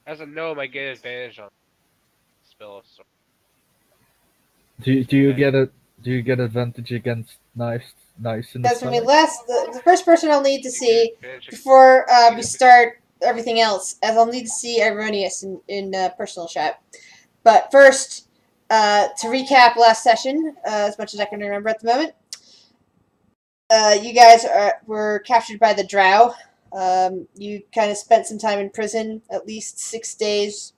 As a gnome, I get advantage on spell of sword. Do you get a do you get advantage against knives in the That's when we stomach? last. The first person I'll need to You get see advantage before we start everything else, as I'll need to see Ironius in personal chat. But first, to recap last session, as much as I can remember at the moment, you guys were captured by the Drow. You kind of spent some time in prison, at least 6 days.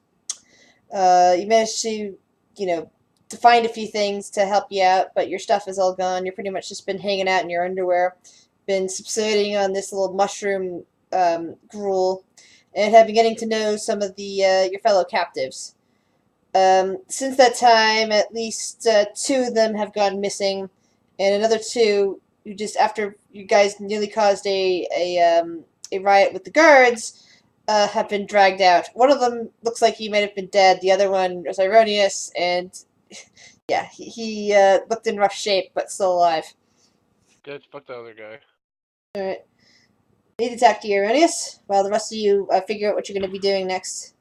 You managed to, to find a few things to help you out, but your stuff is all gone. You're pretty much just been hanging out in your underwear, been subsisting on this little mushroom gruel, and have been getting to know some of the your fellow captives. Since that time, at least 2 of them have gone missing, and another 2 who just after you guys nearly caused a riot with the guards have been dragged out. One of them looks like he might have been dead. The other one was Ironius, and yeah, he looked in rough shape, but still alive. Good. Fuck the other guy. All right. Need to talk to you, Ironius, while the rest of you figure out what you're going to be doing next.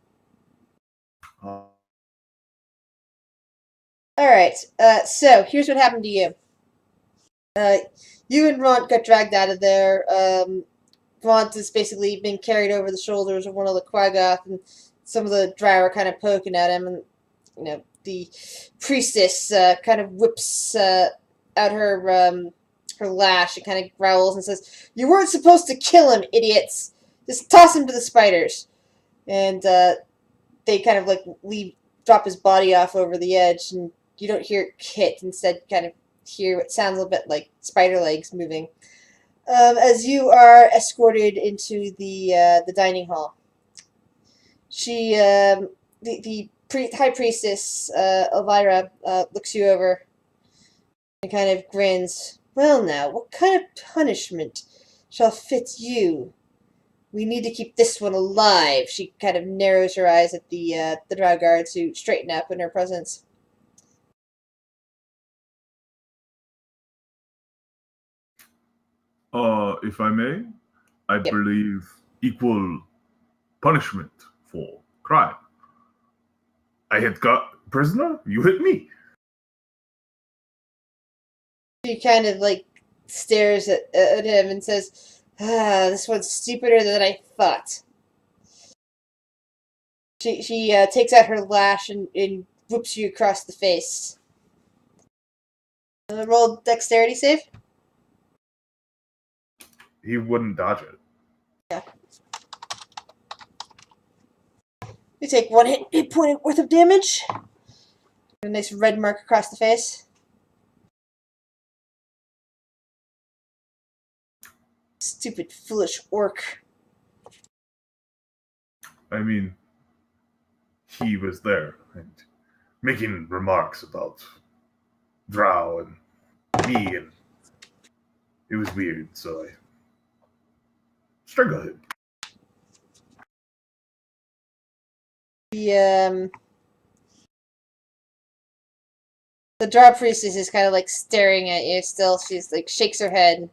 Alright, so here's what happened to you. You and Ront got dragged out of there. Ront has basically been carried over the shoulders of one of the Quaggoth, and some of the Drow are kind of poking at him, and, the priestess kind of whips out her lash and kind of growls and says, "You weren't supposed to kill him, idiots! Just toss him to the spiders!" And they kind of drop his body off over the edge, and you don't hear it hit. Instead, kind of hear what sounds a little bit like spider legs moving. As you are escorted into the dining hall, she, the high priestess, Elvira, looks you over and kind of grins. "Well now, what kind of punishment shall fit you? We need to keep this one alive." She kind of narrows her eyes at the Drow guards, who straighten up in her presence. If I may, I believe equal punishment for crime. I hit prisoner, you hit me. She kind of stares at him and says, "This one's stupider than I thought." She takes out her lash and whoops you across the face. Roll dexterity save. He wouldn't dodge it. Yeah. You take 1 hit point worth of damage. A nice red mark across the face. Stupid, foolish orc. I mean, he was there and making remarks about Drow and me, and it was weird, so I strangled him. The Drow priestess is kind of staring at you still. She's shakes her head.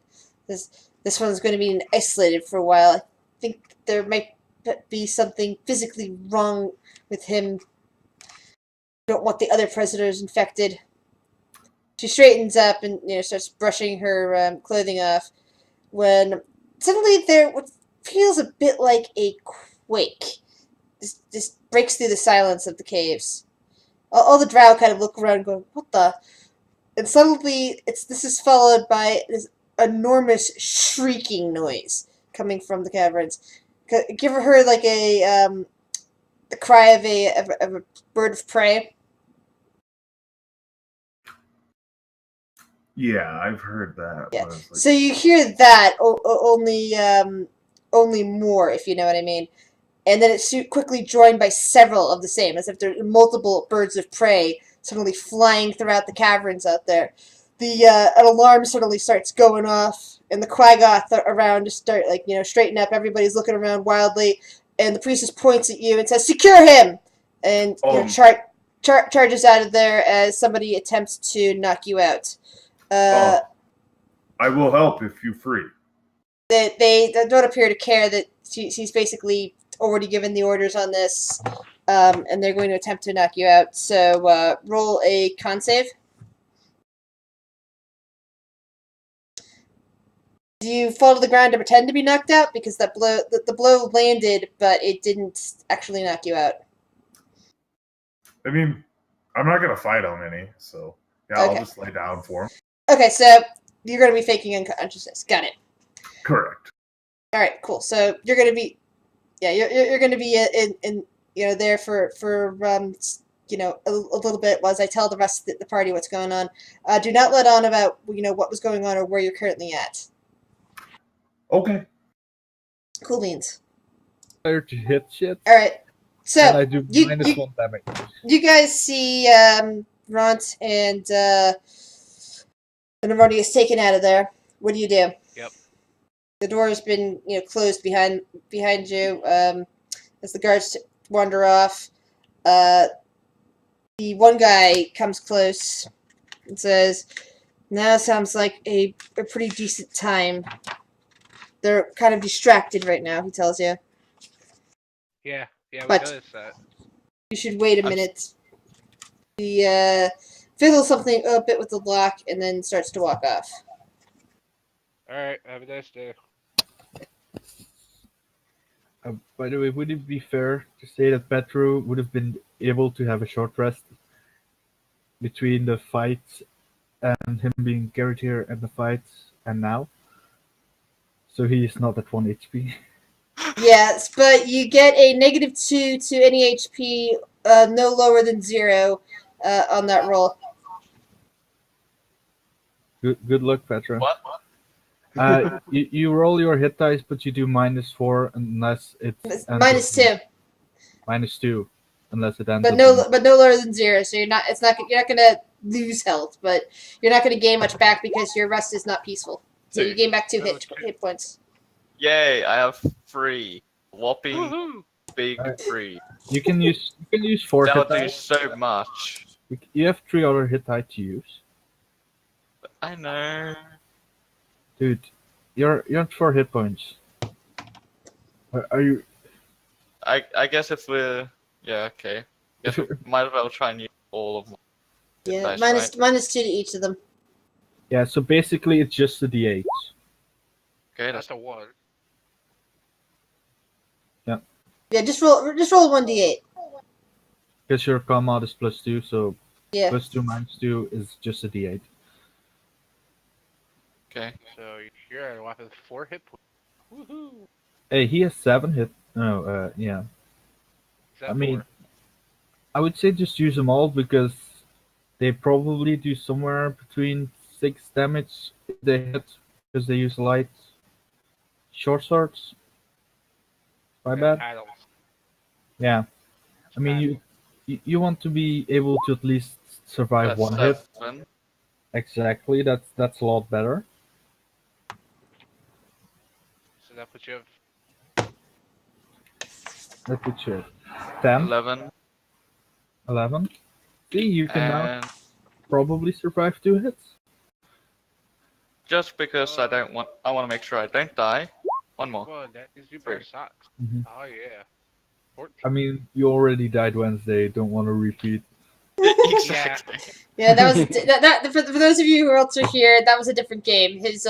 This one's going to be isolated for a while. I think there might be something physically wrong with him. Don't want the other prisoners infected. She straightens up and starts brushing her clothing off, when suddenly there what feels a bit like a quake. This breaks through the silence of the caves. All the Drow kind of look around going, "What the?" And suddenly this is followed by this enormous shrieking noise coming from the caverns. Give her the cry of a bird of prey. Yeah, I've heard that. Yeah. So you hear that only more, if you know what I mean. And then it's quickly joined by several of the same, as if there are multiple birds of prey suddenly flying throughout the caverns out there. An alarm suddenly starts going off, and the Quaggoth around just start straighten up. Everybody's looking around wildly, and the priestess points at you and says, "Secure him!" And charges out of there as somebody attempts to knock you out. I will help if you free. They don't appear to care that she's basically already given the orders on this, and they're going to attempt to knock you out. So roll a con save. Do you fall to the ground to pretend to be knocked out? Because that blow, the blow landed, but it didn't actually knock you out. I mean, I'm not gonna fight on any, so yeah, Okay. I'll just lay down for him. Okay, so you're going to be faking unconsciousness. Got it. Correct. All right, cool. So you're going to be, you're going to be in there for a little bit as I tell the rest of the party what's going on. Do not let on about what was going on or where you're currently at. Okay. Cool beans. Fire to hit shit. All right. So And I do you- minus you- 1 damage. you guys see Ront and Armonius taken out of there. What do you do? Yep. The door has been closed behind you as the guards wander off. The one guy comes close and says, "Now sounds like a pretty decent time. They're kind of distracted right now," he tells you. Yeah, we But- noticed that. You should wait a minute. He fiddles something a bit with the lock and then starts to walk off. Alright, have a nice day. By the way, would it be fair to say that Petro would have been able to have a short rest between the fight and him being carried here and the fight and now? So he is not at 1 HP. Yes, but you get a -2 to any HP, no lower than 0 on that roll. Good luck, Petro. What? You roll your hit dice, but you do -4 unless it's It's ends -2, up- -2 unless it ends. but no lower than 0. So you're not gonna lose health, but you're not gonna gain much back because your rest is not peaceful. So you gain back 2 hit points. Yay, I have 3. Whopping Woohoo! big Alright. 3. You can use 4 That'll hit do dice. so much. You have 3 other hit dice to use, I know. dude. You're at 4 hit points. Are you? I guess if we're... Yeah, okay. Guess we might as well try and use all of my Yeah, dice, minus right? -2 to each of them. Yeah. So basically, it's just a D8. Okay, That's that's... a 1. Yeah, just roll 1d8. Because your combat is +2, so Yeah. +2 -2 is just a D8. Okay. So you're at a weapon 4 hit points. Woohoo! Hey, he has 7 hit. No, yeah. Is that I mean, 4? I would say just use them all because they probably do somewhere between 6 damage if they hit because they use light short swords. My bad. Paddles. Yeah. I mean, you want to be able to at least survive That's 1 hit. 7. Exactly. That's a lot better. So that puts you at That puts you at 10, 11. 11. See, you can now And probably survive 2 hits. just because I want to make sure I don't die. One more. Whoa, that is super sucks. Mhm. Oh yeah. 14. I mean, you already died Wednesday. Don't want to repeat. Exactly. Yeah, that was that. For those of you who are also here, that was a different game. His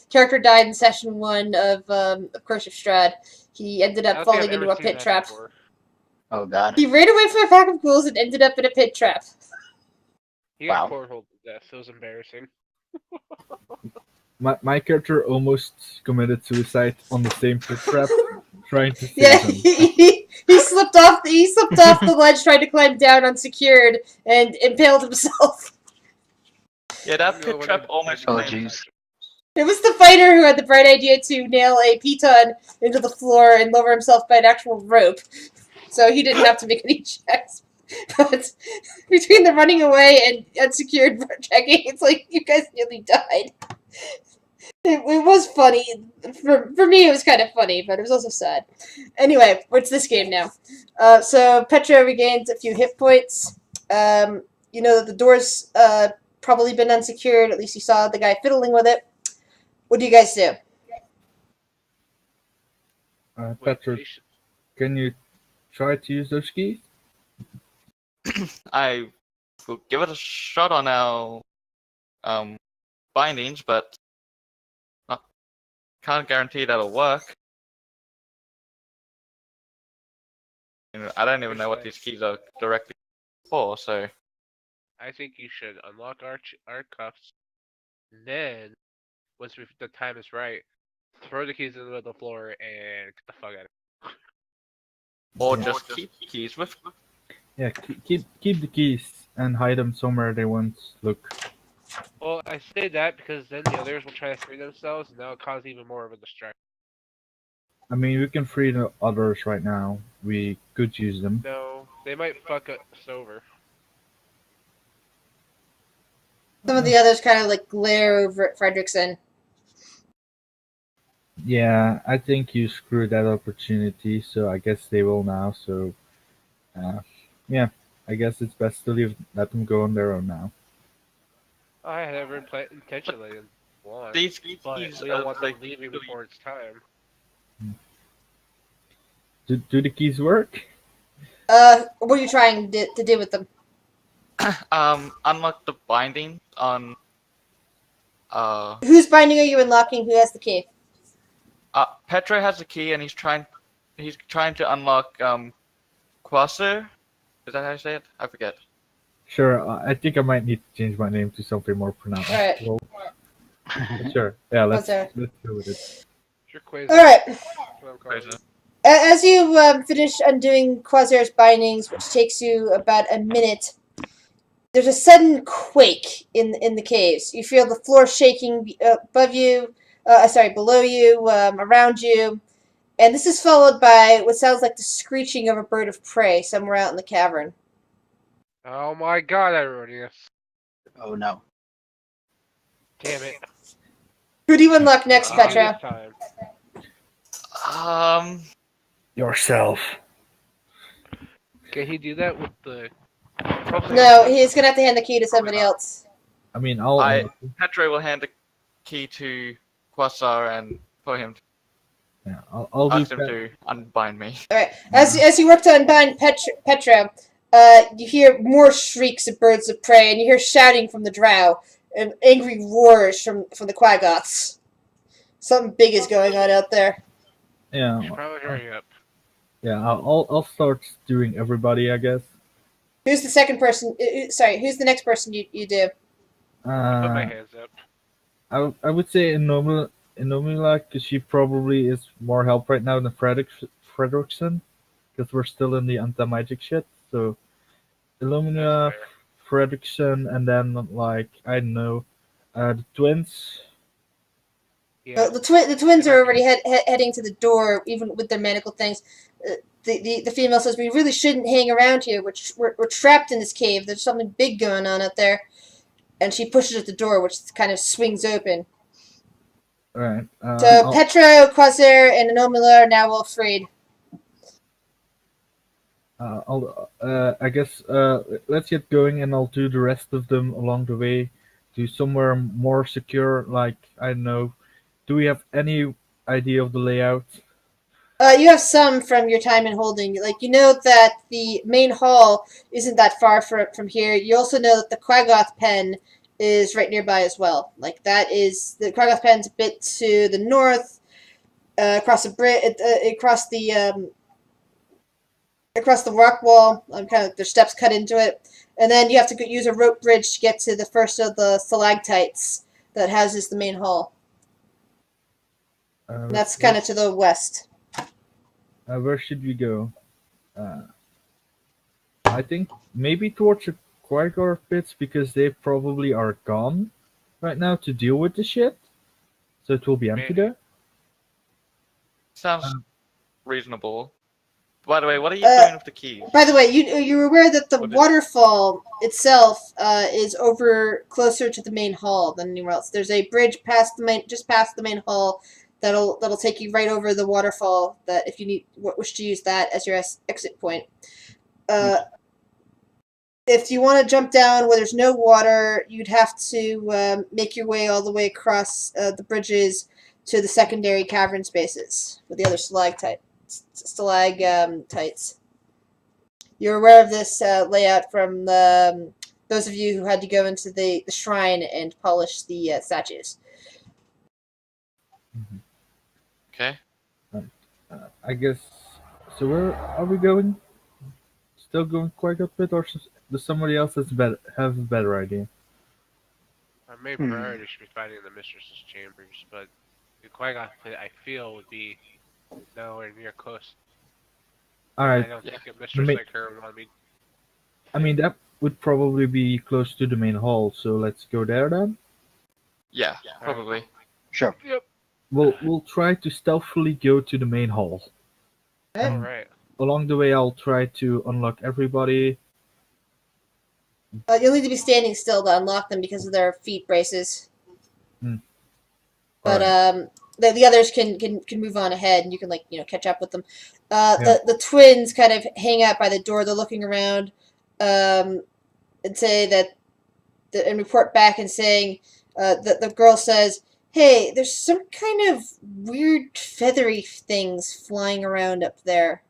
character died in session 1 of Curse of Strahd. He ended I up don't think falling I've into ever a seen pit that trap. before. Oh god. He ran away from a pack of ghouls and ended up in a pit trap. He got Wow. portal to death. It was embarrassing. My character almost committed suicide on the same pit trap, trying to save Yeah, him. he slipped off. He slipped off the ledge, tried to climb down unsecured, and impaled himself. Yeah, that You know, pit when trap I- almost Oh, claimed- jeez. It was the fighter who had the bright idea to nail a piton into the floor and lower himself by an actual rope, so he didn't have to make any checks. But between the running away and unsecured checking, it's like you guys nearly died. It was funny. For me, it was kind of funny, but it was also sad. Anyway, what's this game now? So Petra regains a few hit points. You know that the door's probably been unsecured. At least you saw the guy fiddling with it. What do you guys do? Wait, Petra patient. can you try to use those keys? I will give it a shot on our bindings, but can't guarantee that'll work. I don't even know what these keys are directly for, so I think you should unlock our cuffs. Then, once the time is right, throw the keys in the middle of the floor and get the fuck out of or Yeah. just keep keys with. Yeah, keep the keys and hide them somewhere they won't look. it. Well, I say that because then the others will try to free themselves, and that'll cause even more of a distraction. I mean, we can free the others right now. We could use them. No, they might fuck us over. Some of the others kind of like glare over at Fredrickson. Yeah, I think you screwed that opportunity, so I guess they will now. So, yeah, I guess it's best to let them go on their own now. I had never intentionally want, These but keys we don't are want them like leaving before it's time. Do the keys work? What are you trying to do with them? unlock the binding on Whose binding are you unlocking? Who has the key? Petro has the key and he's trying to unlock Quasar. Is that how you say it? I forget. Sure, I think I might need to change my name to something more pronounced. Alright. Well, sure, yeah, let's Quasar. go with it. Sure, Quasar. Alright. That's what I'm calling it. As you finish undoing Quasar's bindings, which takes you about a minute, there's a sudden quake in the caves. You feel the floor shaking above you, below you, around you, and this is followed by what sounds like the screeching of a bird of prey somewhere out in the cavern. Oh my god, Ironius. Oh no. Damn it. Who do you unlock next, This Petra? time. Yourself. Can he do that with the... No, he's gonna have to hand the key to somebody else. I mean, Petro will hand the key to Quasar and for him to yeah, I'll do ask him to unbind me. Alright, as you work to unbind Petra, you hear more shrieks of birds of prey, and you hear shouting from the drow, and angry roars from the Quaggoths. Something big is going on out there. Yeah, Should probably hurry up. yeah. I'll start doing everybody, I guess. Who's the second person? Sorry, who's the next person you do? Put my hands up. I would say Inomila, because she probably is more help right now than Fredrickson, because we're still in the anti-magic shit. So Illumina, Fredrickson, and then like I don't know, the twins. Yeah. The twins are already heading to the door, even with their manacle things. The female says, "We really shouldn't hang around here. We're trapped in this cave. There's something big going on out there." And she pushes at the door, which kind of swings open. All right. So Petro, Quasar, and Anomila are now all freed. I guess let's get going, and I'll do the rest of them along the way to somewhere more secure. Like I don't know. Do we have any idea of the layout? You have some from your time in holding. Like, you know that the main hall isn't that far from here. You also know that the Quaggoth pen is right nearby as well. Like, that is... The Quaggoth pen's a bit to the north, across the rock wall. Kind of, there's steps cut into it. And then you have to use a rope bridge to get to the first of the stalactites that houses the main hall. And that's kind of to the west. Where should we go? I think maybe towards the Quaggoth pits, because they probably are gone right now to deal with the shit. So it will be empty there. Sounds reasonable. By the way, what are you doing with the keys? By the way, you're aware that the waterfall itself is over closer to the main hall than anywhere else. There's a bridge just past the main hall that'll take you right over the waterfall. That if you wish to use that as your exit point. If you want to jump down where there's no water, you'd have to make your way all the way across the bridges to the secondary cavern spaces with the other stalactite. stalagmites. You're aware of this layout from those of you who had to go into the shrine and polish the statues. Okay. I guess. So where are we going? Still going quite a bit, or does somebody else have a better idea? Our main priority should be finding the mistress's chambers, but the Qui-Gon pit, I feel, would be nowhere near close. All I right. don't think a mistress ma- like her would want me. I mean, that would probably be close to the main hall, so let's go there then. Yeah, probably. Sure. Yep. We'll try to stealthily go to the main hall. All right. Along the way, I'll try to unlock everybody. You'll need to be standing still to unlock them because of their feet braces. But the others can move on ahead, and you can catch up with them. The twins kind of hang out by the door. They're looking around, and say that, and report back and saying that the girl says, "Hey, there's some kind of weird feathery things flying around up there.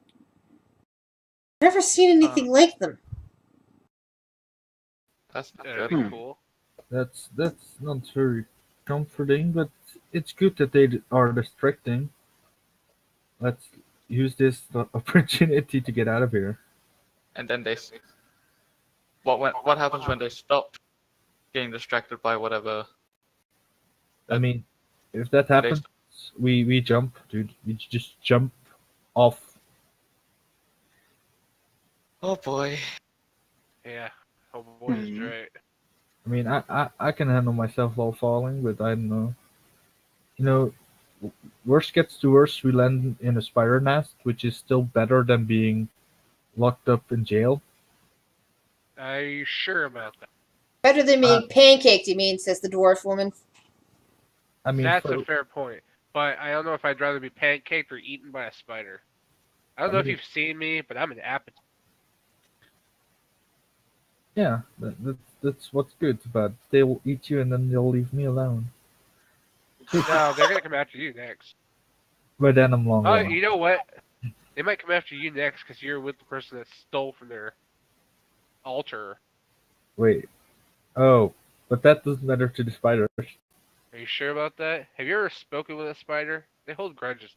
Never seen anything like them." That's not That'd good. be cool. That's not very comforting, but it's good that they are distracting. Let's use this opportunity to get out of here. And then what happens when they stop getting distracted by whatever? I mean, if that happens, we jump, dude. We just jump off. Oh boy. Yeah. Oh boy, is right. I mean, I can handle myself while falling, but I don't know. You know, worst gets to worst, we land in a spider nest, which is still better than being locked up in jail. Are you sure about that? Better than being pancaked, you mean? Says the dwarf woman. I mean, That's a fair point, but I don't know if I'd rather be pancaked or eaten by a spider. I don't know if you've seen me, but I'm an appetite. yeah, that's what's good. But they will eat you and then they'll leave me alone. No, they're gonna come after you next. But then I'm long Oh, gone. you know what? They might come after you next because you're with the person that stole from their altar. Wait. Oh, but that doesn't matter to the spiders. Are you sure about that? Have you ever spoken with a spider? They hold grudges.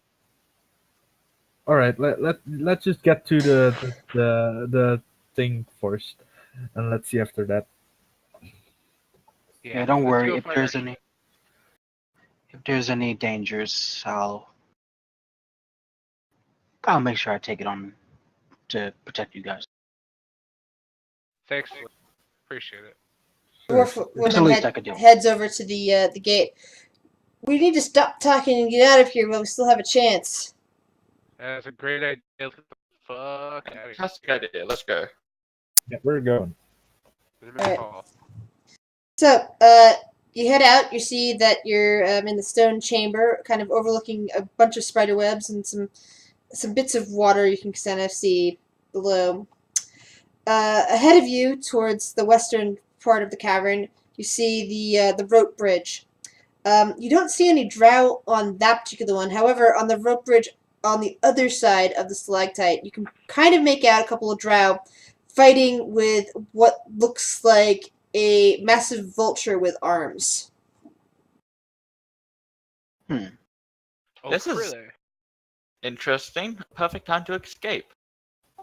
All right, let's just get to the thing first, and let's see after that. Yeah, don't let's worry. go If find there's any dangers, I'll make sure I take it on to protect you guys. Thanks. Appreciate it. Dwarf It's the woman least I could do. heads over to the gate. We need to stop talking and get out of here while we still have a chance. That's a great idea. Let's get the fuck out of here. Fantastic idea. Let's go. Yeah, we're going. Alright. Hall. So, you head out. You see that you're in the stone chamber, kind of overlooking a bunch of spider webs and some bits of water you can kind of see below. Ahead of you, towards the western part of the cavern, you see the rope bridge. You don't see any drow on that particular one. However, on the rope bridge on the other side of the stalactite, you can kind of make out a couple of drow fighting with what looks like a massive vulture with arms. Oh, This is- really? Interesting. Perfect time to escape.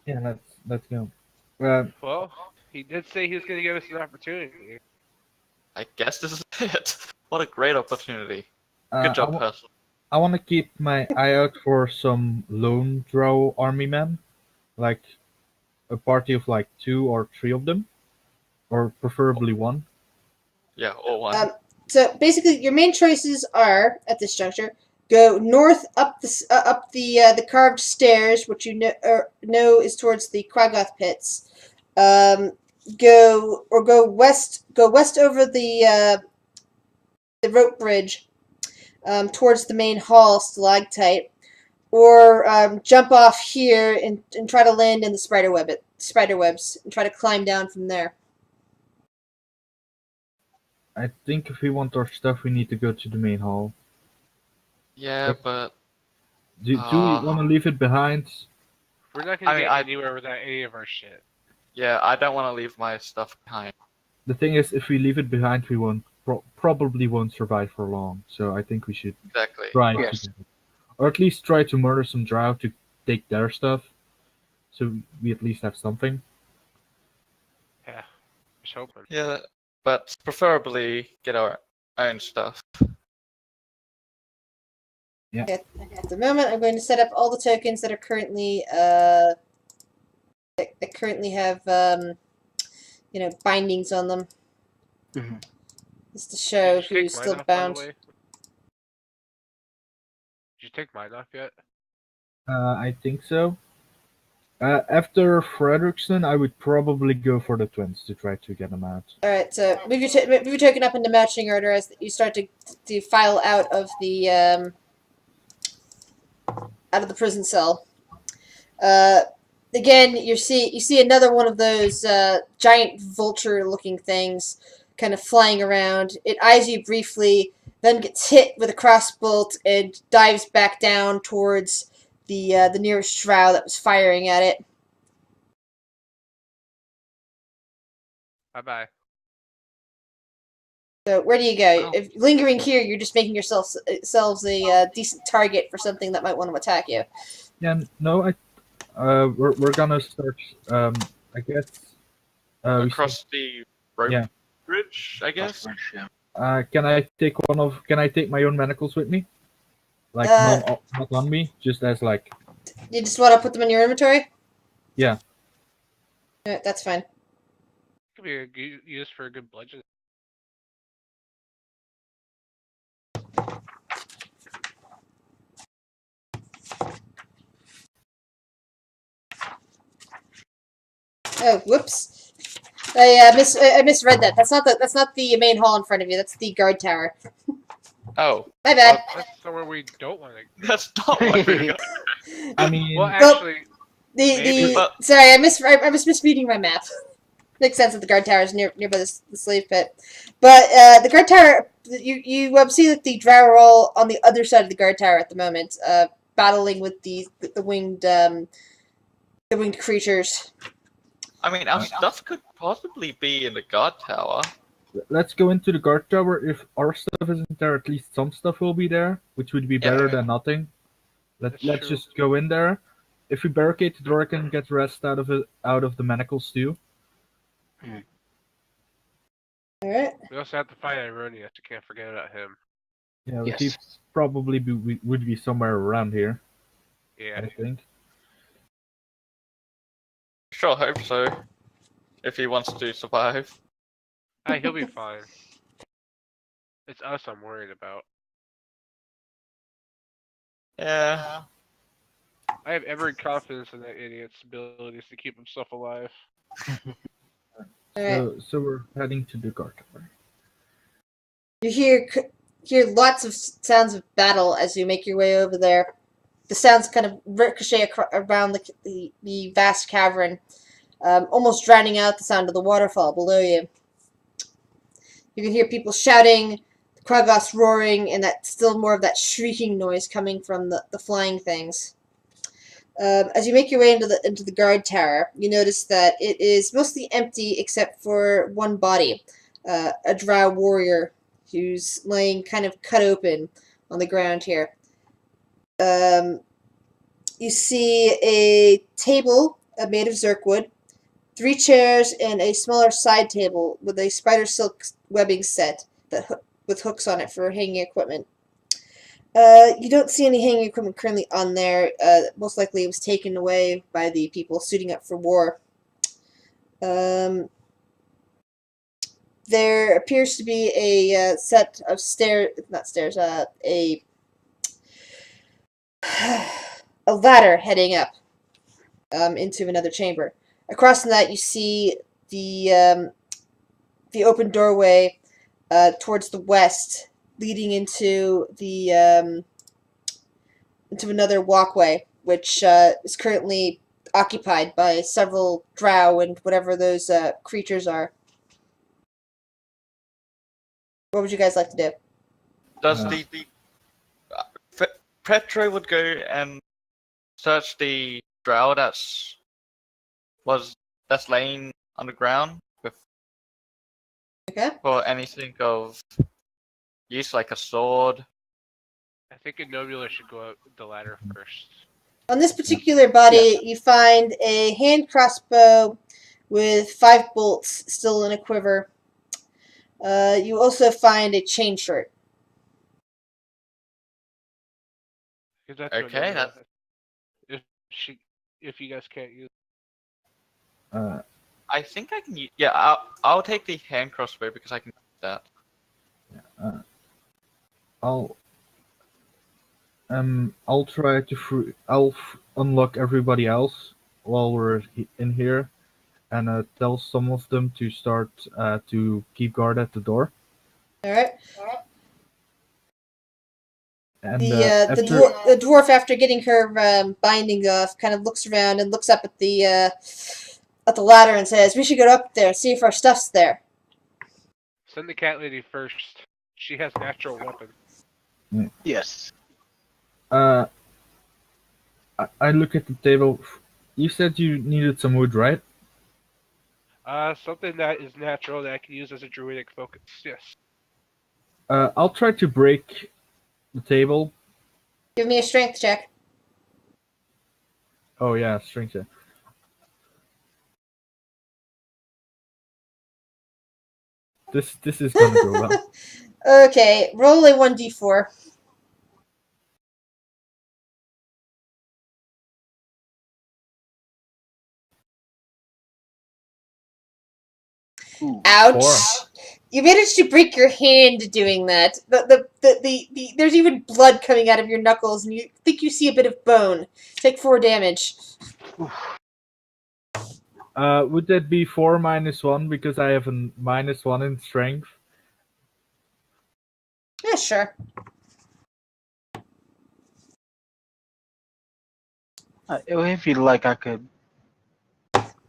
Yeah, let's go. Well, he did say he was going to give us an opportunity. I guess this is it. What a great opportunity. Uh, Good job, Percy. I want to keep my eye out for some lone drow army men, like a party of like 2 or 3 of them, or preferably 1. Yeah, or one. So basically, your main choices are at this juncture: go north up the carved stairs, which you know is towards the Quaggoth pits. Go west. Go west over the rope bridge towards the main hall stalactite, or jump off here and try to land in the spider webs and try to climb down from there. I think if we want our stuff, we need to go to the main hall. Yeah, but Do we want to leave it behind? We're not gonna I mean, get I- anywhere without any of our shit. Yeah, I don't want to leave my stuff behind. The thing is, if we leave it behind, we won't probably won't survive for long. So I think we should Exactly. try Yes. to, or at least try to murder some drow to take their stuff, so we at least have something. Yeah, just hoping. Yeah, but preferably get our own stuff. At the moment, I'm going to set up all the tokens that are currently that currently have bindings on them, Mhm. just to show Did you who's take still mine off, by the bound. way? Did you take mine off yet? I think so. After Frederickson, I would probably go for the twins to try to get them out. All right, so move your token up into matching order as you start to file out of the prison cell. Again, you see another one of those giant vulture-looking things kind of flying around. It eyes you briefly, then gets hit with a crossbolt and dives back down towards the nearest drow that was firing at it. Bye bye. So where do you go? Oh. If lingering here, you're just making yourselves a decent target for something that might want to attack you. Yeah, no, we're gonna start. I guess. We Across the rope Yeah. bridge, I guess. Can I take my own manacles with me? Like not on me, just as like. You just want to put them in your inventory? Yeah. Alright, that's fine. Could be used for a good bludgeon. Oh, whoops! I misread that. That's not the main hall in front of you. That's the guard tower. Oh, My bad. Well, that's somewhere we don't want to. that's not what we're going. I mean, Well, actually, maybe, but- Sorry, I was misreading my map. Makes sense that the guard tower is nearby the slave pit, but the guard tower you see that the drow are all on the other side of the guard tower at the moment, battling with the winged creatures. I mean, our stuff could possibly be in the guard tower. let's go into the guard tower. If our stuff isn't there, at least some stuff will be there, which would be better Yeah. than nothing. That's Let's true. just go in there. If we barricade the door, I can get rest out of the manacles too. All right. we also have to find Ironius. You can't forget about him. Yeah, Yes. he probably would be somewhere around here. Yeah. I think. Sure, hope so. If he wants to survive. He'll be fine. It's us I'm worried about. Yeah. I have every confidence in that idiot's abilities to keep himself alive. All right. So we're heading to the guard tower. You hear lots of sounds of battle as you make your way over there. The sounds kind of ricochet around the vast cavern, almost drowning out the sound of the waterfall below you. You can hear people shouting, the Kragos roaring, and that still more of that shrieking noise coming from the flying things. As you make your way into the guard tower, you notice that it is mostly empty except for one body, a drow warrior who's laying kind of cut open on the ground here. You see a table made of zirkwood, 3 chairs, and a smaller side table with a spider silk webbing set with hooks on it for hanging equipment. You don't see any hanging equipment currently on there. Most likely it was taken away by the people suiting up for war. There appears to be a set of a ladder heading up into another chamber. Across from that, you see the open doorway towards the west, leading into into another walkway, which is currently occupied by several drow and whatever those creatures are. What would you guys like to do? Does Uh, Petro would go and search the drow that's laying on the ground Okay. for anything of use, like a sword. I think Inomula should go up the ladder first. On this particular body, you find a hand crossbow with 5 bolts still in a quiver. You also find a chain shirt. 'Cause that's Okay, Inomula. If you guys can't use. I think I can use. Yeah, I'll take the hand crossbow because I can use that. I'll try to unlock everybody else while we're in here, and tell some of them to start to keep guard at the door. All right. And The dwarf, after getting her binding off, kind of looks around and looks up at the ladder and says, "We should go up there and see if our stuff's there." Send the cat lady first. She has natural weapons. Yes. I look at the table. You said you needed some wood, right? Something that is natural that I can use as a druidic focus. Yes. I'll try to break the table. Give me a strength check. Oh yeah, strength check. This is gonna go well. Okay, roll a 1d4. Ooh. Ouch! 4. You managed to break your hand doing that. There's even blood coming out of your knuckles, and you think you see a bit of bone. Take 4 damage. Would that be 4 minus 1 because I have a -1 in strength? Yeah, sure. If you'd like, I could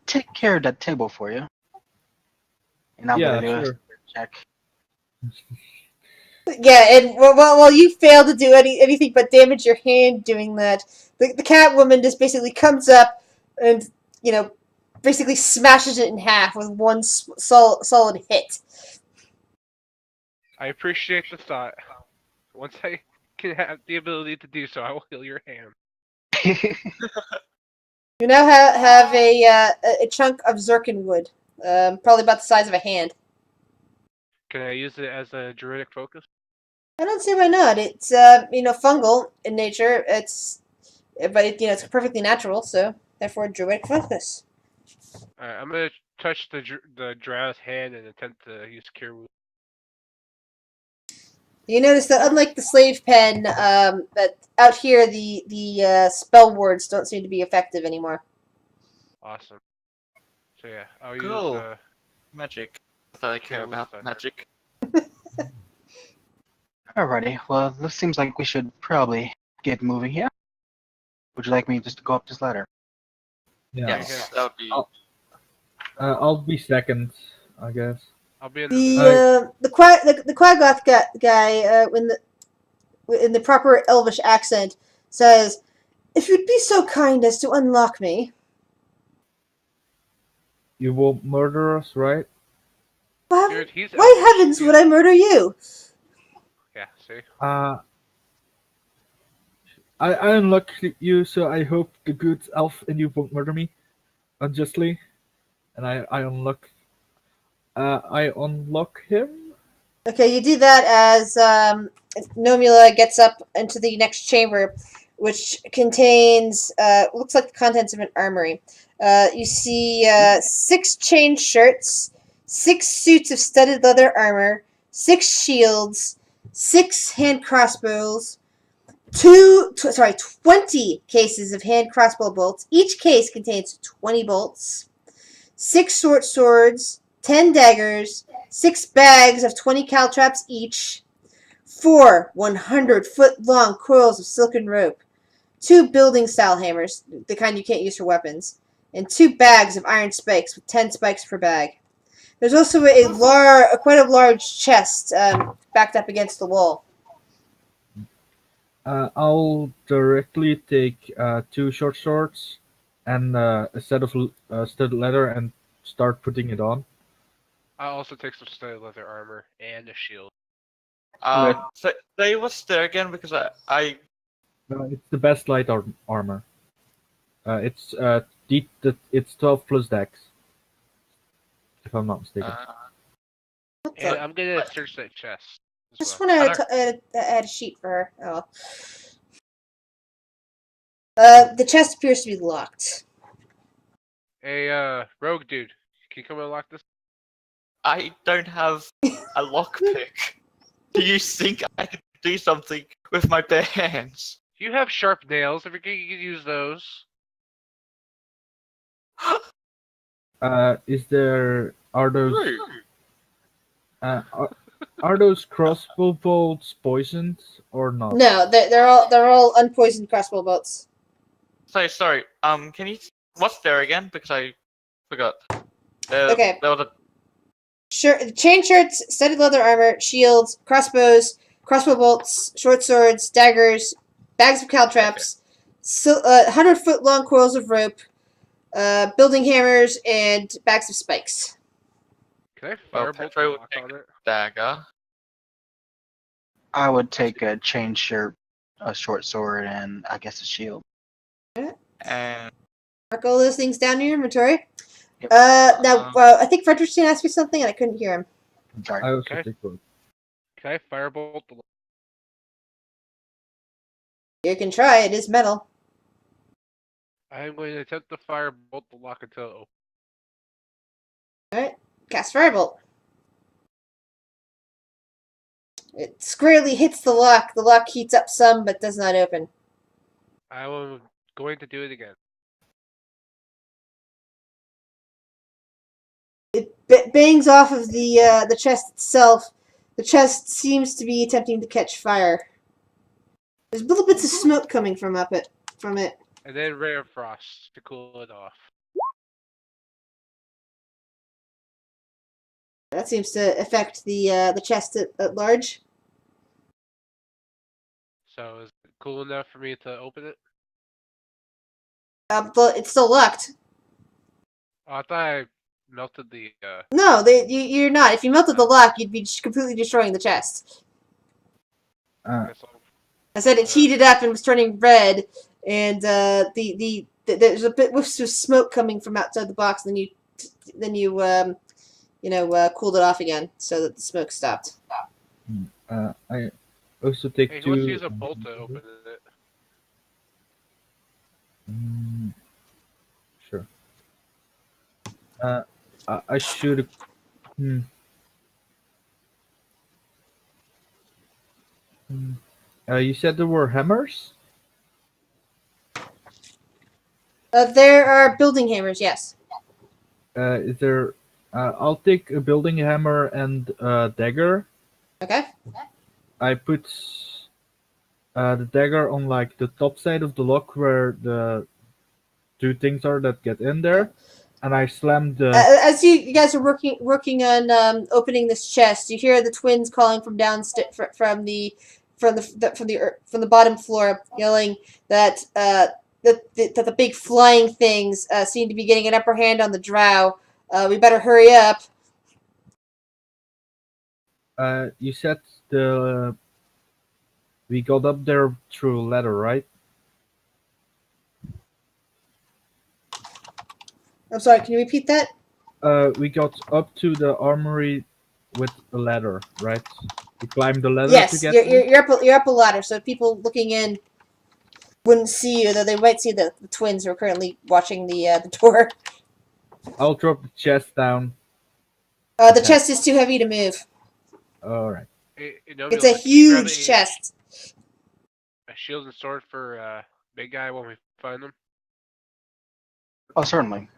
take care of that table for you. And I'm Yeah, gonna do sure. a check. Yeah, and while you fail to do anything but damage your hand doing that, the cat woman just basically comes up and, basically smashes it in half with one solid hit. I appreciate the thought. Once I can have the ability to do so, I will heal your hand. You now have a chunk of Zircon wood, probably about the size of a hand. Can I use it as a druidic focus? I don't see why not. It's fungal in nature. It's perfectly natural, so therefore druidic focus. Alright, I'm gonna touch the drow's hand and attempt to use Cure Wounds. You notice that unlike the slave pen, that out here the spell words don't seem to be effective anymore. Awesome. So yeah, I'll Cool. use Magic. I thought I care Yeah, about we'll magic. Alrighty, well, this seems like we should probably get moving here. Would you like me just to go up this ladder? Yeah. Yes, that would be. I'll be second, I guess. I'll be in the The Quaggoth guy in the proper Elvish accent says, "If you'd be so kind as to unlock me." You won't murder us, right? Dude, he's Why elvish. heavens would I murder you? Yeah, see? I unlock you, so I hope the good elf in you won't murder me unjustly. And I unlock him. Okay, you do that as Nomula gets up into the next chamber, which contains looks like the contents of an armory. You see 6 chain shirts, 6 suits of studded leather armor, 6 shields, 6 hand crossbows, 20 cases of hand crossbow bolts. Each case contains 20 bolts, 6 short swords, 10 daggers, 6 bags of 20 caltraps each, 4 100-foot-long coils of silken rope, 2 building-style hammers, the kind you can't use for weapons, and 2 bags of iron spikes with 10 spikes per bag. There's also quite a large chest backed up against the wall. I'll directly take 2 short swords and a set of studded leather and start putting it on. I'll also take some studded leather armor and a shield. Say what's there again because I It's the best light armor. It's it's 12 plus dex, if I'm not mistaken. What And the? I'm gonna search that chest as Just well. want to add a sheet for her. Oh. The chest appears to be locked. Hey, rogue dude, can you come unlock this? I don't have a lockpick. Do you think I could do something with my bare hands? You have sharp nails. If you can use those. Are those are those crossbow bolts poisoned or not? No, they're all unpoisoned crossbow bolts. Sorry. Can you? What's there again? Because I forgot. Okay. There was a. Chain shirts, studded leather armor, shields, crossbows, crossbow bolts, short swords, daggers, bags of caltrops, 100-foot long coils of rope, building hammers, and bags of spikes. Can I Well, firebolt Petro the would lock take on it? dagger. I would take a chain shirt, a short sword, and I guess a shield. And Mark all those things down in your inventory. Yep. Now, I think Frederick's gonna ask you something, and I couldn't hear him. I'm sorry. I also Okay. take both. Can I firebolt the lock? You can try. It is metal. I'm going to attempt to firebolt the lock until it opens. All right, cast firebolt. It squarely hits the lock. The lock heats up some, but does not open. I am going to do it again. It bangs off of the chest itself. The chest seems to be attempting to catch fire. There's little bits of smoke coming from it. And then ray of frost to cool it off. That seems to affect the chest at large. So is it cool enough for me to open it? But it's still locked. Oh, I thought I melted the. No, you're not. If you melted the lock, you'd be completely destroying the chest. Guess I'll- I said it heated up and was turning red, and there's a bit of smoke coming from outside the box. Then you cooled it off again so that the smoke stopped. I also take Hey, 2. let's use a bolt to open it. Sure. I should. You said there were hammers? There are building hammers, yes. Is there? I'll take a building hammer and a dagger. Okay. I put the dagger on like the top side of the lock where the 2 things are that get in there, and I slammed the. As you guys are working on opening this chest, you hear the twins calling from downstairs from the bottom floor, yelling that the big flying things seem to be getting an upper hand on the drow. We better hurry up. You said we got up there through a ladder, right? I'm sorry. Can you repeat that? We got up to the armory with a ladder, right? We climbed the ladder Yes, to get you're up a ladder, so people looking in wouldn't see you, though they might see the twins who are currently watching the door. I'll drop the chest down. The chest is too heavy to move. Alright. Hey, Novio, It's a can you grab huge chest. A shield and sword for big guy when we find them. Oh, certainly.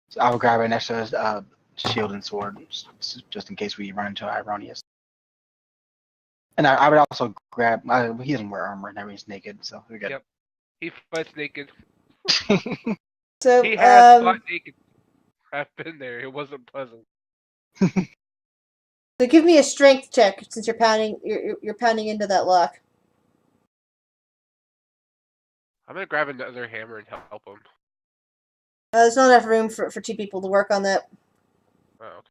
So I will grab an extra shield and sword just in case we run into Ironius. And I would also grab. He doesn't wear armor and he's naked, so we're good. Yep. He fights naked. So He has fought naked. I've been there. It wasn't pleasant. So give me a strength check since you're pounding. You're pounding into that lock. I'm gonna grab another hammer and help him. There's not enough room for 2 people to work on that. Oh.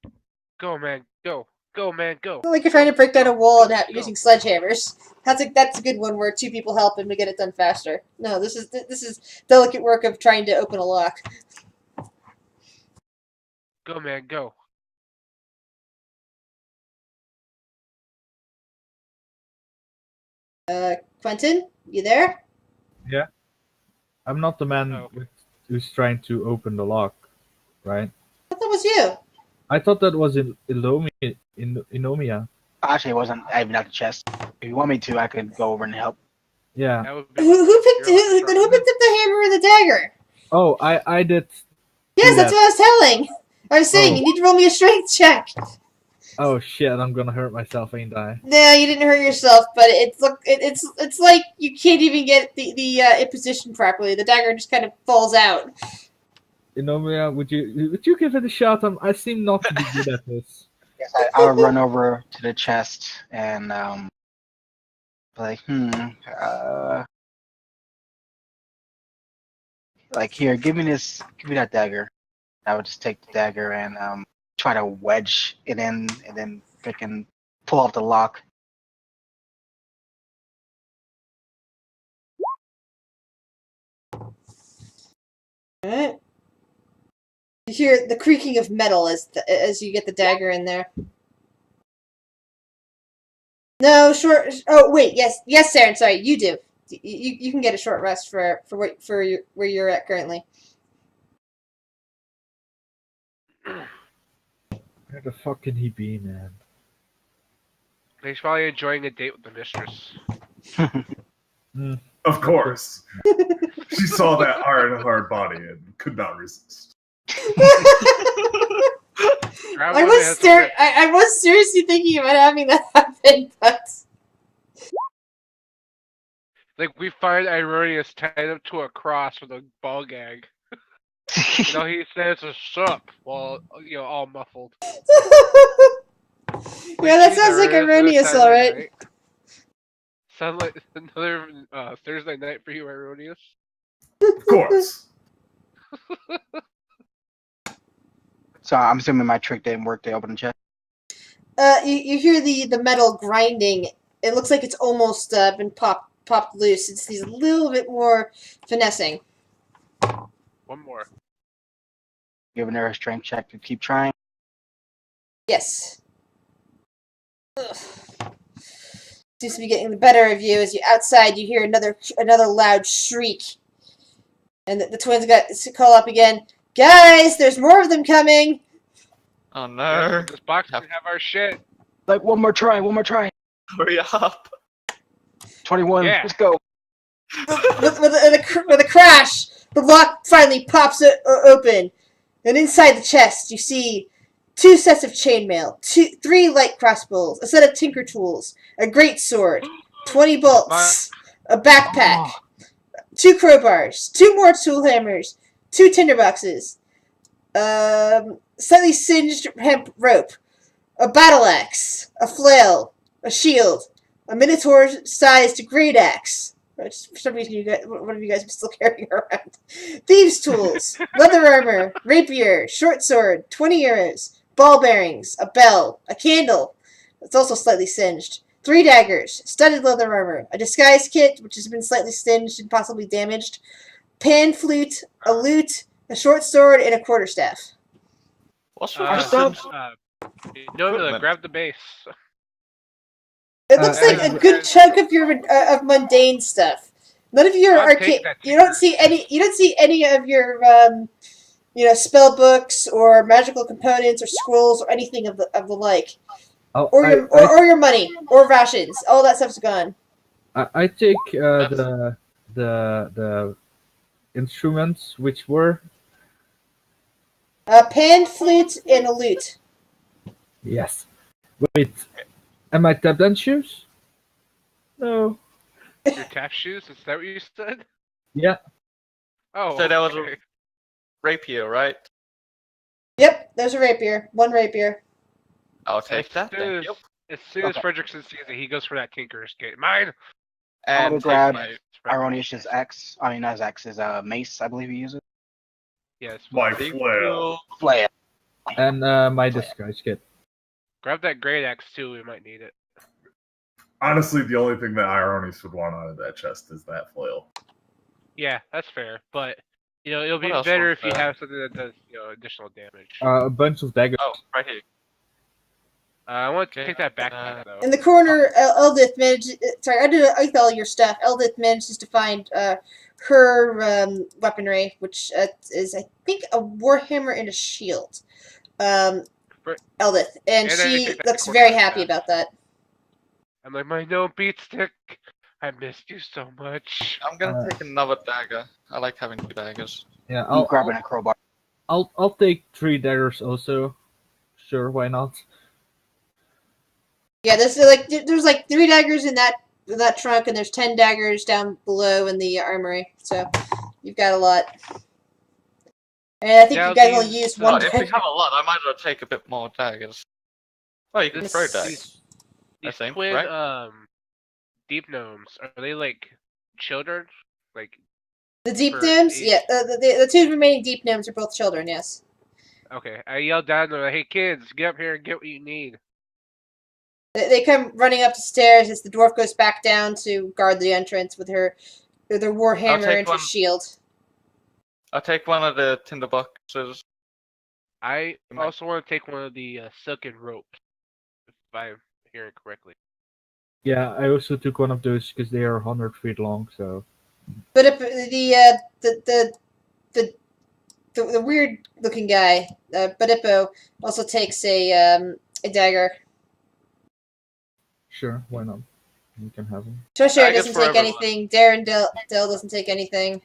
Okay. Go, man, go. Go, man, go. It's not like you're trying to break down a wall and Go. using sledgehammers. That's a good one where 2 people help him to get it done faster. No, this is delicate work of trying to open a lock. Go, man, go. Quentin, you there? I'm not the man Oh. who's trying to open the lock, right? I thought that was you. I thought that was in Inomia. Actually, it wasn't even at the chest. If you want me to, I could go over and help. Yeah. That would be Who picked You're who like- picked up the hammer and the dagger? Oh, I did. Yes, Yeah. that's what I was telling. I was saying Oh. you need to roll me a strength check. Oh shit! I'm gonna hurt myself, ain't I? No, you didn't hurt yourself, but it's like you can't even get the in position properly. The dagger just kind of falls out. Inomia, would you give it a shot? I seem not to be good at this. Yes, I'll run over to the chest and like like here, give me that dagger. I would just take the dagger and try to wedge it in and then freaking pull off the lock. Alright. You hear the creaking of metal as you get the dagger in there. No, short. Oh wait, yes, Saren. Sorry, you do. You can get a short rest for where you're at currently. Where the fuck can he be, man? He's probably enjoying a date with the mistress. Of course. She saw that iron hard body and could not resist. I was seriously thinking about having that happen, but Like, we find Ironius tied up to a cross with a ball gag. No, he says a sup while, all muffled. yeah, that sounds like Ironius, all right. Sounds like another Thursday night for you, Ironius. Of course. So I'm assuming my trick didn't work to open the chest. You hear the metal grinding. It looks like it's almost been popped loose. It's a little bit more finessing. One more. Giving her a strength check to keep trying. Yes. Ugh. Seems to be getting the better of you. As you outside, you hear another loud shriek, and the twins got to call up again. Guys, there's more of them coming. Oh no. This box can have our shit. Like one more try. Hurry up. 21. Yeah. Let's go. With a crash, the lock finally pops open, and inside the chest, you see 2 sets of chainmail, 3 light crossbows, a set of tinker tools, a great sword, 20 bolts, a backpack, 2 crowbars, 2 more tool hammers, 2 tinderboxes, slightly singed hemp rope, a battle axe, a flail, a shield, a minotaur-sized great axe. Which, for some reason, one of you guys are still carrying around. Thieves' tools, leather armor, rapier, short sword, 20 arrows, ball bearings, a bell, a candle. It's also slightly singed. 3 daggers, studded leather armor, a disguise kit, which has been slightly singed and possibly damaged, pan flute, a lute, a short sword, and a quarterstaff. What's with the stuff? Equipment. Grab the base. It looks like a good chunk of your of mundane stuff. None of your I'll arcade. take that You don't see any. You don't see any of your spell books or magical components or scrolls or anything of the like. Oh, Or your money or rations. All that stuff's gone. I take the instruments which were A pan, flute, and a lute. yes. Wait, am I tap dance shoes? No. Your tap shoes? Is that what you said? Yeah. Oh, So that was okay. Rapier, right? Yep, there's a rapier. 1 rapier. I'll take that. Thank There's- you. As soon as Okay. Fredrickson sees it, he goes for that Tinker's Gate. Mine. I'm And gonna take grab my Ironius's axe. I mean, not his axe, his mace, I believe he uses. Yes. My big flail. Flail. And my disguise kit. Grab that great axe too. We might need it. Honestly, the only thing that Ironis would want out of that chest is that flail. Yeah, that's fair. But it'll be What else better was if you there? have something that does additional damage. A bunch of daggers. Oh, right here. I want to Okay, take that backpack though. In the corner, Eldith manages. Sorry, I all your stuff. Eldith manages to find her weaponry, which is, I think, a warhammer and a shield. Eldith, and And I she take that looks corner very of happy that. about that. I'm like, my no beat stick. I missed you so much. I'm gonna take another dagger. I like having 2 daggers. Yeah, I'm grabbing a crowbar. I'll take 3 daggers also. Sure, why not? Yeah, there's like 3 daggers in that trunk, and there's 10 daggers down below in the armory. So you've got a lot. And I think Yeah, you guys these- only used Oh, one But if we dagger. have a lot, I might as well take a bit more daggers. Oh, you can This- throw these- daggers. I These think, twin right? deep gnomes, are they like children? Like, The deep for gnomes, age- yeah. The 2 remaining deep gnomes are both children. Yes. okay. I yelled down to them, hey kids, get up here and get what you need. They come running up the stairs as the dwarf goes back down to guard the entrance with their warhammer take and her one. shield. I'll take one of the tinderboxes. I You might- also want to take one of the silken ropes, if I'm hearing correctly. Yeah, I also took one of those because they are 100 feet long. So But if the weird looking guy, Budippo, also takes a dagger. sure, why not? You can have them. Shoshir Daggers doesn't for take everyone. anything. Darren Dell doesn't take anything.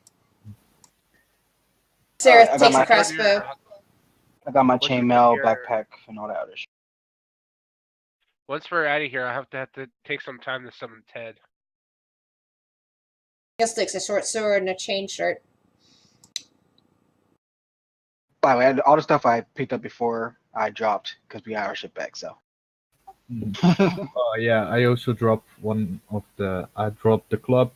Sarah I got takes my- a crossbow. I got my Once we chainmail, get here- backpack, and all that other shit. Once we're out of here, I have to take some time to summon Ted. He also takes a short sword and a chain shirt. By the way, all the stuff I picked up before I dropped because we got our shit back. So Oh yeah, I also dropped one of the. I dropped the club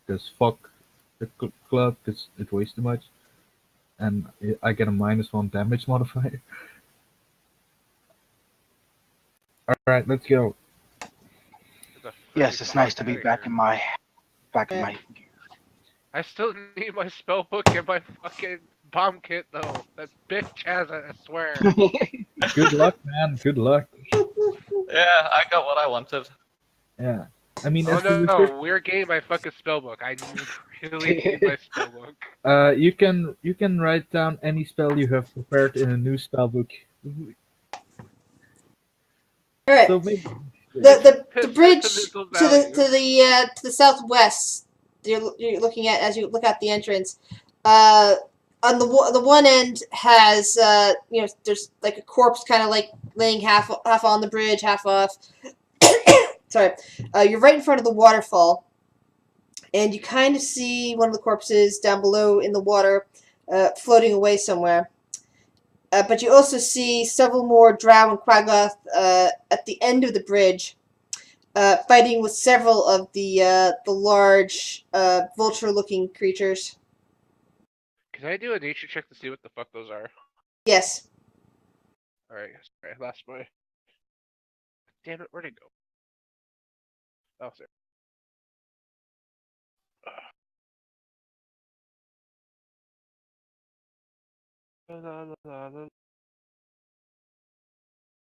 because fuck the club because it weighs too much, and I get a -1 damage modifier. All right, let's go. yes, it's nice to be back in my Yeah. I still need my spell book and my fucking bomb kit though. That bitch has it, I swear. Good luck, man. Good luck. Yeah, I got what I wanted. Yeah, I mean, Oh as the no, wizard, we're getting my fucking spell book. I really need my spell book. you can write down any spell you have prepared in a new spell book. All right. So maybe The Piss bridge sentimental to value. the southwest. You're looking at as you look out the entrance. On the one end has there's like a corpse kind of like laying half on the bridge, half off. Sorry, you're right in front of the waterfall, and you kind of see one of the corpses down below in the water, floating away somewhere. But you also see several more drow and quaggoth at the end of the bridge, fighting with several of the large vulture-looking creatures. Can I do a nature check to see what the fuck those are? Yes. Alright, sorry, I lost my. Damn it, where'd it go? Oh, sorry.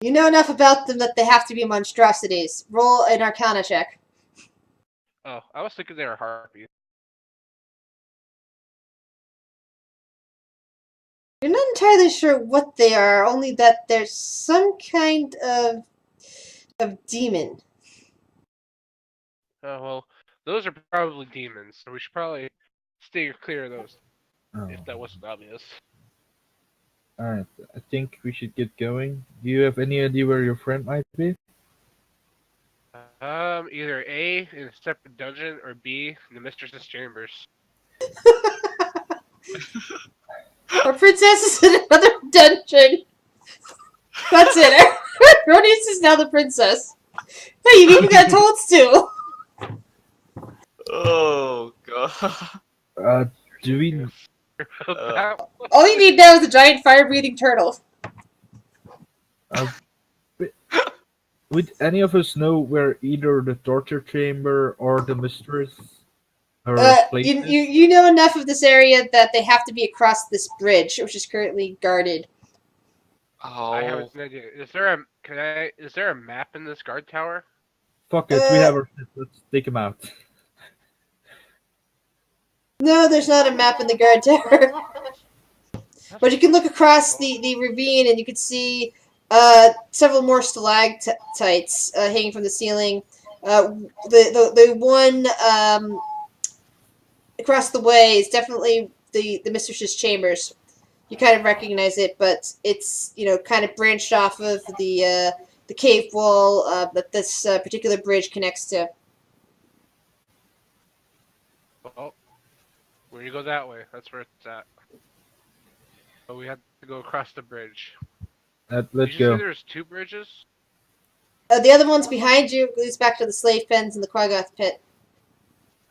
You know enough about them that they have to be monstrosities. Roll an Arcana check. Oh, I was thinking they were harpies. You're not entirely sure what they are, only that there's some kind of demon. Oh well, those are probably demons, so we should probably stay clear of those if that wasn't obvious. All right, I think we should get going. Do you have any idea where your friend might be? Either A in a separate dungeon or B in the mistress's chambers. Our princess is in another dungeon. That's it. Rodius is now the princess. Hey, you even got toadstool! Oh god. Do we? That- All you need now is a giant fire-breathing turtle. Would any of us know where either the torture chamber or the mistress or place is? You know enough of this area that they have to be across this bridge, which is currently guarded. I have Oh. an idea. Is there a map in this guard tower? Fuck it, we have our. Let's take him out. No, there's not a map in the guard tower. But you can look across the ravine and you can see several more stalactites hanging from the ceiling. The one across the way is definitely the mistress's chambers. You kind of recognize it, but it's kind of branched off of the cave wall that this particular bridge connects to. Oh, when you go that way, that's where it's at. But we have to go across the bridge. Let's Did you go. say there's 2 bridges? The other one's behind you, leads back to the slave pens and the Quaggoth pit.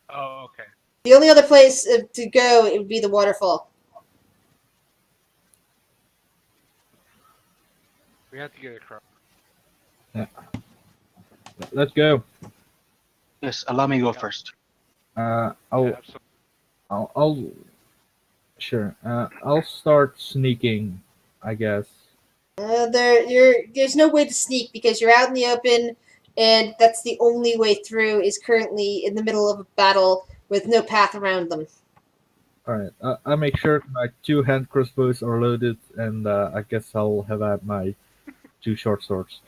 Oh, okay. The only other place to go it would be the waterfall. We have to get across. Let's go. Yes, allow me to go first. I'll Yeah, absolutely. I'll sure. I'll start sneaking, I guess. There's no way to sneak because you're out in the open, and that's the only way through is currently in the middle of a battle with no path around them. All right. I make sure my 2 hand crossbows are loaded, and I guess I'll have out my 2 short swords.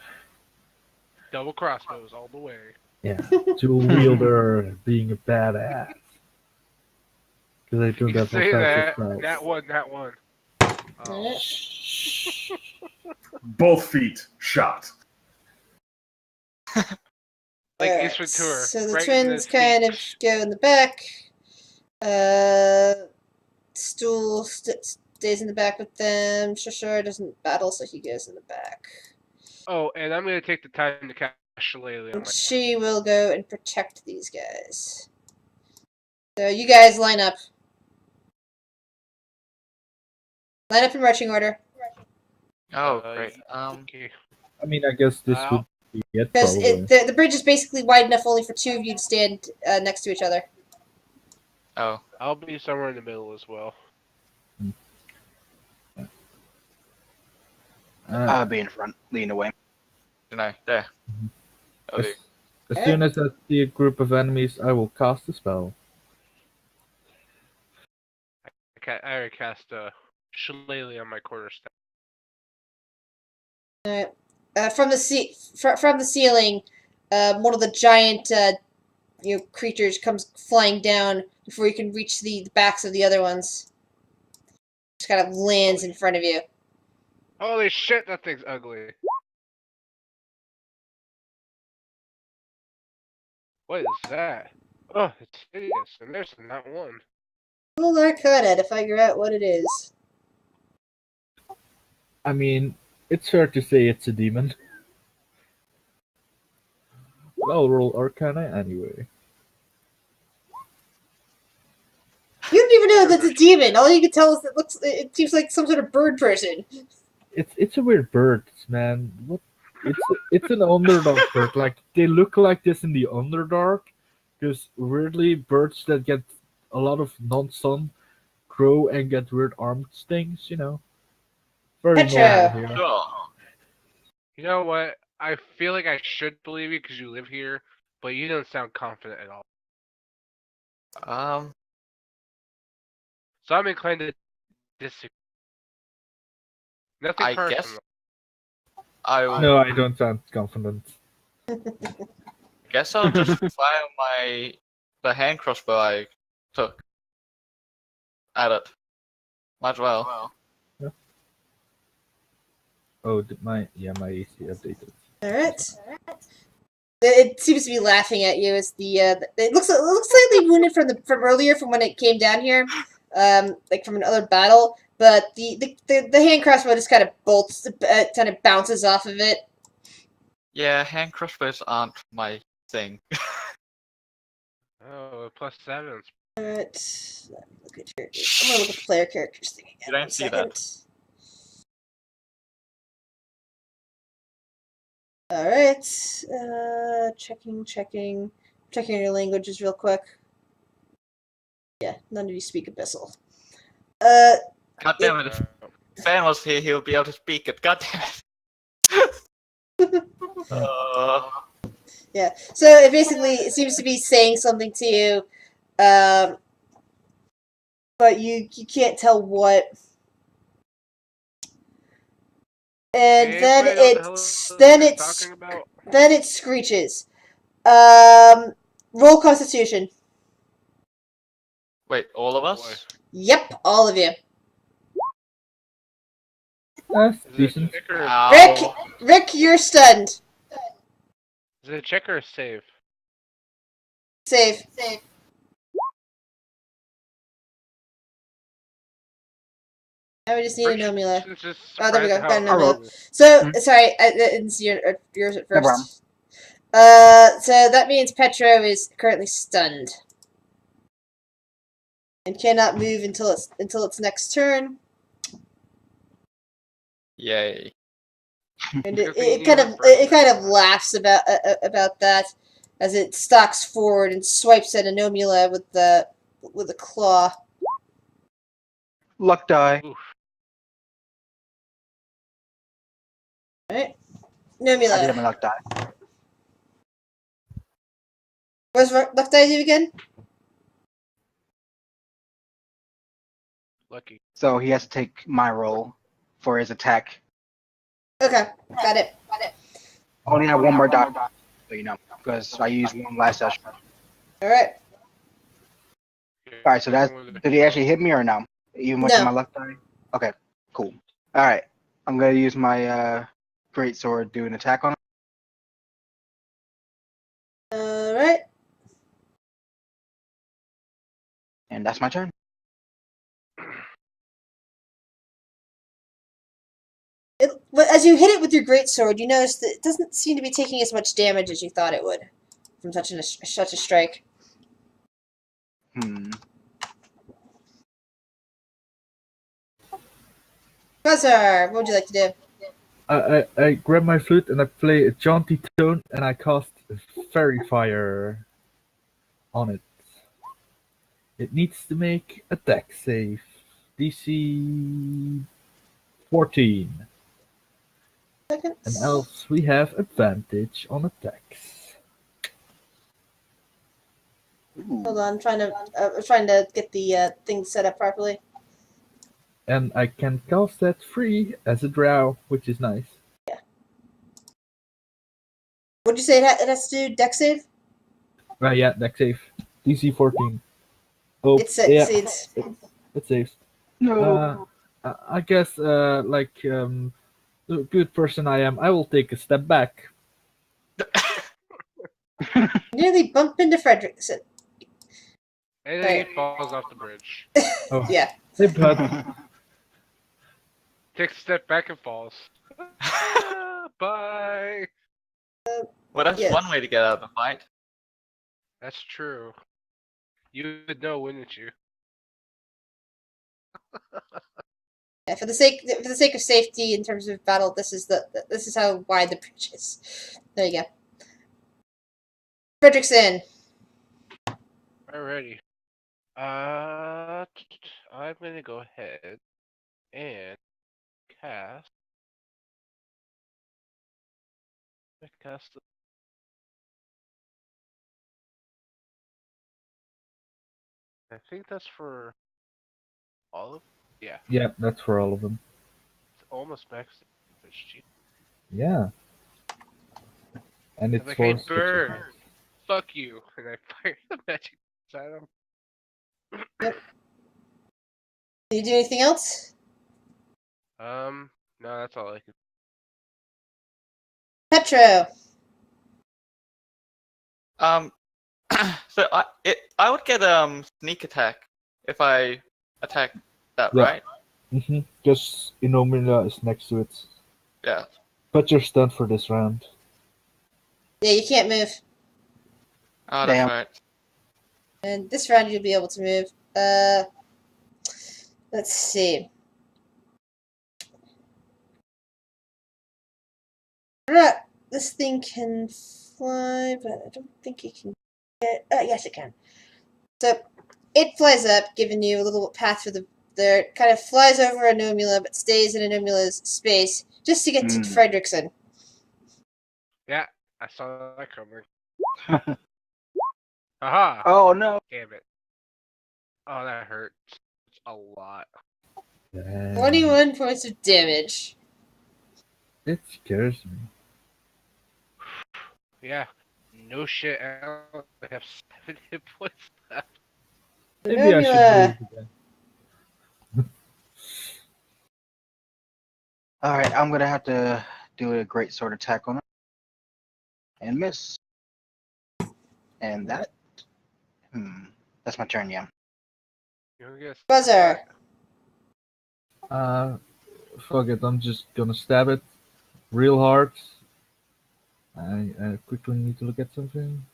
Double crossbows all the way. Yeah, dual wielder being a badass. Because I don't You have say offensive that. spells. That one. Oh. Both feet shot. Like Alright, Ace Ventura. so the right in twins the kind of feet. go in the back. Stool stays in the back with them. Sure doesn't battle, so he goes in the back. Oh, and I'm gonna take the time to cast Shillelagh on And my. she will go and protect these guys. So you guys line up. Line up in marching order. Oh, great. Okay. I mean, I guess this would be it, Because probably. the bridge is basically wide enough only for 2 of you to stand next to each other. Oh. I'll be somewhere in the middle as well. I'll be in front, leading away. No, there. As, Okay. as soon as I see a group of enemies, I will cast a spell. I already cast Shillelagh on my quarterstaff. From the ceiling, one of the giant creatures comes flying down before you can reach the backs of the other ones. Just kind of lands in front of you. Holy shit, that thing's ugly. What is that? Oh, it's hideous, and there's not one. Roll Arcana to figure out what it is. I mean, it's fair to say it's a demon. I'll roll Arcana anyway. You don't even know that's a demon. All you can tell is it seems like some sort of bird person. It's a weird bird, man. What? It's an underdog bird. Like they look like this in the Underdark, because weirdly birds that get a lot of non-sun grow and get weird armed stings. Very Petra. normal here. Oh. You know what? I feel like I should believe you because you live here, but you don't sound confident at all. So I'm inclined to disagree. Nothing I personal. guess- I will No, I don't sound confident. guess I'll just fire the hand crossbow I took at it. Might as well. Oh, my AC updated. Alright. It seems to be laughing at you as it looks slightly wounded from earlier from when it came down here, like from another battle. But the hand crossbow just kind of bounces off of it. Yeah, hand crossbows aren't my thing. Oh, +7. Alright, let me look at your. I'm gonna look at the player characters thing again. You don't One see that. second. Alright, checking your languages real quick. Yeah, none of you speak Abyssal. God damn it! If Fan was here, he'll be able to speak it. God damn it! Yeah, so it basically it seems to be saying something to you, but you can't tell what. And then then it screeches. Roll Constitution. Wait, all of us? Yep, all of you. That's Is it decent. check or Ow. Rick, you're stunned. is it check or save? Save. Now we just need a Nomula. Oh, there we go. Got a Nomula. So, sorry, I didn't see yours at No problem. first. So that means Petro is currently stunned. And cannot move until its next turn. Yay. And it kind of laughs about that as it stalks forward and swipes at Anomula with a claw. Luck die. Oof. Alright. I did have Nomula. my luck die. What's luck die do again? Lucky. So he has to take my roll for his attack. Okay, got it. I only have one more die, so you know, because I used one last session. Alright. Alright, so did he actually hit me or no? Even with No. my luck die? Okay, cool. Alright, I'm gonna use my great sword, do an attack on him. Alright. And that's my turn. As you hit it with your greatsword, you notice that it doesn't seem to be taking as much damage as you thought it would from such a strike. Quasar, what would you like to do? I grab my flute and I play a jaunty tone and I cast Fairy Fire on it. It needs to make attack save. DC 14. Seconds. And else we have advantage on attacks. Hold on, I'm trying to get the thing set up properly. And I can cast that free as a drow, which is nice. Yeah. What'd you say it has to do? Dex save? Yeah, deck save. DC 14. Oh, It saves. No. I guess, the good person I am, I will take a step back. Nearly bump into Fredrickson. And then he falls off the bridge. Oh, Yeah. hey, bud. Takes a step back and falls. Bye. Well, that's Yes. one way to get out of the fight. That's true. You would know, wouldn't you? Yeah, for the sake of safety in terms of battle, this is how wide the bridge is. There you go. Fredrickson. Alrighty. I'm gonna go ahead and cast. I think that's for all of. Yeah, Yeah, that's for all of them. it's almost maxed. Jeez. Yeah. And I'm it's like, for hey, six bird, attacks. fuck you, and I fire the magic at him. Can you do anything else? No, that's all I can. Petro. So I would get sneak attack if I attack that, Yeah. right? Just Inomina is next to it. Yeah. But you're stunned for this round. Yeah, you can't move. Oh, that's Damn. right. And this round you'll be able to move. Let's see. This thing can fly, but I don't think it can get. Yes, it can. So it flies up, giving you a little path through the. There, kind of flies over Anomula, but stays in Anomula's space just to get to Fredrickson. Yeah, I saw that coming. Haha! Oh no. Damn it. Oh, that hurts a lot. Damn. 21 points of damage. It scares me. Yeah, no shit. I have 7 hit points left. Maybe I should Anomula. move again. All right, I'm gonna have to do a great sword attack on him and miss. And that, that's my turn. Yeah. You wanna guess? Buzzer. Fuck it. I'm just gonna stab it real hard. I quickly need to look at something.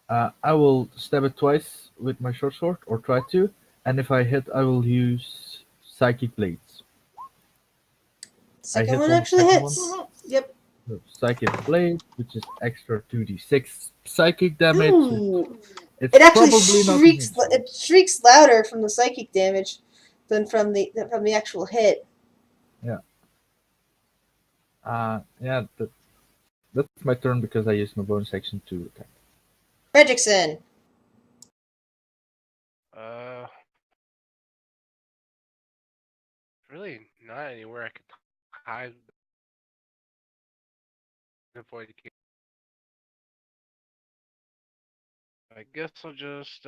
I will stab it twice with my short sword, or try to, and if I hit, I will use Psychic Blades. Second hit one on the actually second hits. one. Yep. The Psychic Blade, which is extra 2d6 psychic damage. Ooh. It's It actually probably not shrieks. even- It shrieks louder from the psychic damage than from the actual hit. Yeah, that's my turn because I used my bonus action to attack. Fredrickson. Really not anywhere I could hide. Avoid the key. I guess I'll just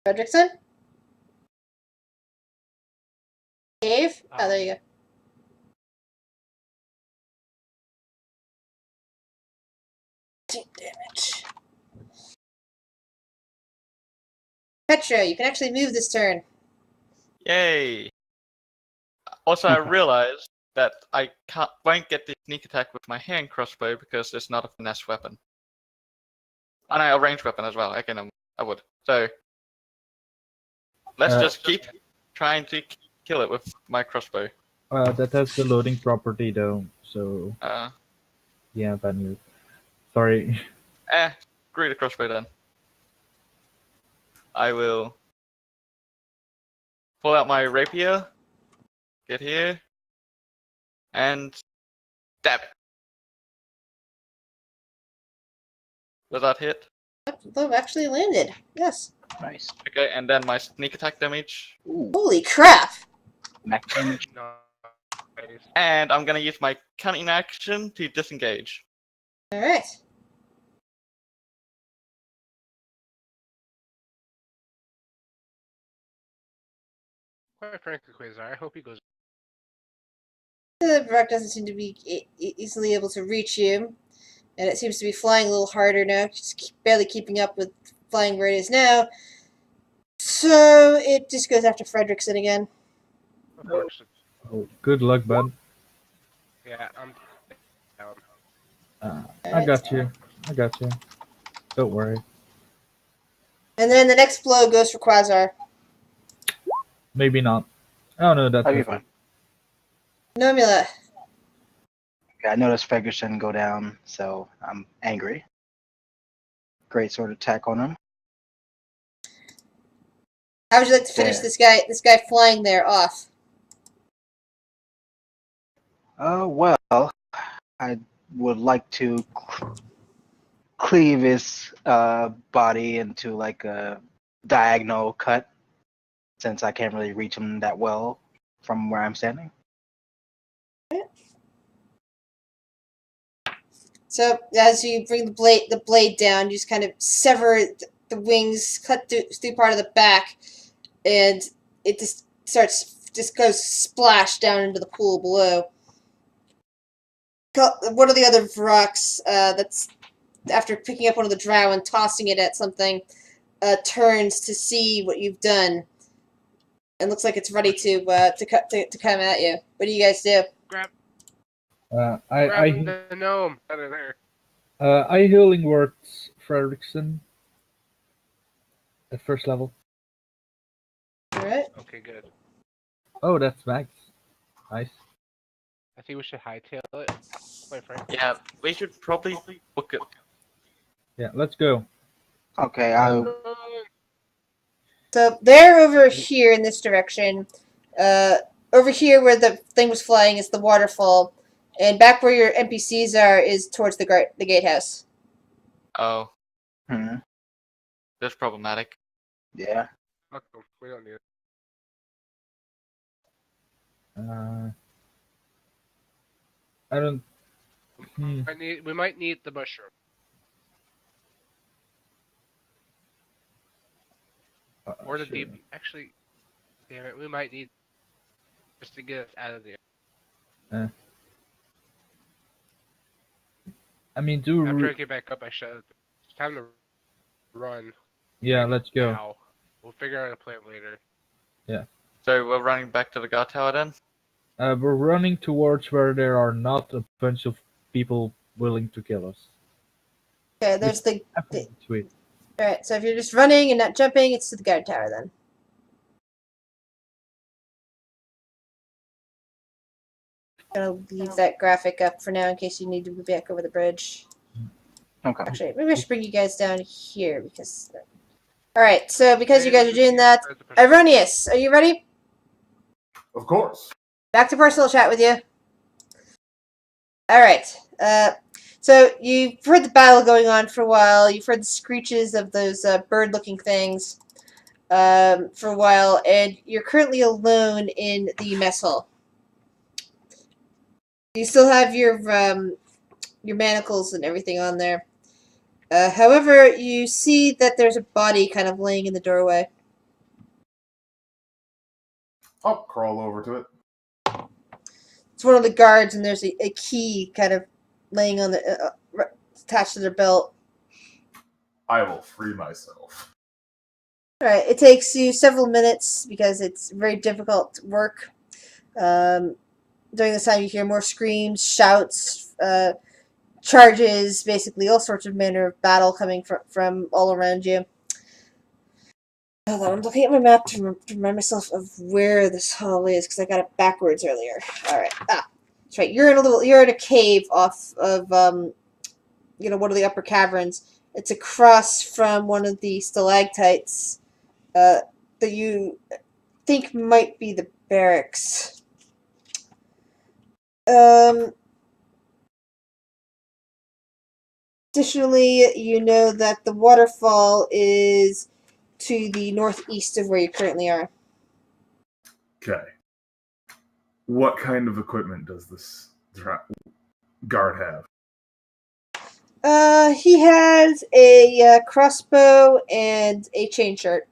Fredrickson. Dave. Oh, there you go. Damage. Petro, you can actually move this turn. Yay! Also, I realized that I won't get the sneak attack with my hand crossbow because it's not a finesse weapon. And a ranged weapon as well. Again, I would. So let's just keep trying to kill it with my crossbow. That has the loading property though, so yeah, bad move. Sorry. Screw the crossbow then. I will pull out my rapier, get here, and stab it. Does that hit? They've actually landed. Yes. Nice. Okay, and then my sneak attack damage. Ooh, Holy crap! max damage. nice. And I'm gonna use my cunning action to disengage. All right. Quite frankly, Quasar, I hope he goes. The rock doesn't seem to be easily able to reach you, and it seems to be flying a little harder now, just barely keeping up with flying where it is now. So it just goes after Fredrickson again. Unfortunately. Oh, good luck, bud. Yeah, I'm down. I got you. I got you. Don't worry. And then the next blow goes for Quasar. Maybe not. Oh no, that's That'll be fine. Nomula. Okay, I noticed Ferguson go down, so I'm angry. Great sword attack on him. How would you like to finish Yeah. this guy flying there off? Well, I would like to cleave his body into like a diagonal cut, since I can't really reach him that well from where I'm standing. So as you bring the blade down, you just kind of sever the wings, cut through part of the back, and it just goes splash down into the pool below. One of the other Vrox, that's after picking up one of the drow and tossing it at something, turns to see what you've done, and looks like it's ready to come at you. What do you guys do? Grab I the gnome out of there. I healing words Fredrickson at first level. All right. Okay, good. Oh, that's max. Nice. I think we should hightail it, quite frankly. Yeah, we should probably book it. Yeah, let's go. Okay, So they're over here in this direction. Over here where the thing was flying is the waterfall, and back where your NPCs are is towards the gatehouse. Oh, hmm, that's problematic. yeah. Fuck them. We don't need it. I don't. We might need the mushroom. Or the Sure. deep. Actually, damn it, we might need just to get us out of there. I mean, After I get back up, I should. It's time to run. Yeah, let's go. Now. We'll figure out a plan later. So we're running back to the guard tower then? We're running towards where there are not a bunch of people willing to kill us. Okay, there's the. Sweet. All right, so if you're just running and not jumping, it's to the guard tower then. Gonna leave that graphic up for now in case you need to move back over the bridge. Okay. Actually, maybe I should bring you guys down here because. All right, so because you guys are doing that, Ironius, are you ready? Of course. Back to personal chat with you. All right. So you've heard the battle going on for a while. You've heard the screeches of those bird-looking things for a while, and you're currently alone in the mess hall. You still have your manacles and everything on there. However, you see that there's a body kind of laying in the doorway. I'll crawl over to it. It's one of the guards, and there's a key kind of laying on the attached to their belt. I will free myself. All right, it takes you several minutes because it's very difficult work. During this time, you hear more screams, shouts, charges, basically all sorts of manner of battle coming from all around you. Hold on, I'm looking at my map to remind myself of where this hall is because I got it backwards earlier. All right, that's right. You're in a cave off of one of the upper caverns. It's across from one of the stalactites that you think might be the barracks. Additionally, you know that the waterfall is to the northeast of where you currently are. Okay. What kind of equipment does this guard have? He has a crossbow and a chain shirt.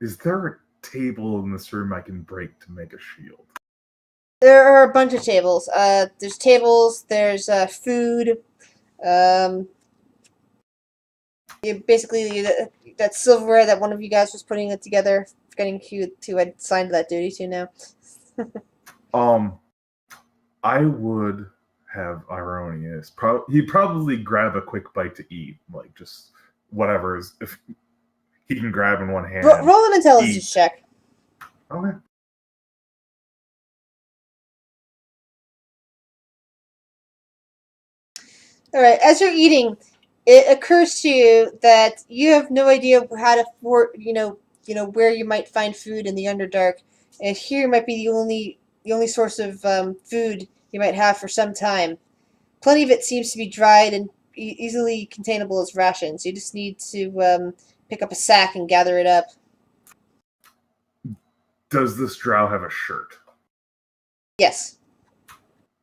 Is there a table in this room I can break to make a shield? There are a bunch of tables. There's tables. There's food. Basically that silverware that one of you guys was putting it together. Forgetting who had signed that duty to now. I would have Ironius. He'd probably grab a quick bite to eat, like just whatever is if he can grab in one hand. Roll an intelligence check. Okay. All right. As you're eating, it occurs to you that you have no idea how to where you might find food in the Underdark, and here might be the only source of food you might have for some time. Plenty of it seems to be dried and easily containable as rations. You just need to pick up a sack and gather it up. Does this drow have a shirt? Yes.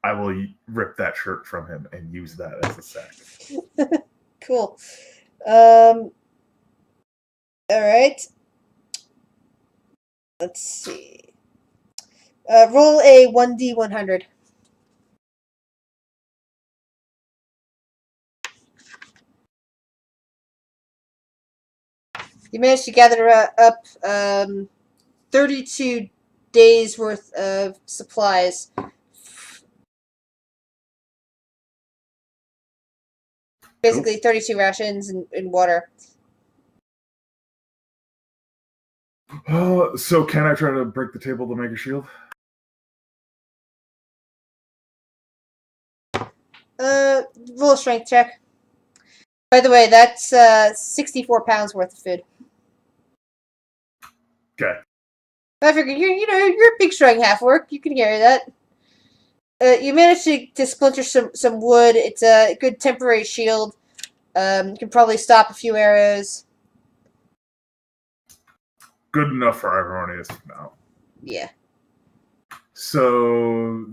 I will rip that shirt from him and use that as a sack. Cool. All right. Let's see. Roll a 1d100. You managed to gather up 32 days worth of supplies. Basically, 32 rations and water. So can I try to break the table to make a shield? Roll a strength check. By the way, that's 64 pounds worth of food. Okay. I figured you're a big, strong half-orc. You can carry that. You managed to splinter some wood. It's a good temporary shield. You can probably stop a few arrows. Good enough for Ironius now. Yeah. So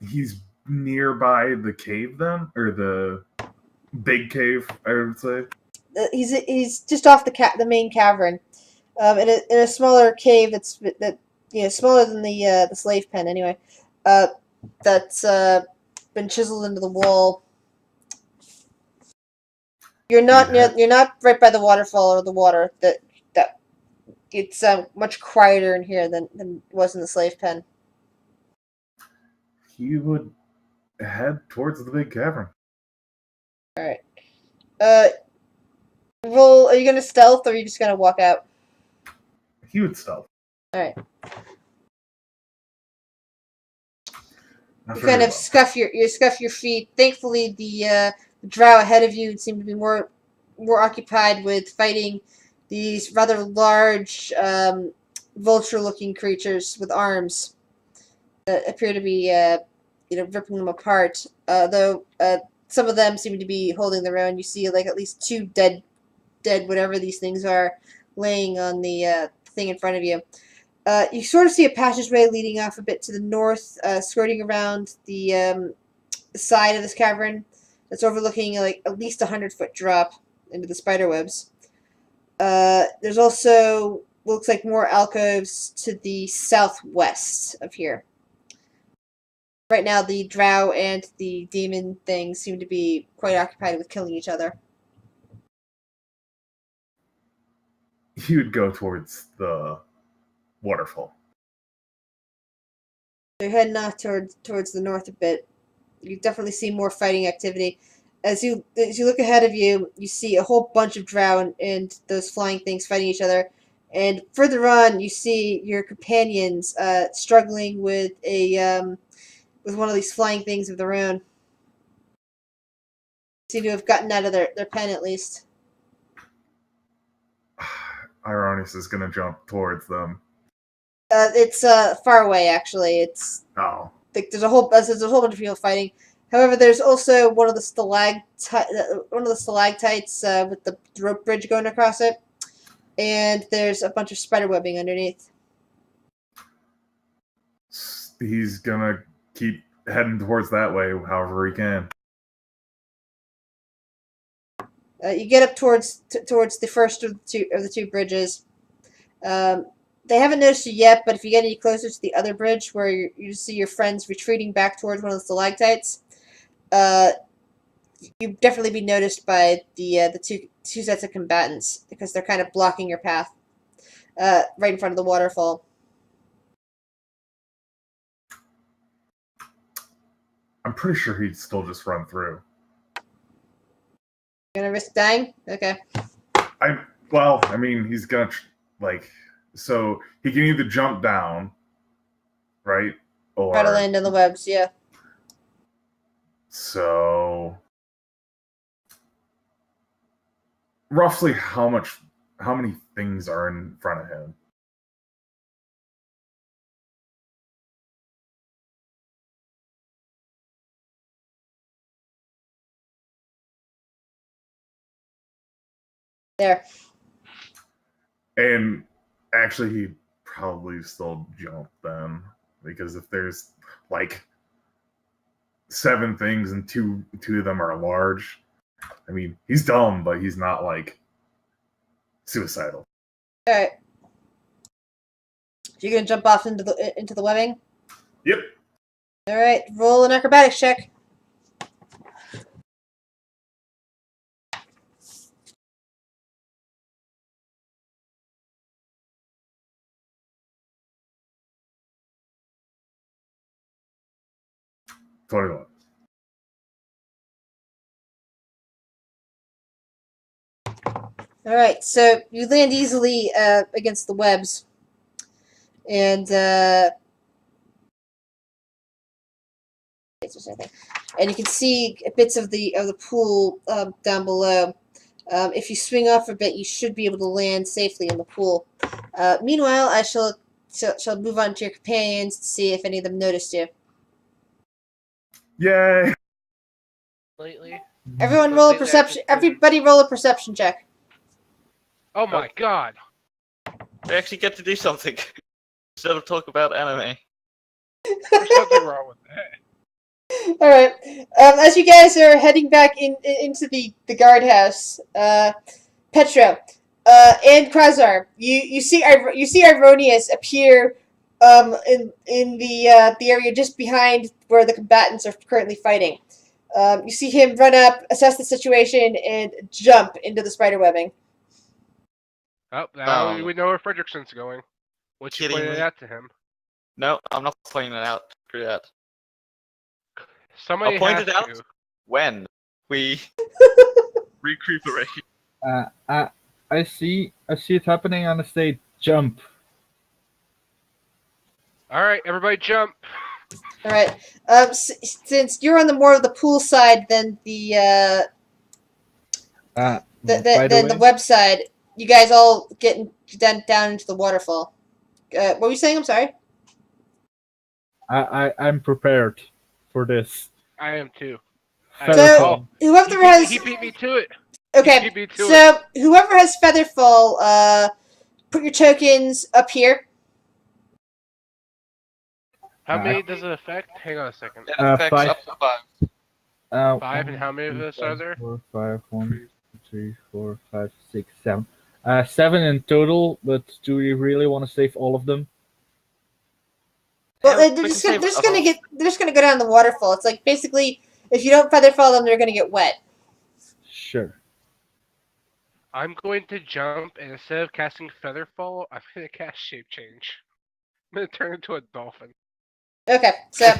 he's nearby the cave then, or the big cave, I would say. He's just off the main cavern, in a smaller cave that's smaller than the slave pen anyway. That's been chiseled into the wall. You're not right by the waterfall or the water. That it's much quieter in here than it was in the slave pen. He would head towards the big cavern. All right. Roll. Are you gonna stealth or are you just gonna walk out? He would stealth. All right. Not You very kind of well. scuff your feet. Thankfully, the drow ahead of you seem to be more occupied with fighting these rather large vulture-looking creatures with arms that appear to be ripping them apart. Though some of them seem to be holding their own. You see like at least two dead whatever these things are laying on the thing in front of you. You sort of see a passageway leading off a bit to the north, skirting around the side of this cavern that's overlooking like at least 100-foot drop into the spider webs. There's also looks like more alcoves to the southwest of here. Right now, the drow and the demon thing seem to be quite occupied with killing each other. He would go towards the waterfall. They're heading off towards the north a bit. You definitely see more fighting activity. As you look ahead of you, you see a whole bunch of drow and those flying things fighting each other. And further on, you see your companions struggling with with one of these flying things of their own. Seem to have gotten out of their pen at least. Ironius is going to jump towards them. It's far away actually. It's Oh. there's a whole bunch of people fighting. However, there's also one of the stalactites with the rope bridge going across it, and there's a bunch of spider webbing underneath. He's gonna keep heading towards that way, however he can. You get up towards the first of the two bridges. They haven't noticed you yet, but if you get any closer to the other bridge, where you see your friends retreating back towards one of the stalactites, you definitely be noticed by the two sets of combatants because they're kind of blocking your path, right in front of the waterfall. I'm pretty sure he'd still just run through. You're gonna risk dying? Okay. I mean, he's gonna so he can either jump down, right, or Try to land on the webs. Yeah. So roughly how many things are in front of him? There. And actually, he'd probably still jump then, because if there's like 7 things, and two of them are large. I mean, he's dumb, but he's not like suicidal. All right. You're gonna jump off into the webbing. Yep. All right. Roll an acrobatics check. $21. All right. So you land easily against the webs, and you can see bits of the pool down below. If you swing off a bit, you should be able to land safely in the pool. Meanwhile, I shall move on to your companions to see if any of them noticed you. Yay! Lately. Everyone roll a Lately, I perception. just- Everybody roll a perception check. Oh my god. We actually get to do something instead of talk about anime. There's something wrong with that. All right. As you guys are heading back into the guardhouse, Petro and Krasar, you see Ironius appear in the area just behind where the combatants are currently fighting. You see him run up, assess the situation, and jump into the spider webbing. Oh, now Oh. we know where Fredrickson's going. What you Kidding pointed me? out to him. No, I'm not pointing it out. Screw that. Somebody I'll point has it out. to. When we recuperate. I see it happening, and I say jump. All right, everybody jump. All right. Since you're on the more of the pool side than the By than the the way, website, you guys all getting down into the waterfall. What were you saying? I'm sorry. I'm prepared for this. I am too. Featherfall. Whoever has He beat me to it. okay. He beat me to it. So whoever has Featherfall, put your tokens up here. How many does it affect? Hang on a second. It affects 5. up to 5. 5, and how many of us are there? 4, 5, 1, 2, 3, 4, 5, 6, 7. 7 in total, but do we really want to save all of them? Well, Yeah, they're we just can gonna, save they're just gonna go down the waterfall. It's like basically if you don't Featherfall them, they're gonna get wet. Sure. I'm going to jump, and instead of casting Featherfall, I'm going to cast Shape Change. I'm going to turn into a dolphin. Okay, so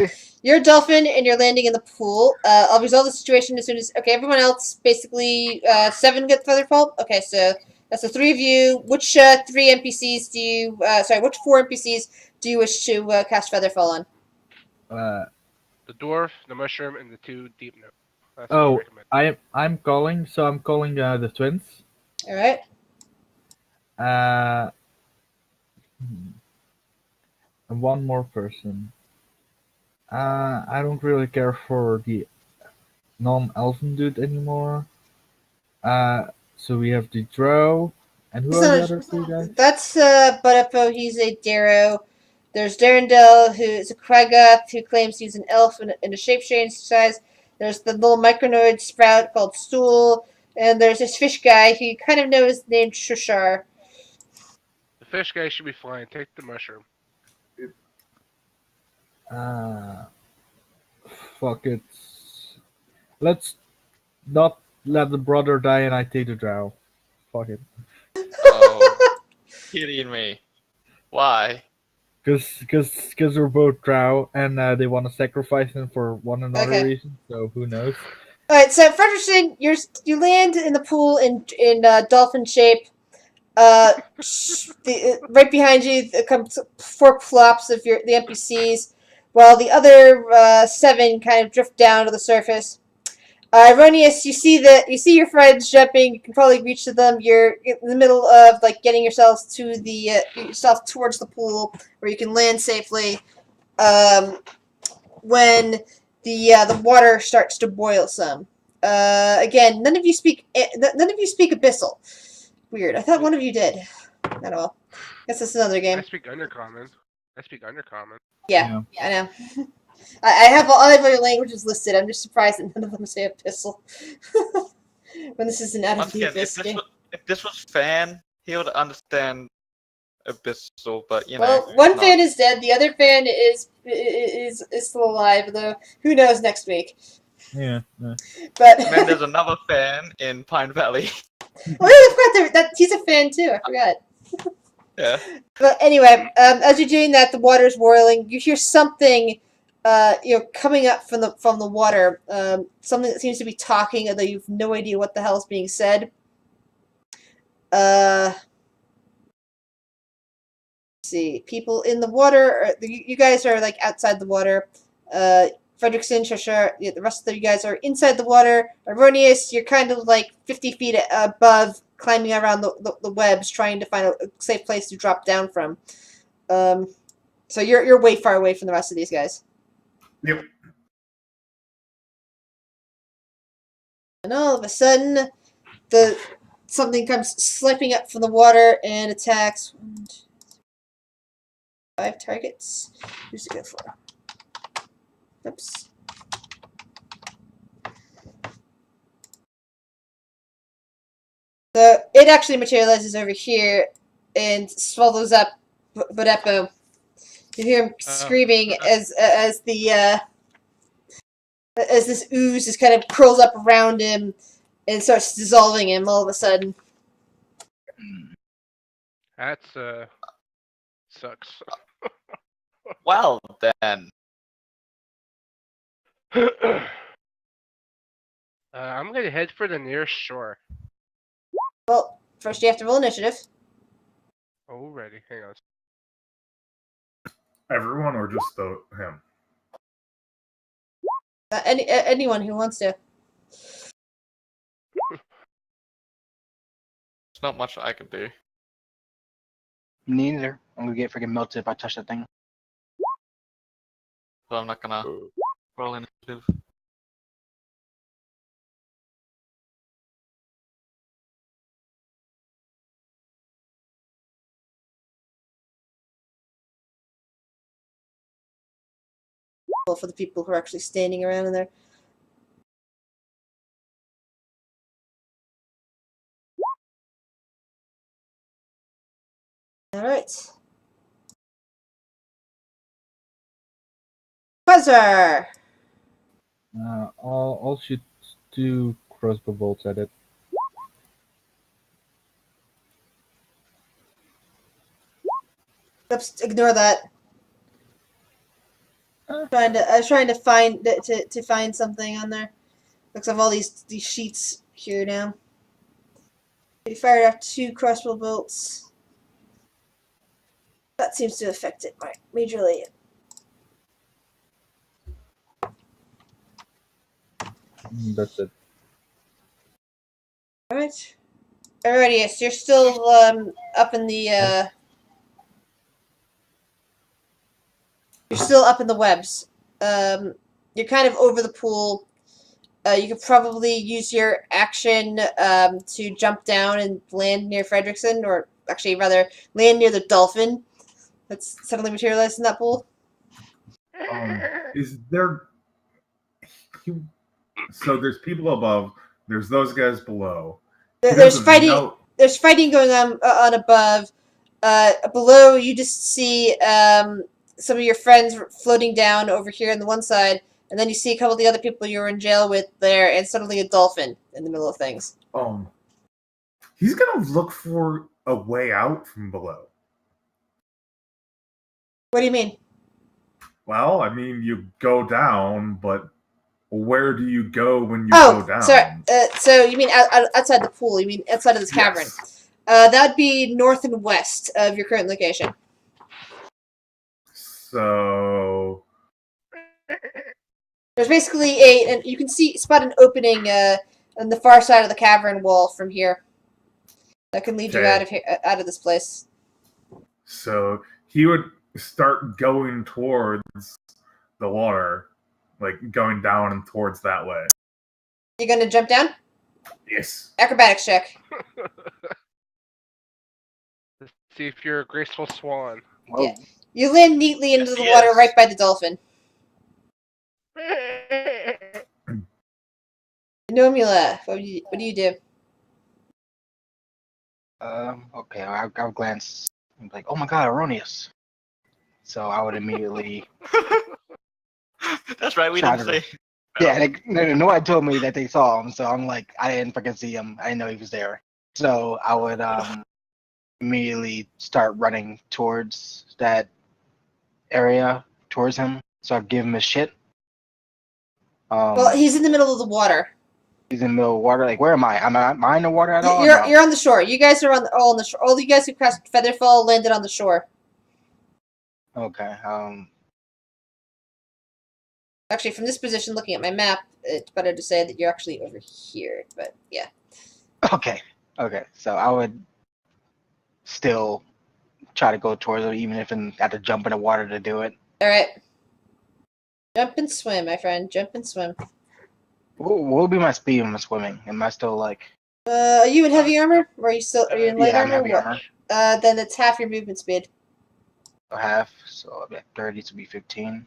you're a dolphin and you're landing in the pool. I'll resolve the situation as soon as. Okay, everyone else basically 7 get Featherfall. Okay, so that's the 3 of you. Which 3 NPCs do you? Which 4 NPCs do you wish to cast Featherfall on? The dwarf, the mushroom, and the 2 deep note. That's what I recommend. I'm calling the twins. All right. And one more person. I don't really care for the non-elven dude anymore. So we have the drow, and who are the other 2 guys? That's Butterpo. He's a Darrow. There's Darendel, who is a Kraggoth, who claims he's an elf in a shape-change size. There's the little micronoid sprout called Stool, and there's this fish guy who you kind of know is named Shushar. The fish guy should be fine. Take the mushroom. Fuck it. Let's not let the brother die, and I take the drow. Fuck it. Oh, kidding me. Why? Because we're both drow, and they want to sacrifice him for one another Okay. reason. So who knows? All right, so Frederickson, you land in the pool in dolphin shape. Right behind you come 4 flops of the NPCs, while the other 7 kind of drift down to the surface. Ironius, you see your friends jumping. You can probably reach to them. You're in the middle of like getting yourselves to yourself towards the pool where you can land safely. When the water starts to boil some. Again, none of you speak Abyssal. Weird. I thought one of you did. Not all. Guess that's another I game. speak Undercommon. Yeah, I know. I have all other languages listed. I'm just surprised that none of them say Abyssal. When this is an out of Once the again, Abyss game. if this was Fan, he would understand Abyssal, but you know. Well, one not. fan is dead. The other fan is still alive. Though who knows next week? Yeah. But And then there's another fan in Pine Valley. well, I forgot that he's a fan too. I forgot. Yeah. But anyway, as you're doing that, the water's whirling. You hear something, coming up from the water. Something that seems to be talking, although you've no idea what the hell is being said. Let's see, people in the water. You guys are like outside the water. Fredrickson, Shashar, the rest of you guys are inside the water. Aronius, you're kind of like 50 feet above, climbing around the webs, trying to find a safe place to drop down from. So you're way far away from the rest of these guys. Yep. And all of a sudden, something comes slipping up from the water and attacks 5 targets. Who's it go for? Oops. So it actually materializes over here and swallows up Bodepo. You hear him screaming as this ooze just kind of curls up around him and starts dissolving him all of a sudden. That's sucks. Well then. I'm gonna head for the nearest shore. Well, first you have to roll initiative. Already, hang on. Everyone or just him? Anyone who wants to. There's not much I can do. Me neither. I'm gonna get freaking melted if I touch that thing. So I'm not gonna roll initiative. For the people who are actually standing around in there. Alright. Buzzer! I'll shoot 2 crossbow bolts at it. Oops, ignore that. I was trying to find to find something on there. Looks like all these sheets here now. You fired off 2 crossbow bolts. That seems to affect it majorly. That's it. Alright. Alrighty, yes, you're still up in the you're still up in the webs. You're kind of over the pool. You could probably use your action to jump down and land near Fredrickson, or actually rather land near the dolphin that's suddenly materialized in that pool. Is there? So there's people above. There's those guys below. There's fighting. There's fighting going on above. Below, you just see some of your friends floating down over here on the one side, and then you see a couple of the other people you were in jail with there, and suddenly a dolphin in the middle of things. He's gonna look for a way out from below. What do you mean? Well, I mean, you go down, but where do you go when you go down? Sorry. So you mean outside the pool? You mean outside of this cavern? Yes. That'd be north and west of your current location. So there's basically and you can spot an opening on the far side of the cavern wall from here that can lead you out of this place. So he would start going towards the water, like going down and towards that way. You're gonna jump down? Yes. Acrobatics check. Let's see if you're a graceful swan. Whoa. Yeah. You land neatly into the water right by the dolphin. Nomula, what do you do? Okay, I'll glance and be like, oh my god, Erroneous. So I would immediately That's right. We try didn't to. say. Yeah, nobody told me that they saw him, so I'm like, I didn't fucking see him. I didn't know he was there. So I would immediately start running towards that area, towards him. So I'd give him his shit. Well, he's in the middle of the water. He's in the middle of water. Like, where am I? Am I in the water at all? or no? You're on the shore. You guys are all on the shore. All you guys who crossed Featherfall landed on the shore. Okay. Actually, from this position, looking at my map, it's better to say that you're actually over here. But yeah. Okay. Okay. So I would still try to go towards him, even if I have to jump in the water to do it. All right. Jump and swim, my friend. Jump and swim. What would be my speed when I'm swimming? Am I still like? Are you in heavy armor? Or are you in light Yeah, I'm armor? heavy armor. Then it's half your movement speed. Half, so I'll be at 30 to be 15.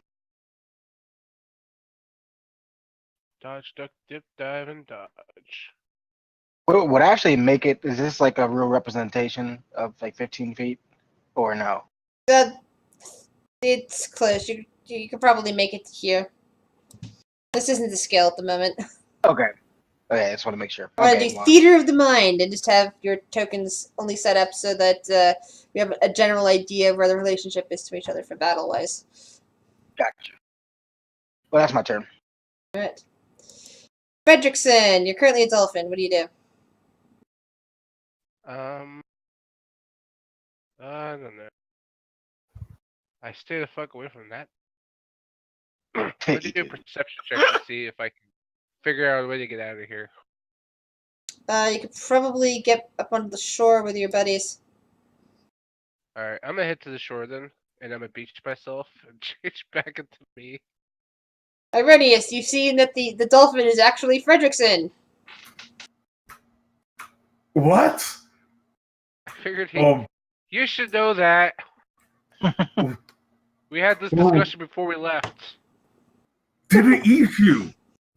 Dodge, duck, dip, dive, and dodge. Would I actually make it? Is this like a real representation of like 15 feet, or no? It's close. You could probably make it to here. This isn't the scale at the moment. Okay. Okay, I just want to make sure. I'm gonna Okay, do well, theater of the mind and just have your tokens only set up so that we have a general idea of where the relationship is to each other for battle wise. gotcha. Well, that's my turn. All right. Fredrickson, you're currently a dolphin. What do you do? I don't know. I stay the fuck away from that. I'm gonna do a perception check to see if I can figure out a way to get out of here. You could probably get up onto the shore with your buddies. Alright, I'm gonna head to the shore then, and I'm gonna beach myself and change back into me. Irenius, you've seen that the dolphin is actually Fredrickson. What? I figured Oh, you should know that. We had this discussion before we left. did it eat you?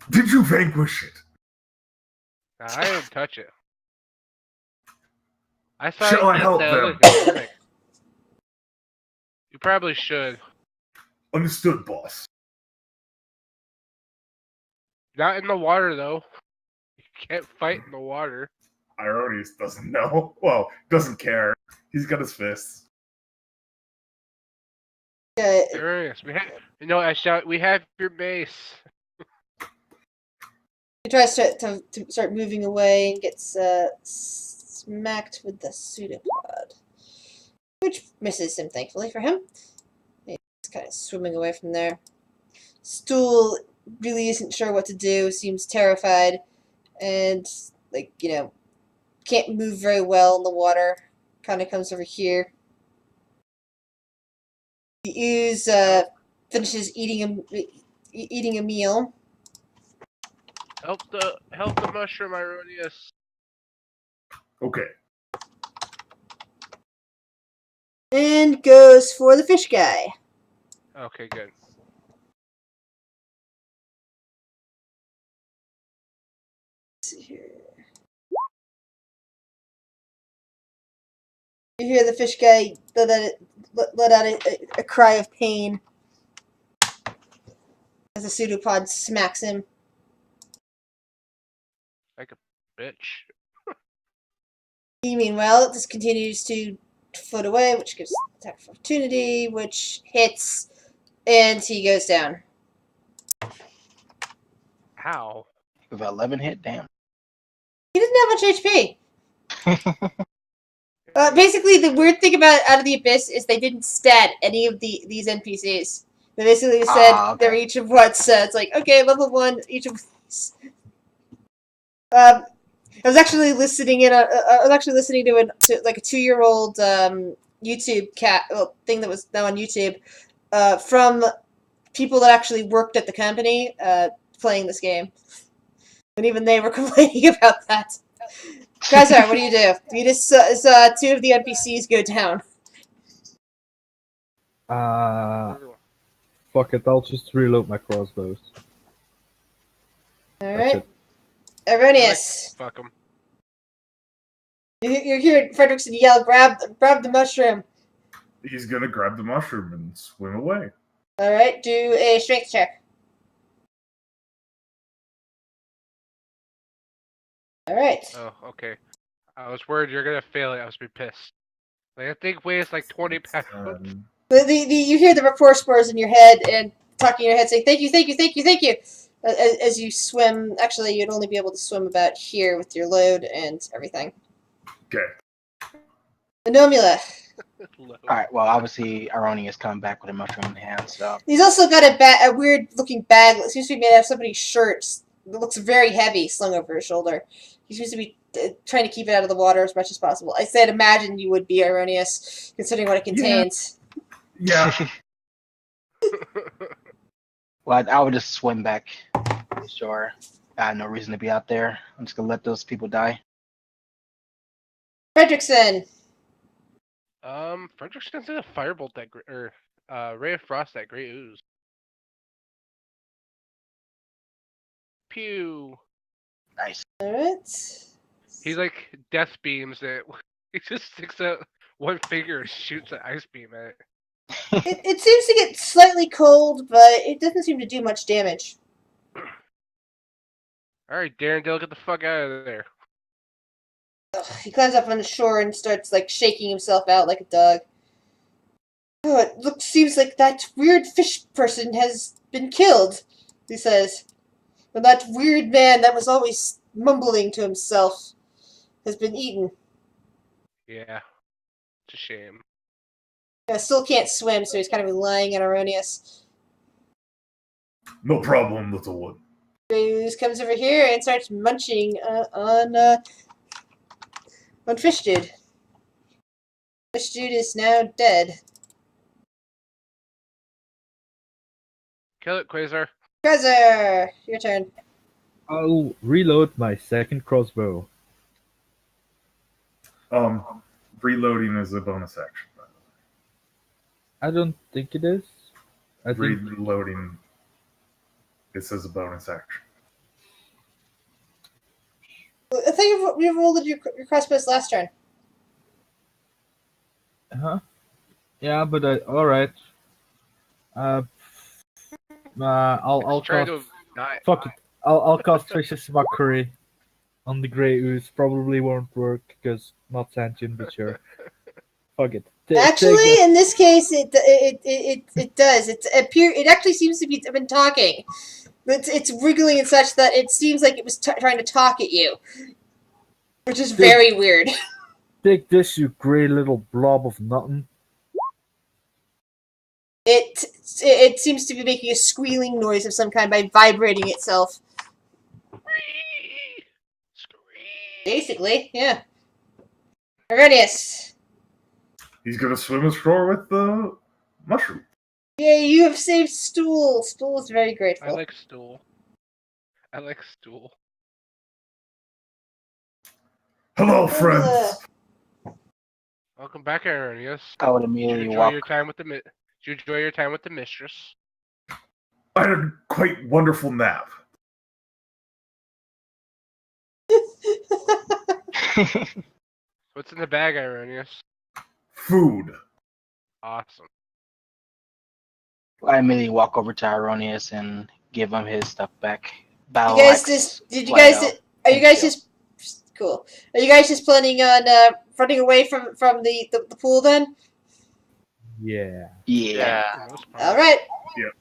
Did you vanquish it? Nah, I didn't touch it. I saw Shall it I eat help the them? other thing. You probably should. Understood, boss. Not in the water though. You can't fight in the water. Ironius doesn't know. Well, doesn't care. He's got his fists. Serious. I shout, we have your base. He tries to start moving away and gets smacked with the pseudopod, which misses him, thankfully for him. He's kind of swimming away from there. Stool really isn't sure what to do, seems terrified, and, can't move very well in the water. Kind of comes over here. The ooze finishes eating a meal. Help the mushroom, Ironius. Okay. And goes for the fish guy. Okay, good. Let's see here. You hear the fish guy let out a cry of pain as the pseudopod smacks him. Like a bitch. He, meanwhile, just continues to float away, which gives attack of opportunity, which hits, and he goes down. How? With 11 hit, damn. He doesn't have much HP. Basically, the weird thing about Out of the Abyss is they didn't stat any of these NPCs. They basically said they're each of what's. It's like, okay, level 1, each of these. I was actually listening to a 2-year-old YouTube thing that was now on YouTube from people that actually worked at the company playing this game, and even they were complaining about that. Kazar, what do? You just saw 2 of the NPCs go down. Fuck it, I'll just reload my crossbows. All That's right. Erroneous. Fuck him. You hear Fredrickson yell, grab the mushroom. He's gonna grab the mushroom and swim away. Alright, do a strength check. Alright. Oh, okay. I was worried you're gonna fail it. I was be pissed. Like, that thing weighs like 20 pounds. You hear the rapport spores in your head and talking in your head saying, thank you, thank you, thank you, thank you. As you swim, actually, you'd only be able to swim about here with your load and everything. Okay. Anomula. Alright, well, obviously, Aroni is coming back with a mushroom in hand, so. He's also got a weird-looking bag that seems to be made out of somebody's shirt. It looks very heavy, slung over his shoulder. He seems to be trying to keep it out of the water as much as possible. I said imagine you would be erroneous, considering what it contains. Yeah. Well, I would just swim back to the shore. I had no reason to be out there. I'm just gonna let those people die. Fredrickson. Fredrickson's in a firebolt that ray of frost that great ooze. Pew. Nice. Alright. He like death beams it. He just sticks out one finger and shoots an ice beam at it. It seems to get slightly cold, but it doesn't seem to do much damage. Alright, Darendale, get the fuck out of there. He climbs up on the shore and starts like shaking himself out like a dog. Oh, seems like that weird fish person has been killed, he says. And that weird man that was always mumbling to himself has been eaten. Yeah. It's a shame. I still can't swim, so he's kind of relying on Aronius. No problem, little one. Graves comes over here and starts munching on Fish Dude. Fish Dude is now dead. Kill it, Quasar. Krezzer, your turn. I'll reload my second crossbow. Reloading is a bonus action. By the I don't think it is. I way. think Reloading. It says a bonus action. I think you rolled your crossbows last turn. Yeah, but all right. I'll Try cast. to not. Fuck it. I'll cast Vicious Mockery on the Grey Ooze. Probably won't work because not sentient, but sure. Fuck it. Actually, in this case, it does. It actually seems to be been talking. It's wriggling and such that it seems like it was trying to talk at you, which is very weird. Take this, you grey little blob of nothing. It seems to be making a squealing noise of some kind by vibrating itself. Basically, yeah. Arrhenius. He's gonna swim ashore with the mushroom. Yay, you have saved Stool. Stool is very grateful. I like stool. I like stool. Hello, friends. Welcome back, Arrhenius. I would Did immediately you enjoy walk. your time with the Did you enjoy your time with the mistress? I had a quite wonderful nap. What's in the bag, Arrhenius? Food. Awesome. I immediately walk over to Ironius and give him his stuff back. Battle You guys axe, just did you flail, guys are you and guys shield. just cool? Are you guys just planning on running away from the pool then? Yeah. Yeah. For the most part. All right. Yep.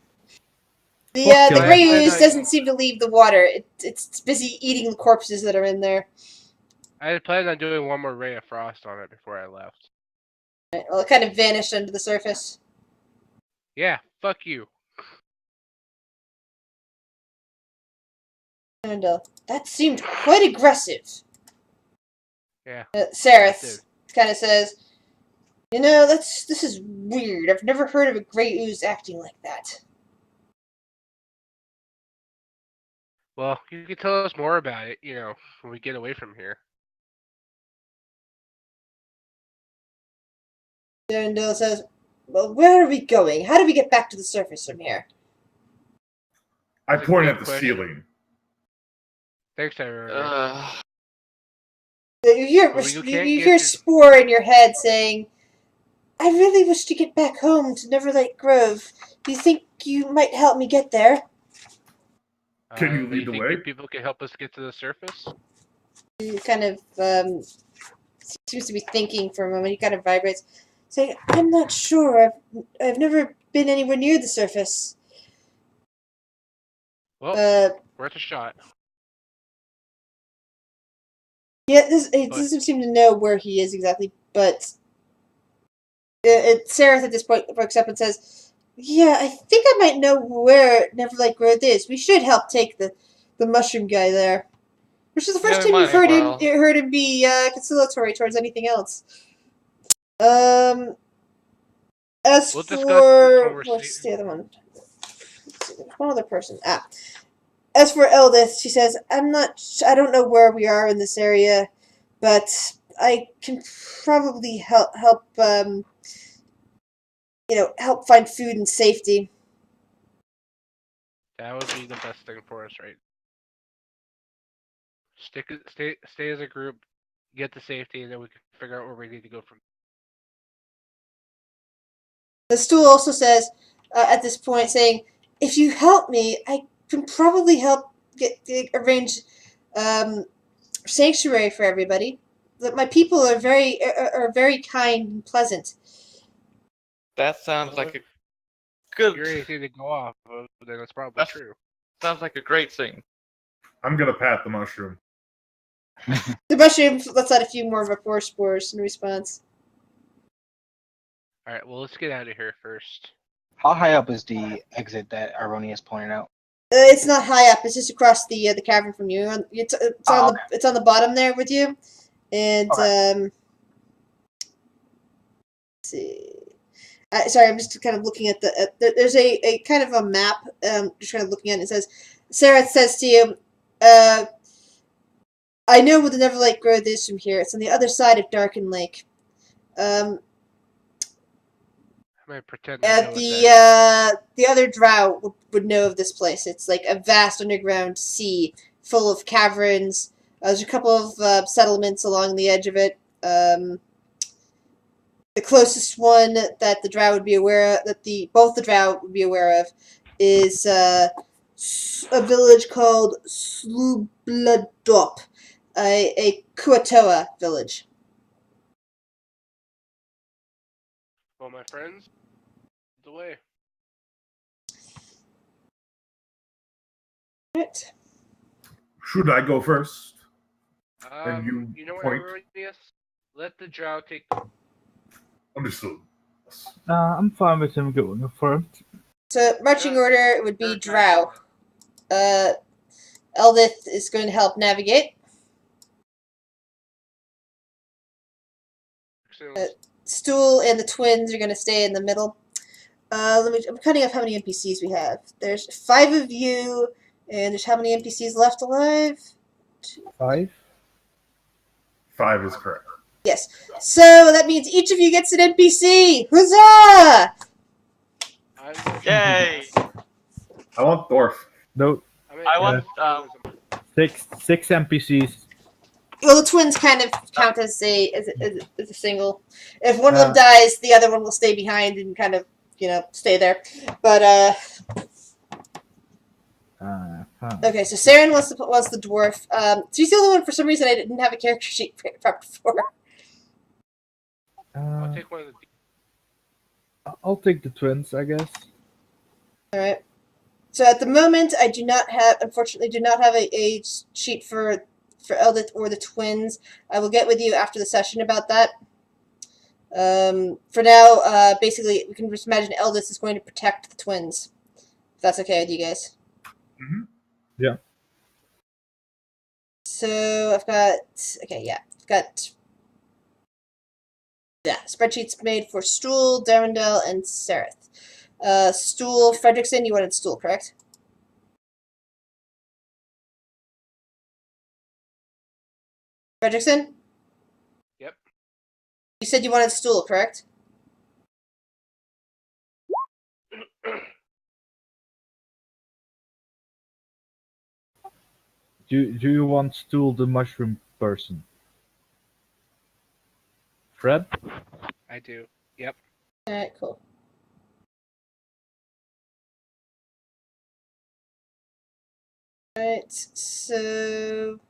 The Okay. gray ooze doesn't seem to leave the water. It's busy eating the corpses that are in there. I had planned on doing one more ray of frost on it before I left. Right, well, it kind of vanished under the surface. Yeah, fuck you. And that seemed quite aggressive. Yeah. Sareth kind of says, "You know, this is weird. I've never heard of a gray ooze acting like that." Well, you can tell us more about it, when we get away from here. Darendale says, "Well, where are we going? How do we get back to the surface from here?" I That's a point good at the question. ceiling. Thanks, everyone. You hear, Well, you you can't you get hear to- Spore in your head saying, I really wish to get back home to Neverlight Grove. Do you think you might help me get there? Can you do lead the think way? you people can help us get to the surface? He kind of seems to be thinking for a moment. He kind of vibrates, saying, I'm not sure. I've never been anywhere near the surface. Well, worth a shot. Yeah, he But- doesn't seem to know where he is exactly, but Sarah at this point breaks up and says, yeah, I think I might know where Neverlight Grove is. We should help take the mushroom guy there. Which is the first Yeah, time might you've as heard well. heard him be conciliatory towards anything else. As We'll discuss this when for we're what's sleeping. the other one? Let's see, there's one other person. As for Eldith, she says, I don't know where we are in this area, but I can probably help help find food and safety. That would be the best thing for us, right? Stay as a group, get to safety, and then we can figure out where we need to go from. The stool also says, at this point, saying, if you help me, I can probably help arrange sanctuary for everybody. That my people are very kind and pleasant. That sounds like a If good. you're anything to go off of, then it's probably That's- true. Sounds like a great thing. I'm gonna pat the mushroom. The mushroom lets out a few more vapor spores in response. All right, well, let's get out of here first. How high up is the exit that Ironius pointed out? It's not high up. It's just across the cavern from you. It's Oh, it's on the bottom there with you, and let's see. Sorry, I'm just kind of looking at there's a kind of a map. Just kind of looking at it. It says, Sarah says to you, I know where the Neverlight Grove is from here. It's on the other side of Darken Lake. I'm gonna pretend I know At what that the other drow would know of this place. It's like a vast underground sea full of caverns. There's a couple of settlements along the edge of it. The closest one that the drow would be aware of, both the drow would be aware of, is a village called Slubladop, a Kuatoa village. Well, my friends, the way. Right. Should I go first? And you know what, point. Eronius? Let the drow take. Understood. I'm fine with him going first. So marching Yeah. order would be Sure, drow. Eldith is going to help navigate. Stool and the twins are going to stay in the middle. I'm counting up how many NPCs we have. There's 5 of you, and there's how many NPCs left alive? 5. 5 is correct. Yes. So that means each of you gets an NPC. Huzzah! Yay! I want Dwarf. No, I want six NPCs. Well, the twins kind of count as a single. If one of them dies, the other one will stay behind and kind of stay there. But okay, so Saren wants the dwarf. She's the only one for some reason I didn't have a character sheet prepped for. I'll take one of the. I'll take the twins, I guess. All right. So at the moment, I unfortunately do not have a sheet for Eldith or the twins. I will get with you after the session about that. For now, basically, we can just imagine Eldith is going to protect the twins. If that's okay with you guys. Mm-hmm. Yeah. So I've got spreadsheets made for Stool, Darendelle, and Sereth. Stool, Fredrickson, you wanted Stool, correct? Fredrickson? Yep. You said you wanted Stool, correct? Do you want Stool the mushroom person? Fred? I do. Yep. Alright, cool. Alright, so...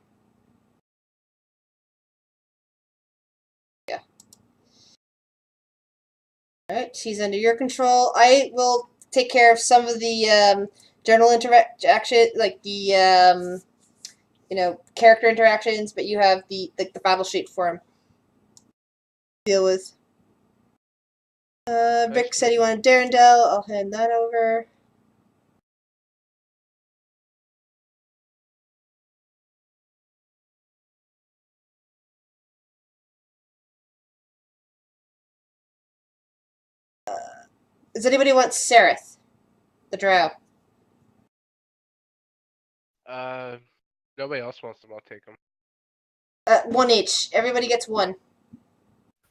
Yeah. Alright, she's under your control. I will take care of some of the journal interaction, like the character interactions, but you have the battle sheet for him to deal with. Vic said he wanted Darendelle. I'll hand that over. Does anybody want Sereth, the drow? Nobody else wants them. I'll take them. One each. Everybody gets one.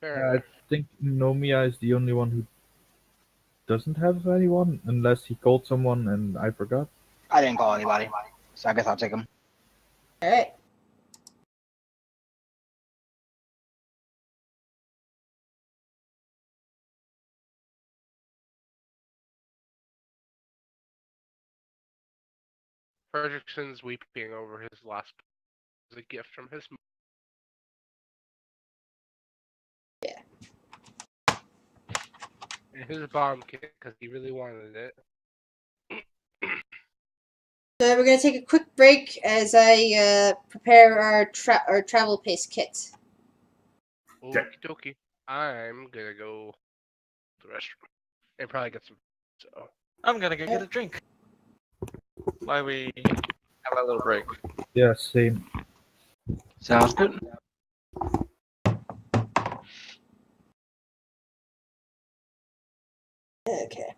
Fair I enough. think Nomiya is the only one who doesn't have anyone, unless he called someone and I forgot. I didn't call anybody, so I guess I'll take him. Alright. Fredrickson's weeping over his last as a gift from his mom. Yeah. And his bomb kit because he really wanted it. So we're gonna take a quick break as I prepare our travel pace kit. Okie dokie. I'm gonna go to the restroom and probably get some. So I'm gonna go get a drink. While we have a little break. Yeah, same. Sounds good. Okay.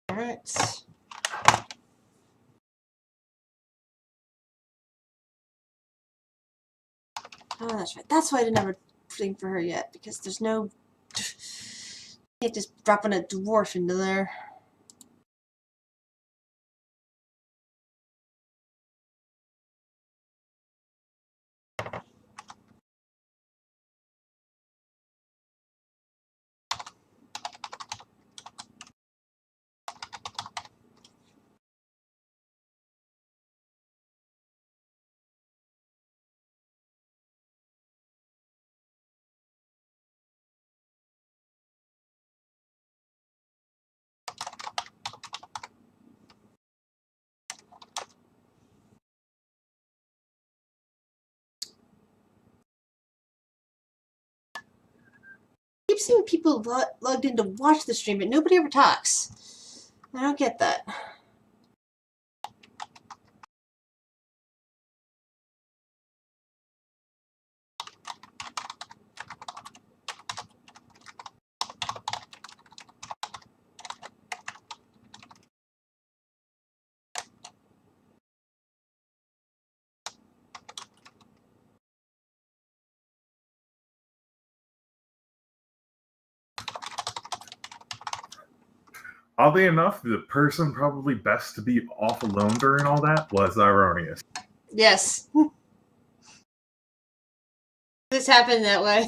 Alright. Oh, that's right. That's why I didn't have a thing for her yet, because there's no... Can't just dropping a dwarf into there. I keep seeing people logged in to watch the stream, but nobody ever talks. I don't get that. Oddly enough, the person probably best to be off alone during all that was Ironius. Yes. This happened that way.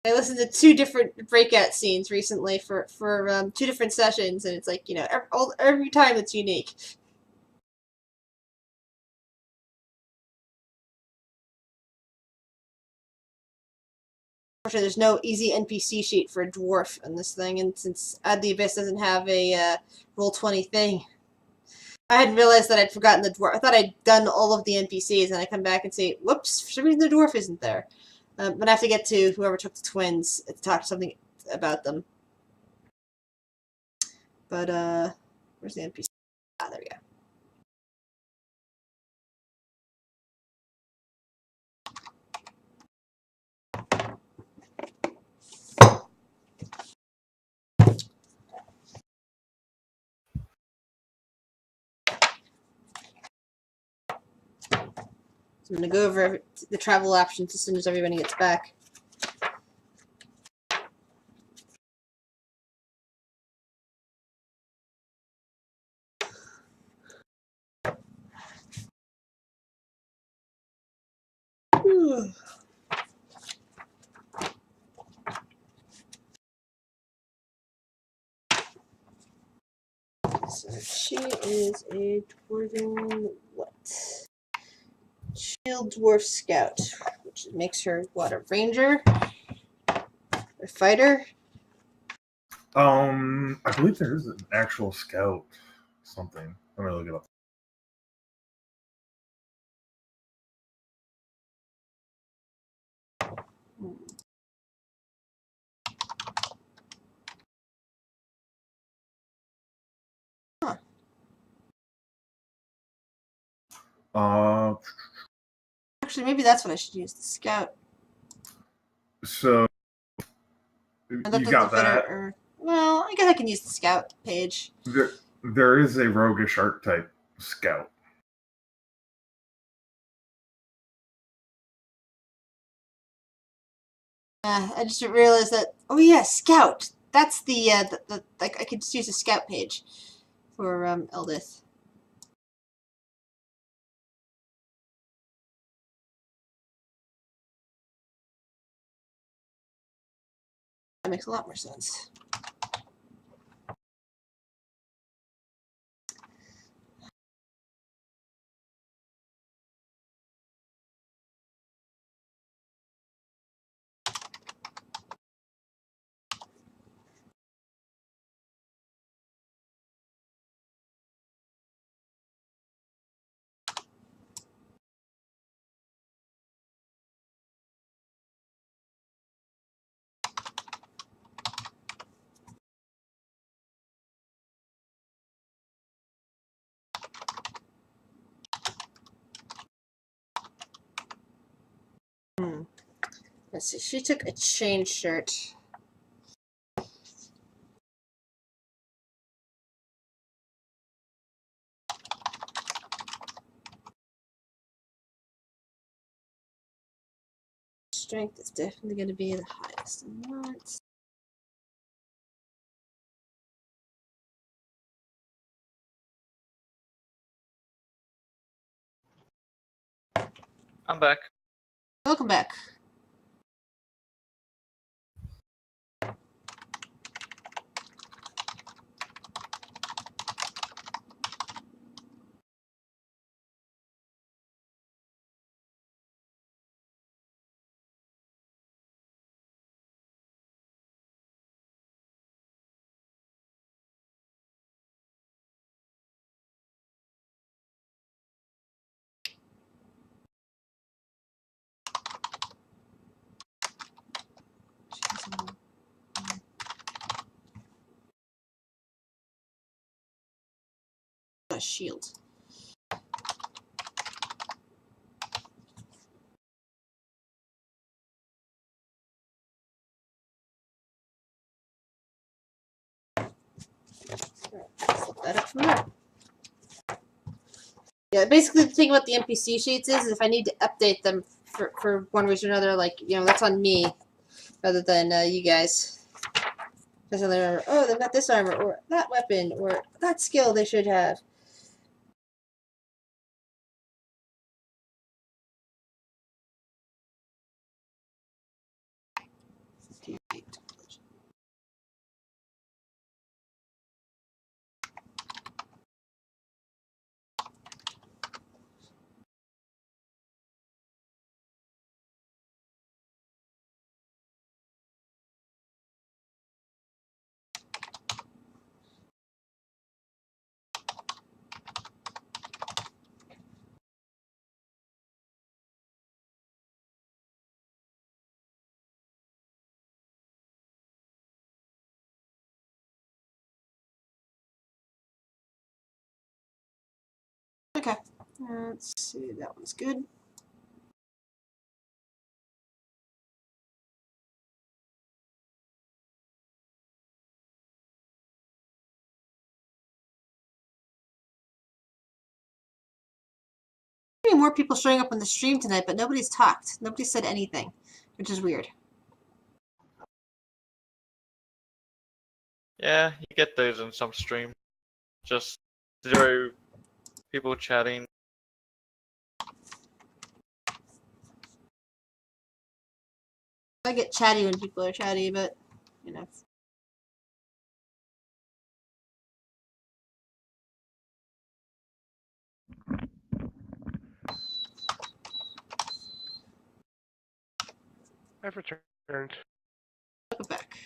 I listened to 2 different breakout scenes recently for 2 different sessions, and it's like, every time it's unique. Unfortunately, there's no easy NPC sheet for a dwarf in this thing, and since Add the Abyss doesn't have a Roll20 thing, I hadn't realized that I'd forgotten the dwarf. I thought I'd done all of the NPCs, and I come back and say, whoops, for some reason the dwarf isn't there. But I have to get to whoever took the twins to talk something about them. But, where's the NPC? Ah, there we go. So I'm gonna go over the travel options as soon as everybody gets back. Whew. So she is a dwarven what? Shield dwarf scout, which makes her what, a ranger? A fighter? I believe there is an actual scout something. I'm gonna look it up. Huh. Actually, maybe that's what I should use, the scout. So Or you doesn't got fit her, that. or, well, I guess I can use the scout page. There is a roguish archetype scout. I just realized that. Oh yeah, scout. That's the like I could just use a scout page for Eldith. That makes a lot more sense. Let's see. She took a chain shirt. Strength is definitely going to be the highest. And what? I'm back. Welcome back. A shield. Flip that up from there. Yeah, basically the thing about the NPC sheets is if I need to update them for one reason or another, like, that's on me rather than you guys. Because they're, oh, they've got this armor, or that weapon, or that skill they should have. Okay, let's see, that one's good. How many more people showing up on the stream tonight, but nobody's talked. Nobody said anything, which is weird. Yeah, you get those in some stream. Just 0 people chatting. I get chatty when people are chatty, but you know. I've returned. Welcome back.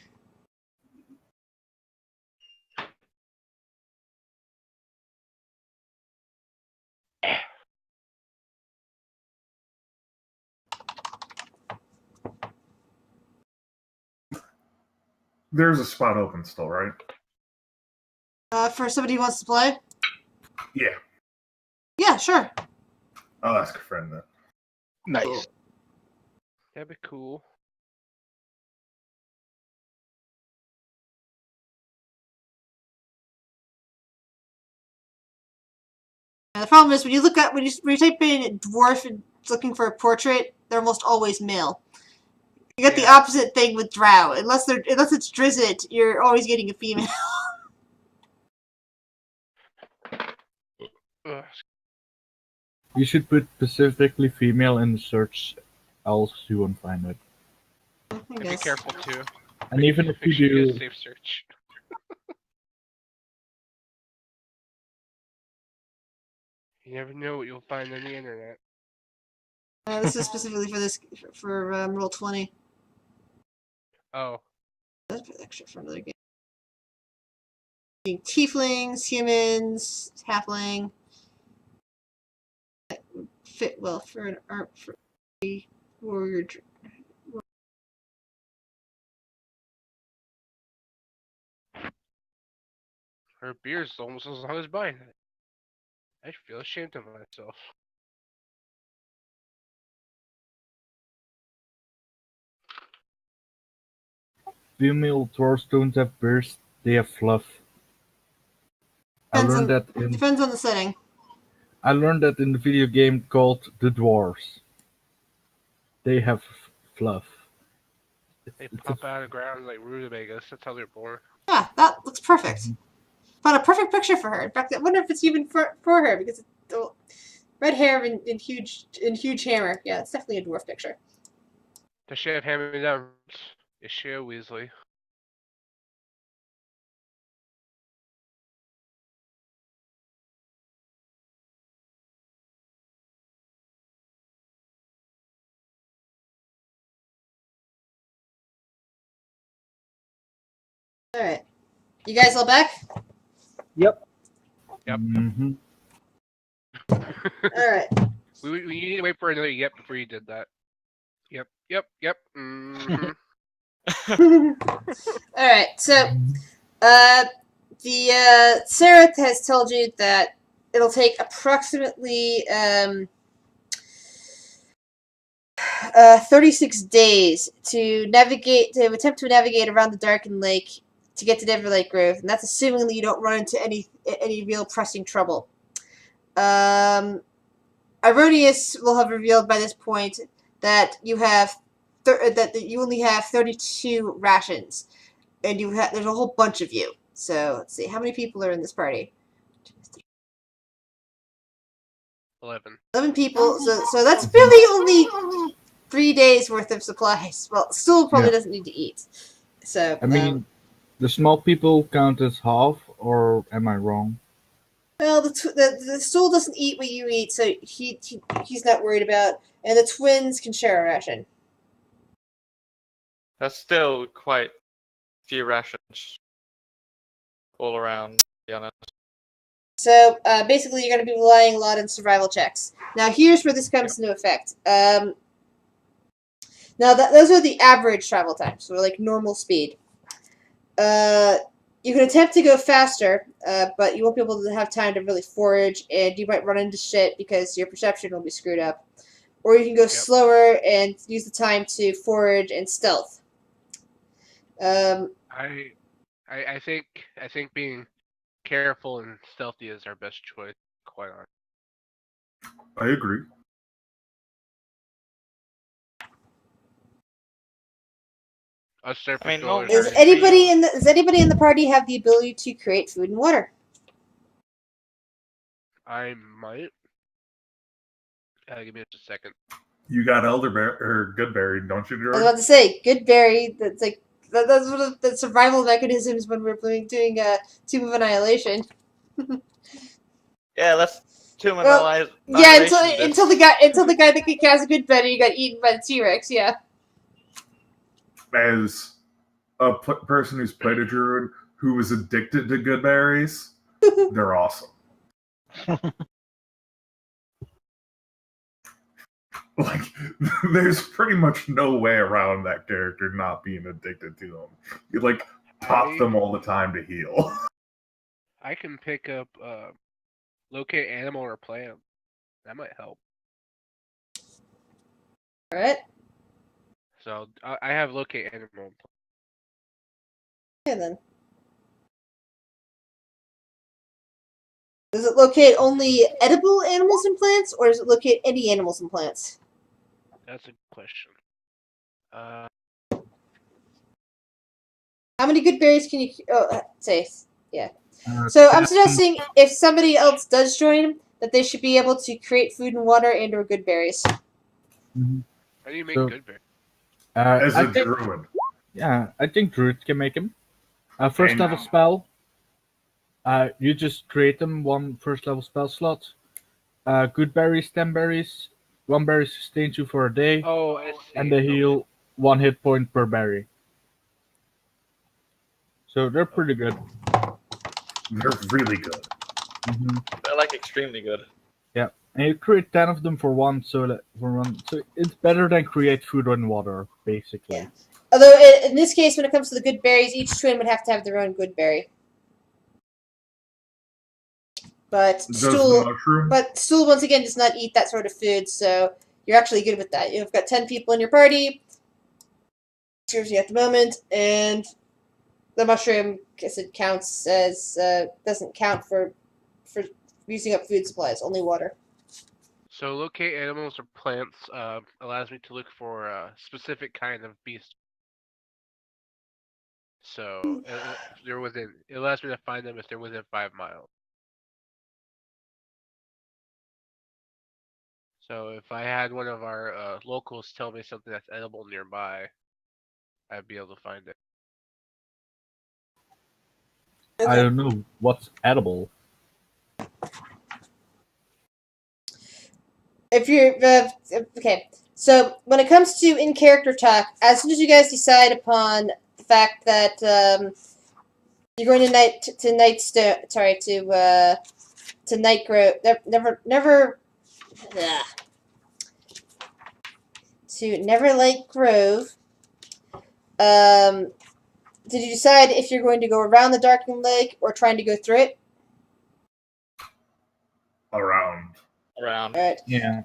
There's a spot open still, right? For somebody who wants to play? Yeah. Yeah, sure. I'll ask a friend then. Nice. Cool. That'd be cool. And the problem is when you look at when you type in dwarf and looking for a portrait, they're almost always male. You get the Yeah. opposite thing with drow. Unless it's Drizzt, you're always getting a female. Ugh. You should put specifically female in the search, else you won't find it. I And be guess. careful too. And even if Make you sure you do, get a safe search. You never know what you'll find on the internet. This is specifically for this for roll 20. Oh, That's extra for another game. Tieflings, humans, halfling. That would fit well for an art for a warrior. her beard's almost as long as mine. I feel ashamed of myself. female dwarves don't have beards, they have fluff. I Depends learned on- that in Depends on the setting. the video game called The Dwarves. They have fluff. They It's pop out of the ground like rutabagas. That's how they're born. Yeah, that looks perfect. Found a perfect picture for her. In fact, I wonder if it's even for her because it's red hair and huge hammer. Yeah, it's definitely a dwarf picture. Does she have hand-me-down? Is she a Weasley? All right, you guys all back? Yep. Yep. Mm-hmm. All right. We need to wait for another yep before you did that. Yep. Mm-hmm. All right. So, Sarah has told you that it'll take approximately 36 days to attempt to navigate around the Darkened Lake to get to Neverlight Grove, and that's assuming that you don't run into any real pressing trouble. Ironius will have revealed by this point that you have that you only have 32 rations, and there's a whole bunch of you. So let's see, how many people are in this party? 11. 11 people. So that's really only 3 days worth of supplies. Well, Stool probably Yeah. doesn't need to eat. So I mean, the small people count as half, or am I wrong? well, the Stool doesn't eat what you eat, so he's not worried about. And the twins can share a ration. That's still quite few rations all around, to be honest. So basically, you're going to be relying a lot on survival checks. Now, here's where this comes into effect. Now, those are the average travel times, so like normal speed. You can attempt to go faster, but you won't be able to have time to really forage, and you might run into shit because your perception will be screwed up. Or you can go slower and use the time to forage and stealth. I think being careful and stealthy is our best choice. Quite honestly. I agree. Us surface I mean, dwellers no- are Does in anybody trees. does anybody in the party have the ability to create food and water? I might. Give me just a second. You got elderberry or goodberry, don't you, I was George? about to say, good berry. That's like that's one of the survival mechanisms when we're doing Tomb of Annihilation. Yeah, let's Tomb Well, Annihilation. Yeah, until this. until the guy that could cast a good berry got eaten by the T-Rex. Yeah. As a person who's played a druid who was addicted to good berries, they're awesome. Like, there's pretty much no way around that character not being addicted to them. You like pop them all the time to heal. I can pick up locate animal or plant. That might help. All right. So I have locate animal. Okay then. Does it locate only edible animals and plants, or does it locate any animals and plants? That's a good question. How many good berries can you? Say, yeah. So I'm suggesting if somebody else does join, that they should be able to create food and water and/or good berries. Mhm. How do you make So- good berry? As I a think, druid. yeah, I think druid can make them. First And- level spell. You just create them one first level spell slot. Good berries, 10 berries. 1 berry sustains you for a day, Oh, I see. and they heal 1 hit point per berry. So they're pretty good. They're really good. hmm They're like extremely good. And you create 10 of them for one, so it's better than create food and water, basically. Yeah. Although in this case, when it comes to the good berries, each twin would have to have their own good berry. But Does the stool, mushroom? once again does not eat that sort of food, so you're actually good with that. You've got 10 people in your party. Serves you at the moment, and the mushroom, I guess it counts as doesn't count for using up food supplies, only water. So locate animals or plants allows me to look for a specific kind of beast. So if they're within, it allows me to find them if they're within 5 miles. So if I had one of our locals tell me something that's edible nearby, I'd be able to find it. I don't know what's edible. If you're okay, so when it comes to in character talk, as soon as you guys decide upon the fact that you're going to Night Grove, to Neverlight Grove. Did you decide if you're going to go around the Darkened Lake or trying to go through it? Around. All Around. right. Yeah.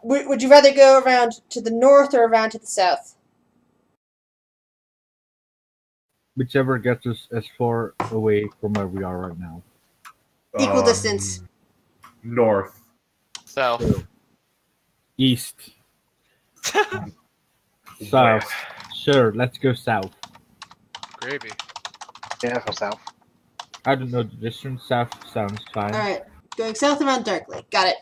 Would you rather go around to the north or around to the south? Whichever gets us as far away from where we are right now. Equal distance. North. South. East. South. West. Sure, let's go south. Gravy. Yeah, go south. I don't know the distance. South sounds fine. All right, going south around Dark Lake. Got it.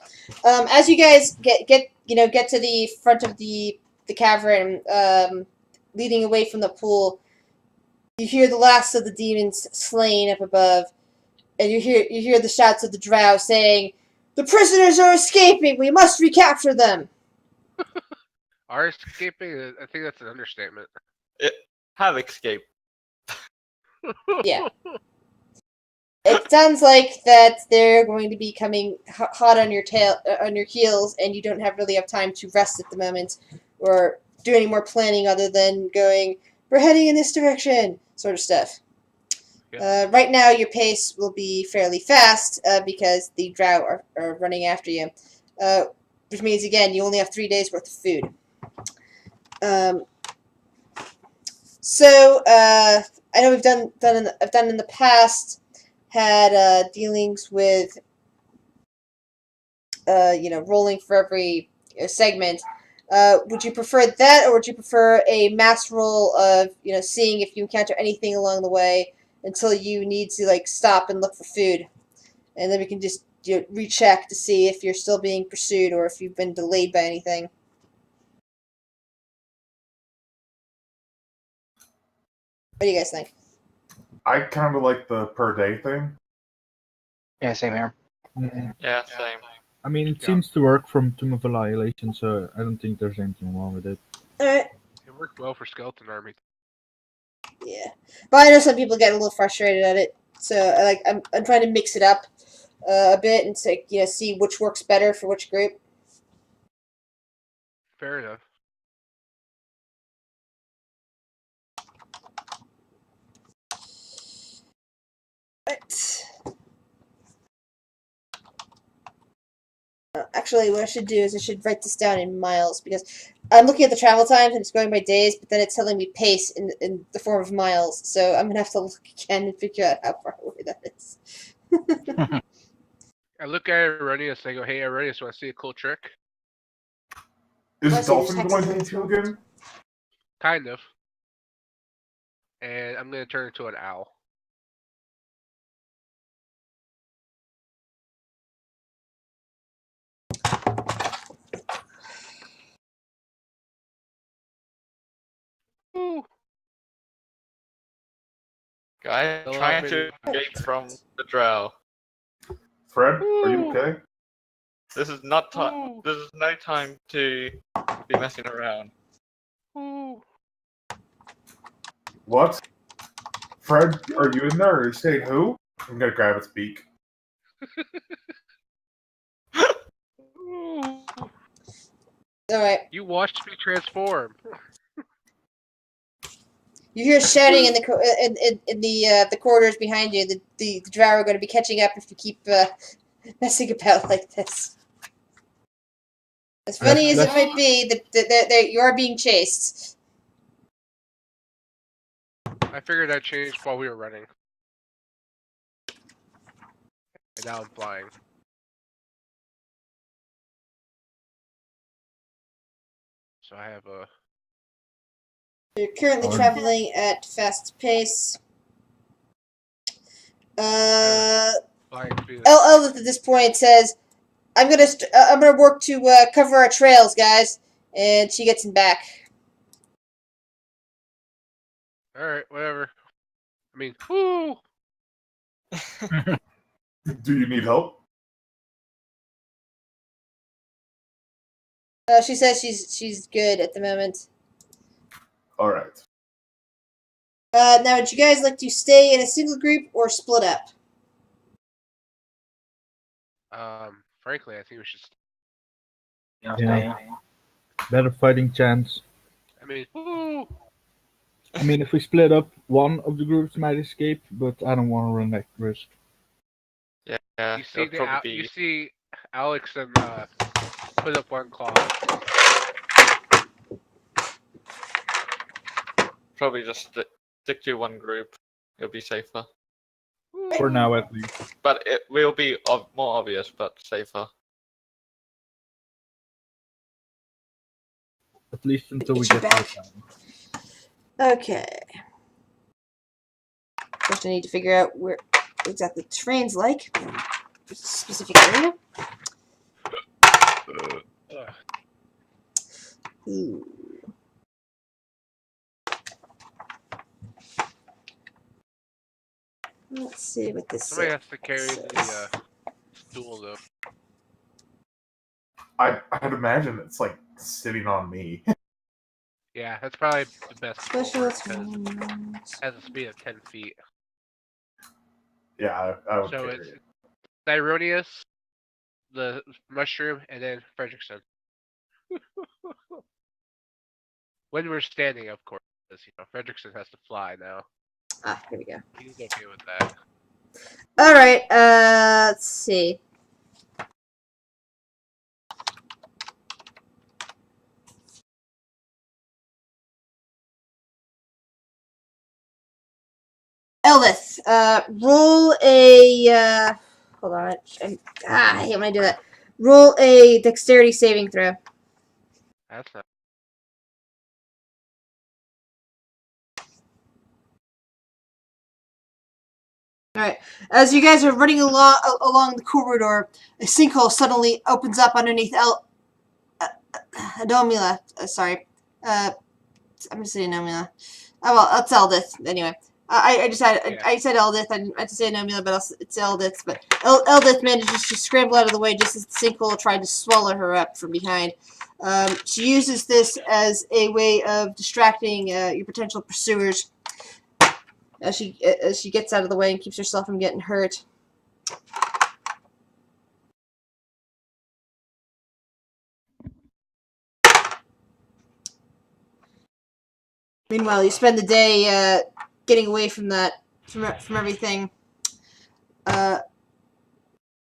As you guys get to the front of the cavern, leading away from the pool, you hear the last of the demons slain up above, and you hear the shouts of the drow saying, "The prisoners are escaping. We must recapture them." Are escaping? I think that's an understatement. Have escaped. Yeah. It sounds like that they're going to be coming hot on your on your heels, and you don't really have time to rest at the moment, or do any more planning other than going, "We're heading in this direction," sort of stuff. Yeah. Right now, your pace will be fairly fast because the drow are running after you, which means again you only have 3 days worth of food. I know we've done in the past. Had dealings with rolling for every segment. Would you prefer that, or would you prefer a mass roll of seeing if you encounter anything along the way until you need to like stop and look for food, and then we can just recheck to see if you're still being pursued or if you've been delayed by anything. What do you guys think? I kind of like the per day thing. Yeah, same here. Yeah, same. I mean, it Yeah. seems to work from Tomb of Annihilation, so I don't think there's anything wrong with it. Alright. It worked well for skeleton army. Yeah. But I know some people get a little frustrated at it. So I'm trying to mix it up a bit and see which works better for which group. Fair enough. Right. Actually, what I should do is I should write this down in miles, because I'm looking at the travel times and it's going by days, but then it's telling me pace in the form of miles. So I'm going to have to look again and figure out how far away that is. I look at Erroneous and I go, hey, Erroneous, want to see a cool trick? Is Well, so you Dolphin just going have to- to again? Kind of. And I'm going to turn into an owl. Ooh. Guy Still trying up to in- escape from the drow. Fred, are you Ooh. okay? This is not time. Ooh. This is no time to be messing around. Ooh. What? Fred, are you in there? Are you saying who? I'm gonna grab its beak. Ooh. Alright. You watched me transform. You hear shouting in the corridors behind you. The drow are going to be catching up if you keep messing about like this. As funny as it might be, you are being chased. I figured that changed while we were running. And now I'm flying. So I have a... You're currently Hard. traveling at fast pace. flying speed. Elvith at this point says, "I'm gonna work to cover our trails, guys," and she gets him back. Alright, whatever. I mean, whoo! Do you need help? She says she's good at the moment. Alright. Now, would you guys like to stay in a single group or split up? Frankly, I think we should... Yeah. Better fighting chance. I mean, whoo! I mean, if we split up, one of the groups might escape, but I don't want to run that risk. Yeah, You see, it'll probably you be. see Alex and put up one claw. Probably just stick to one group. It'll be safer. For now, at least. But it will be more obvious, but safer. At least until we Get you get to back. the town. Okay. First, I need to figure out where exactly the terrain's like. Which specific area. Ugh. Ooh. Let's see what this Somebody says. has to carry the stool, though. I'd imagine it's like sitting on me. Yeah, that's probably the best. Special because it has a speed of 10 feet. Yeah, I would So carry it's it. Cyronius, the mushroom, and then Fredrickson. When we're standing, of course, because, Fredrickson has to fly now. Ah, here we go. He's okay with that. Alright, let's see. Elvis, roll a, hold on, I hate when I do that. Roll a dexterity saving throw. That's not. Alright, as you guys are running along the corridor, a sinkhole suddenly opens up underneath Anomila. Sorry. I'm just saying Anomila. Oh, well, that's Eldith. Anyway. I said Eldith. I meant to say Anomila, but it's Eldith. But Eldith manages to scramble out of the way just as the sinkhole tried to swallow her up from behind. She uses this as a way of distracting your potential pursuers as she gets out of the way and keeps herself from getting hurt. Meanwhile, you spend the day getting away from from everything. By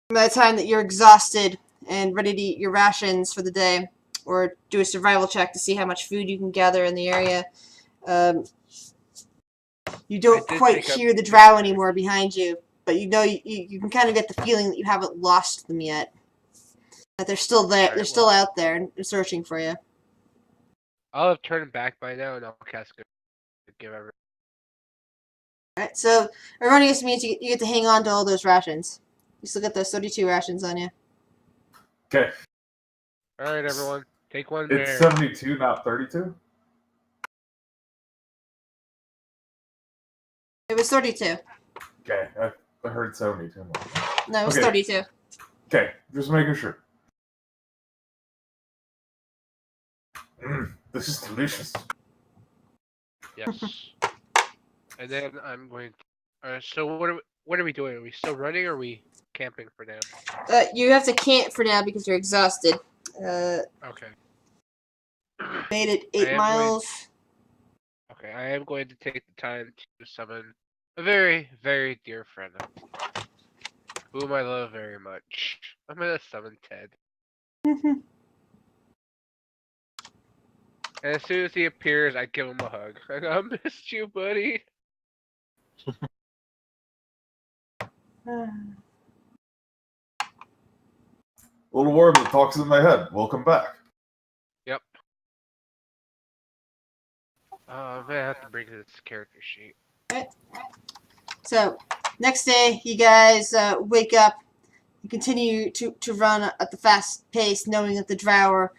the time that you're exhausted and ready to eat your rations for the day, or do a survival check to see how much food you can gather in the area, you don't quite hear the drow anymore behind you, but you know you can kind of get the feeling that you haven't lost them yet. That they're still there. They're still out there and searching for you. I'll have turned back by now, and I'll cast give everyone. Alright, so Erroneous means you get to hang on to all those rations. You still get those 32 rations on you. Okay. All right, everyone, take one. It's bear. 72, not 32. It was 32. Okay, I heard 72. No, it was Okay. 32. Okay, just making sure. This is delicious. Yes. And then I'm going. So what are we doing? Are we still running, or are we camping for now? You have to camp for now because you're exhausted. Okay. Made it I 8 am miles. Okay, I am going to take the time to summon a very, very dear friend, whom I love very much. I'm gonna summon Ted. And as soon as he appears, I give him a hug. I missed you, buddy. Little worm that talks in my head. Welcome back. Yep. I'm gonna have to bring this character sheet. So, next day, you guys wake up. You continue to run at the fast pace, knowing that the drow are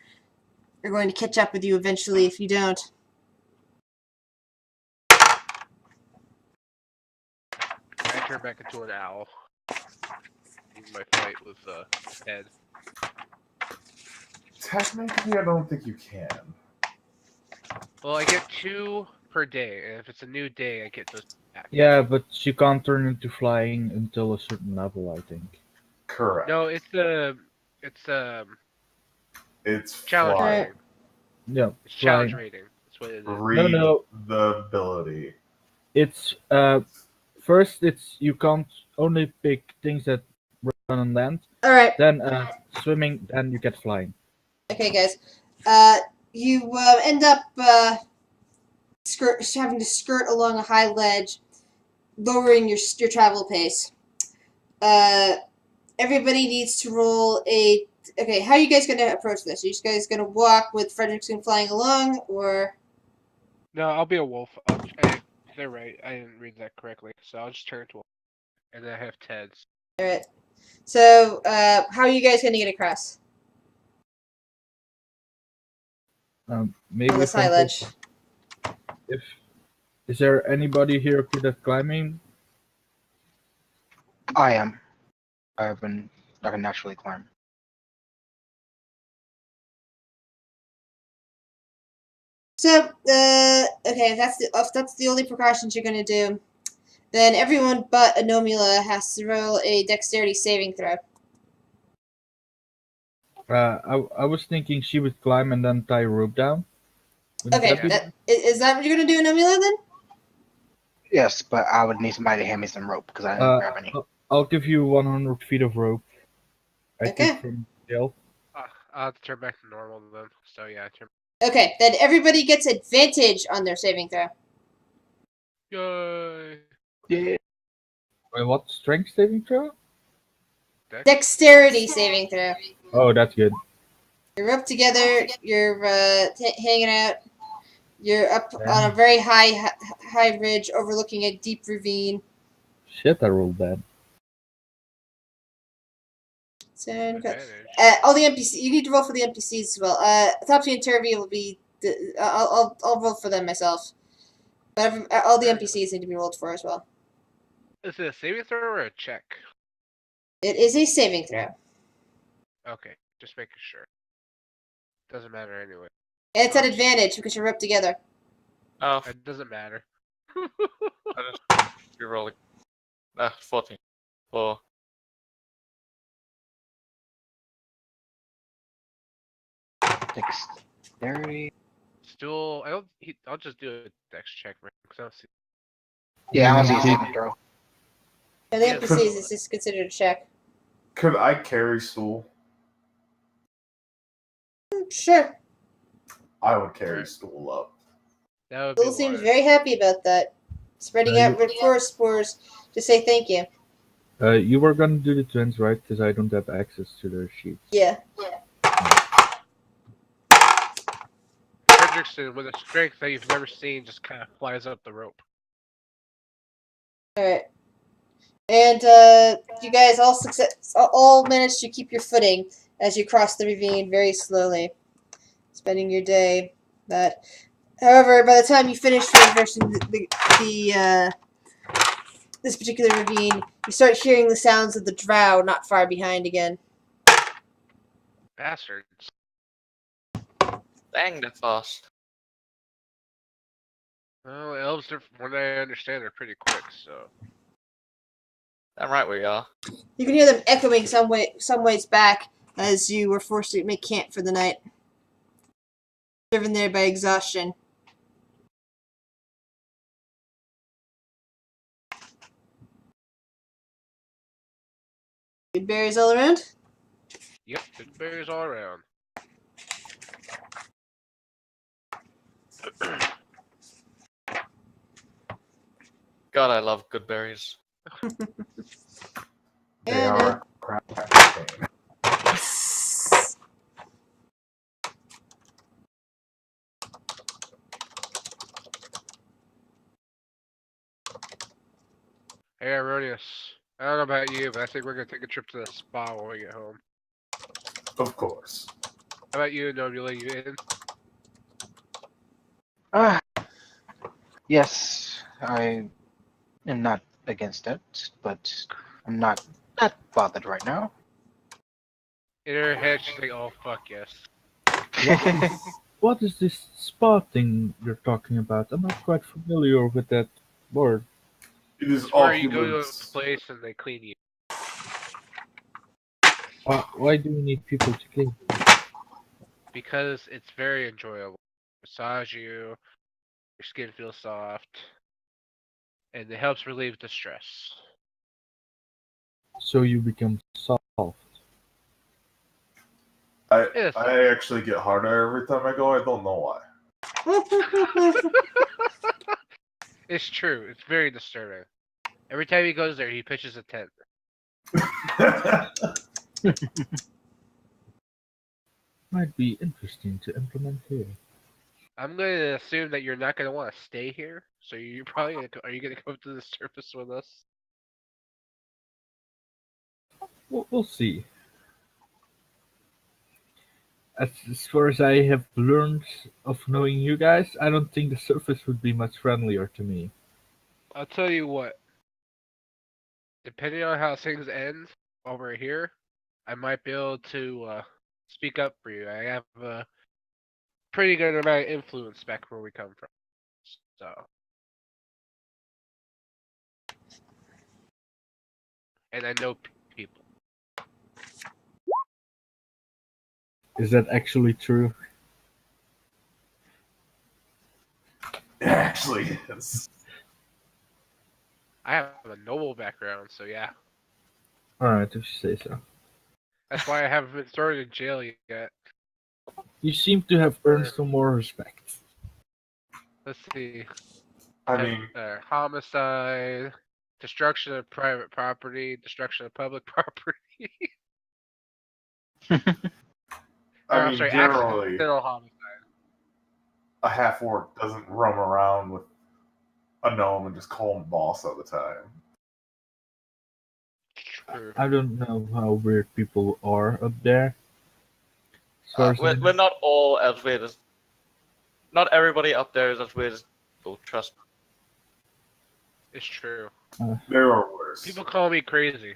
going to catch up with you eventually if you don't. I turn back into an owl. In my fight with Ted. Technically, I don't think you can. Well, I get 2 per day, and if it's a new day, I get those back. Yeah, but you can't turn into flying until a certain level, I think. Correct. No, it's It's challenge flying. rating. Yeah, It's challenge flying. rating. That's what it is. Read No. the ability. It's first it's you can't only pick things that run on land. Alright, Then swimming, then you get flying. okay guys. You end up having to skirt along a high ledge, lowering your travel pace. Everybody needs to roll a... Okay, how are you guys going to approach this? Are you guys going to walk with Fredrickson flying along, or... No, I'll be a wolf. They're right. I didn't read that correctly, so I'll just turn to a wolf. And then I have Ted's. Alright. So, how are you guys going to get across? Maybe On this from high ledge. Is there anybody here good at climbing? I am. I can naturally climb. So, okay, if that's the only precautions you're gonna do, then everyone but Anomila has to roll a dexterity saving throw. I was thinking she would climb and then tie a rope down. Wouldn't Okay, that be- is that what you're gonna do, Anomila, then? Yes, but I would need somebody to hand me some rope because I didn't grab any. I'll give you 100 feet of rope. I Okay. took from Dale. I'll have to turn back to normal then. So yeah, turn. Okay, then everybody gets advantage on their saving throw. Yay! Yeah. Wait, what? Strength saving throw? Dexterity saving throw. Oh, that's good. You're up together. You're hanging out. You're up on a very high ridge overlooking a deep ravine. Shit, I rolled bad. So, Advantage. all the NPCs. You need to roll for the NPCs as well. Topsy and Turvy will be. I'll roll for them myself. But all the NPCs need to be rolled for as well. Is it a saving throw or a check? It is a saving throw. Okay, just making sure. Doesn't matter anyway. And it's at advantage because you're up together. Oh, It doesn't matter. I just re-rolling. 14. For Dexterity. Still, I don't. I'll just do a dex check because I don't see. Yeah, I don't see a saving throw. And the Yeah. NPCs is just considered a check. Could I carry Stool? Sure. I would carry Stool up. That would be Bill seems wise. very happy about that. Spreading out red forest spores to say thank you. You were gonna do the twins, right? Because I don't have access to their sheets. Yeah. Fredrickson, with a strength that you've never seen, just kind of flies up the rope. Alright. And you guys all managed to keep your footing as you cross the ravine very slowly, spending your day. However, by the time you finish traversing this particular ravine, you start hearing the sounds of the drow not far behind again. Bastards. dang, that's fast. Well, elves, are, from what I understand, are pretty quick, so. Damn right we are. You can hear them echoing some ways back as you were forced to make camp for the night, driven there by exhaustion. Good berries all around? Yep, good berries all around. God, I love good berries. They And, are crap cocaine. Hey, Aronius. I don't know about you, but I think we're gonna take a trip to the spa when we get home. Of course. How about you, Nobula? You in? Yes, I am not against it, but I'm not that bothered right now. In her head, she's like, "Oh fuck yes." What is this spa thing you're talking about? I'm not quite familiar with that word. It is It's all where you go to a humans. place and they clean you. Why do you need people to clean? Because it's very enjoyable. Massage you, your skin feels soft, and it helps relieve the stress. So you become soft. Yes. I actually get harder every time I go. I don't know why. It's true. It's very disturbing. Every time he goes there, he pitches a tent. Might be interesting to implement here. I'm going to assume that you're not going to want to stay here. So you're probably going to... Are you going to go to the surface with us? We'll see. As far as I have learned of knowing you guys, I don't think the surface would be much friendlier to me. I'll tell you what. Depending on how things end while we're here, I might be able to speak up for you. I have a pretty good amount of influence back where we come from. So. And I know people. Is that actually true? Actually, it's I have a noble background, so yeah. Alright, if you say so. That's why I haven't been thrown in jail yet. You seem to have earned some more respect. Let's see. I mean, Homicide, destruction of private property, destruction of public property. Or, I I'm mean, sorry, generally, accidental homicide. a half orc doesn't roam around with a gnome and just call him boss all the time. True. I don't know how weird people are up there. We're not all as weird as. Not everybody up there is as weird as people, trust me. It's true. There are worse. People call me crazy.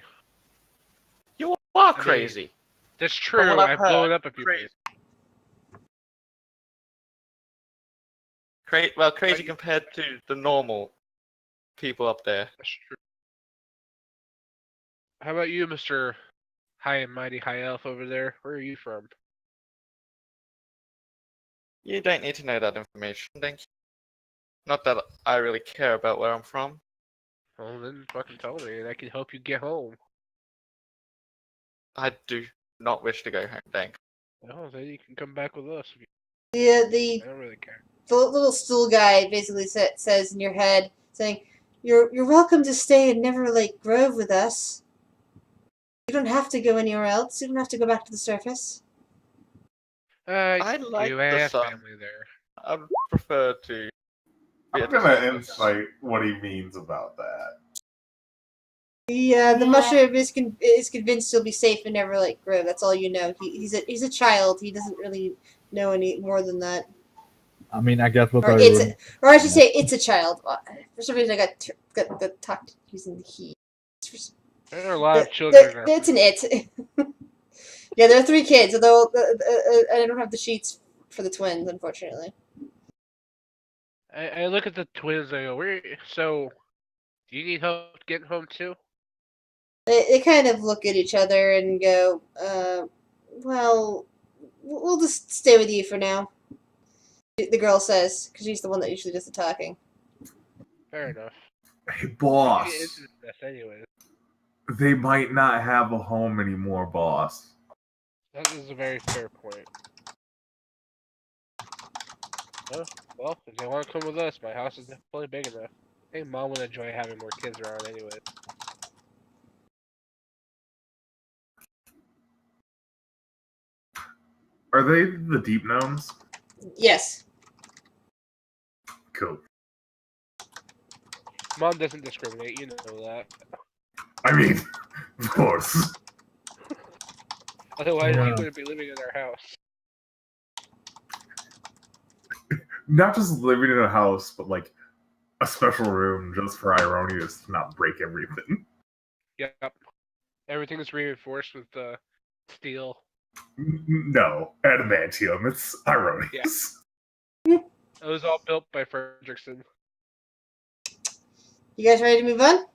You are mean, crazy. That's From true. what I've I've blown heard, up a few crazy. places. Well, crazy compared to the normal people up there. That's true. How about you, Mr. High and Mighty High Elf over there? Where are you from? You don't need to know that information, thank you. Not that I really care about where I'm from. Well, then fucking tell me, and I can help you get home. I do not wish to go home, thank you. No, then you can come back with us. If you, The I don't really care. little stool guy basically says in your head, saying, "You're welcome to stay in Neverlake Grove with us. You don't have to go anywhere else. You don't have to go back to the surface." I like I the have sun. family there. I would prefer to be I'm at the gonna surface. insight what he means about that. The mushroom is convinced he'll be safe in Neverlake Grove. That's all you know. He's a child. He doesn't really know any more than that. I mean, I get what Or I it's would. or I should say it's a child. For some reason, I got talked using the he. There are a lot of children. It's an it. Yeah, there are 3 kids, although I don't have the sheets for the twins, unfortunately. I look at the twins and I go, so, do you need help getting home too? They kind of look at each other and go, well, we'll just stay with you for now. The girl says, because she's the one that usually does the talking. Fair enough. Hey, Get boss. into this mess anyways. They might not have a home anymore, boss. That is a very fair point. Oh, well, if they want to come with us, my house is definitely big enough. I think Mom would enjoy having more kids around anyway. Are they the deep gnomes? Yes. Cool. Mom doesn't discriminate, you know that. I mean, of course. Otherwise, Yeah. you wouldn't be living in our house. Not just living in a house, but like a special room just for Ironius to not break everything. Yep. Everything is reinforced with steel. No, adamantium. It's Ironius. It was all built by Fredrickson. You guys ready to move on?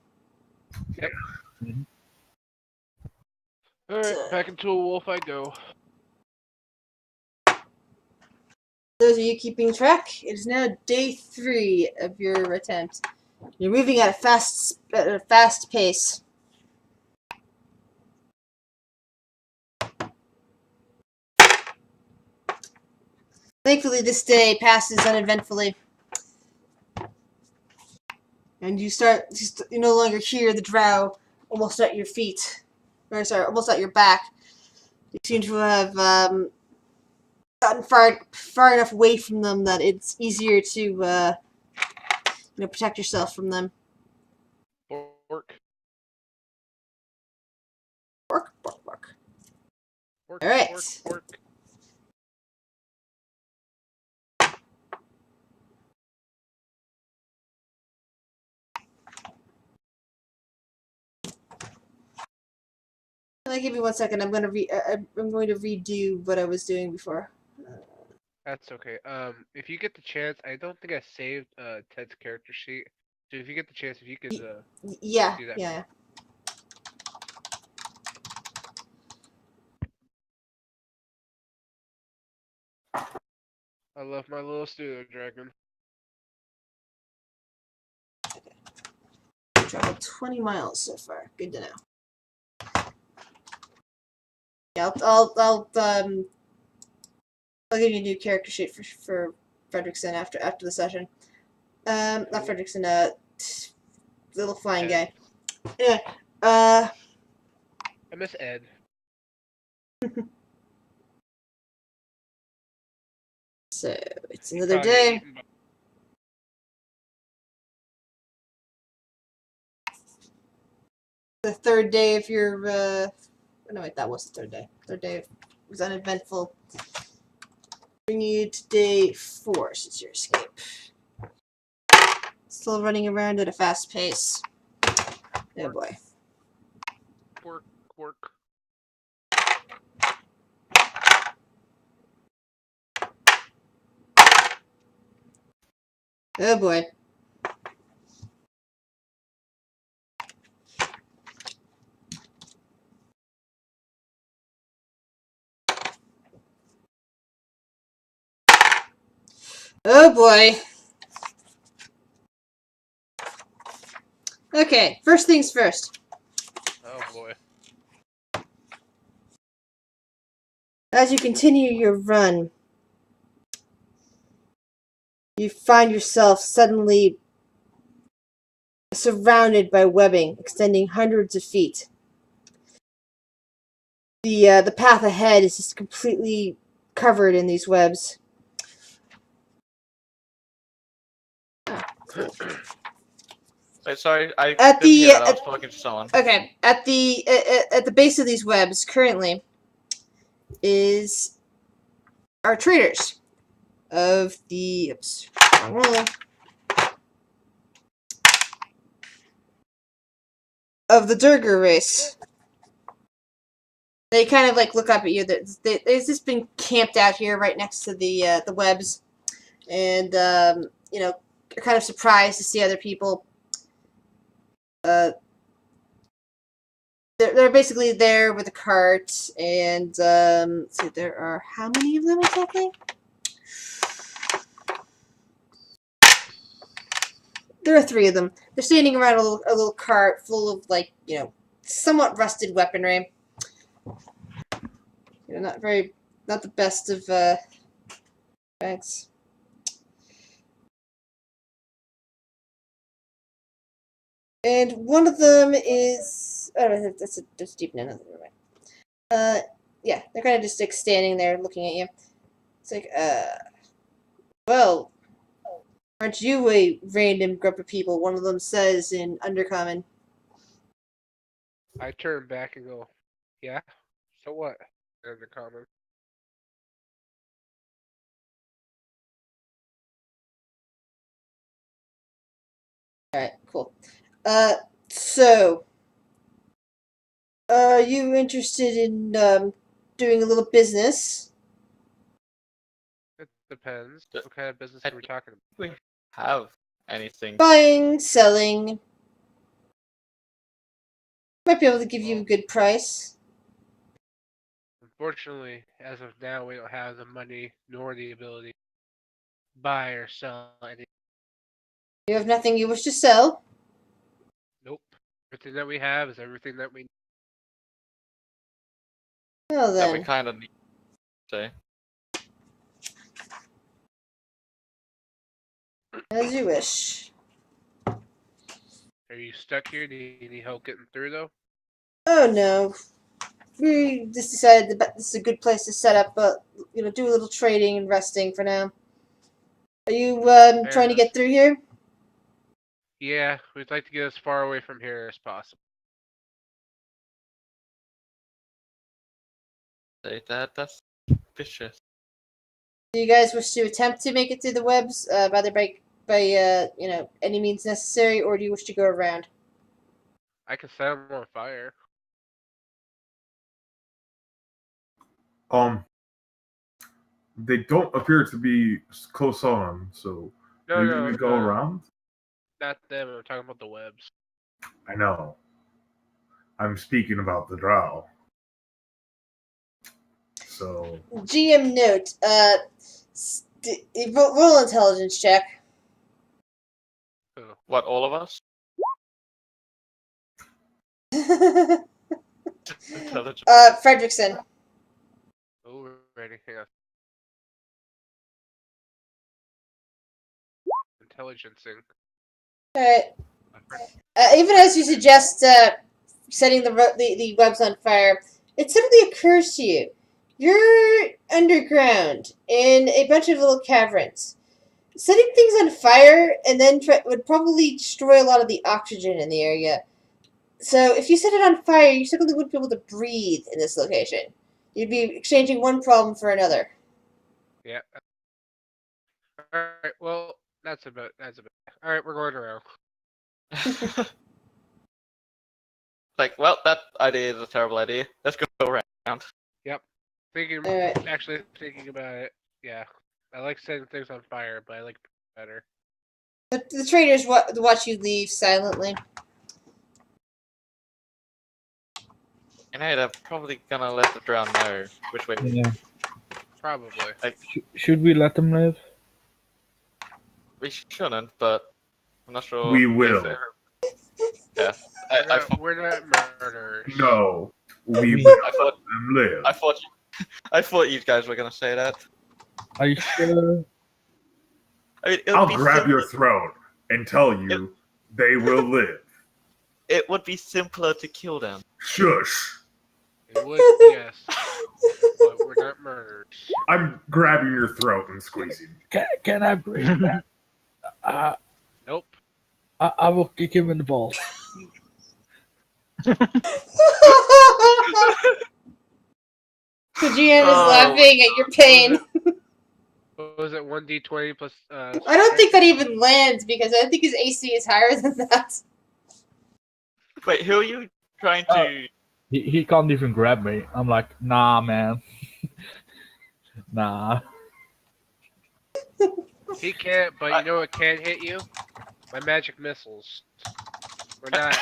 Alright, back into a wolf I go. Those of you keeping track, it is now day 3 of your attempt. You're moving at a fast pace. Thankfully, this day passes uneventfully, and you no longer hear the drow almost at your feet, or sorry, almost at your back. You seem to have gotten far enough away from them that it's easier to protect yourself from them. Bork. Bork, bork, bork. Bork, All right. bork, bork. Give me 1 second. I'm going to redo what I was doing before. That's okay. If you get the chance, I don't think I saved Ted's character sheet. So if you get the chance, if you could Yeah, do that. yeah. I love my little studio dragon. Traveled 20 miles so far. Good to know. Yeah, I'll give you a new character sheet for Fredrickson after the session. Not Fredrickson. Little flying guy. Anyway, I miss Ed. So it's You another probably day. eaten by- The third day of your. No, wait, that was the third day. Third day was uneventful. Bring you to day 4 since your escape. Still running around at a fast pace. Oh boy. Quirk, quirk. Oh boy. Oh boy. Okay, first things first. Oh boy. As you continue your run, you find yourself suddenly surrounded by webbing extending hundreds of feet. The path ahead is just completely covered in these webs. Wait, sorry, I At didn't hear the- that. I was talking to someone. Okay, at the base of these webs currently are traders of the wrong roll. Of the Durgar race. They kind of like look up at you. They've just been camped out here right next to the webs, and you know, are kind of surprised to see other people. They're basically there with a cart, and so there are how many of them exactly? There are 3 of them. They're standing around a little cart full of, like, you know, somewhat rusted weaponry. You know, not the best of bags. And one of them is that's deep in another room. Yeah, they're kind of just like standing there looking at you. It's like, well, aren't you a random group of people? One of them says in Undercommon. I turn back and go, yeah? So what? In the comment. Alright, cool. So, are you interested in doing a little business? It depends. Uh, What kind of business I are we talking about? We have anything. Buying, selling. Might be able to give you a good price. Unfortunately, as of now, we don't have the money nor the ability to buy or sell any. You have nothing you wish to sell? Nope. Everything that we have is everything that we need. Well That we then. kind of need to say. As you wish. Are you stuck here? Do you need help getting through, though? Oh no. We just decided that this is a good place to set up, but you know, do a little trading and resting for now. Are you trying to get through here? Yeah, we'd like to get as far away from here as possible. Say that. That's vicious. Do you guys wish to attempt to make it through the webs, either by you know, any means necessary, or do you wish to go around? I can set them on fire. They don't appear to be close on, so No, maybe no, we go no, around. not them. I'm talking about the webs. I know. I'm speaking about the drow. So GM note. Roll intelligence check. So, What, all of us? Intelligent. Fredrickson. oh, we're ready. Hang on. Intelligencing. Alright. Even as you suggest setting the webs on fire, it suddenly occurs to you. You're underground in a bunch of little caverns. Setting things on fire and then would probably destroy a lot of the oxygen in the area. So if you set it on fire, you simply wouldn't be able to breathe in this location. You'd be exchanging one problem for another. Yeah. Alright, well, that's about. Alright, we're going around. Like, well, that idea is a terrible idea. Let's go around. Alright. Actually thinking about it, yeah. I like setting things on fire, but I like it better. The traders watch you leave silently. And I'm probably gonna let the drown know which way. Yeah. Probably. Should we let them live? We shouldn't, but I'm not sure. We if will. Yeah. We're not murderers. No, we mean- will I thought, let them live. I thought you guys were gonna say that. Are you sure? I mean, it would I'll be grab sim- your throat and tell you they will live. It would be simpler to kill them. Shush. It would, yes. But we're not murderers. I'm grabbing your throat and squeezing. Can I breathe that? Nope. I will kick him in the balls. The GM is laughing at your pain. What was it? 1d20 plus. I don't think that even lands because I think his AC is higher than that. Wait, who are you trying to? He can't even grab me. I'm like, nah, man. Nah. He can't, but you know what can hit you? My magic missiles. We're not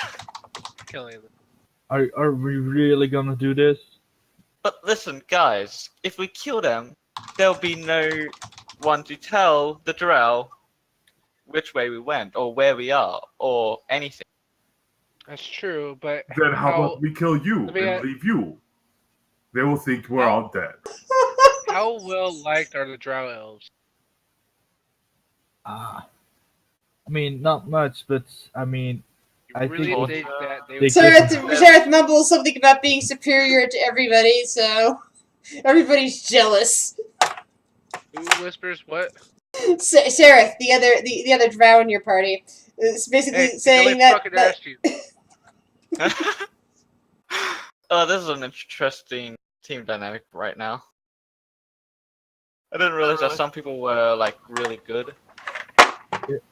killing them. Are we really gonna do this? But listen, guys, if we kill them, there'll be no one to tell the drow which way we went, or where we are, or anything. That's true, but Then how about we kill you Let me and ask- leave you? They will think we're all dead. how well liked are the Drow elves? I mean, not much, but I mean, You I really think- think that they They- would Zareth mumbles something about being superior to everybody, so everybody's jealous. Who whispers what? Zareth, the other drow in your party, is basically Hey, saying nobody that, fucking that asked you. Oh, this is an interesting team dynamic right now. I didn't realize that some people were like really good.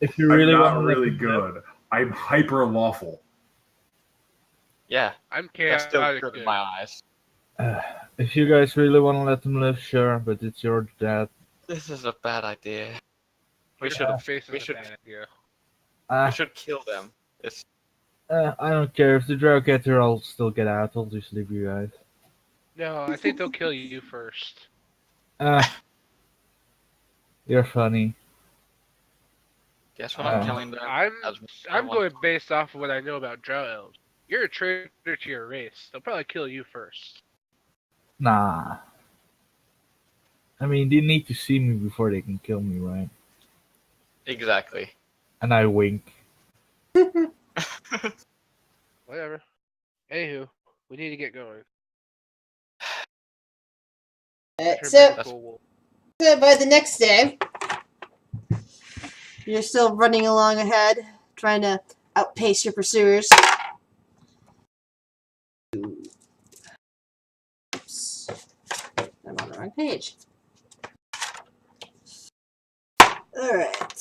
if you really I'm want not to really good. I'm hyper lawful. Yeah, I'm that's still chaotic. good in my eyes. if you guys really want to let them live, sure, but it's your dad. This is a bad idea. We Your should face is we a should- bad idea. we should kill them. It's I don't care if the drow get here. I'll still get out. I'll just leave you guys. No, I think they'll kill you first. You're funny. guess what I'm Uh, killing them. I'm as I I'm want. going based off of what I know about Drow elves. You're a traitor to your race. They'll probably kill you first. Nah. I mean, they need to see me before they can kill me, right? Exactly. And I wink. Whatever. Anywho, we need to get going. so Cool. So by the next day, you're still running along ahead, trying to outpace your pursuers. Oops. I'm on the wrong page. Alright.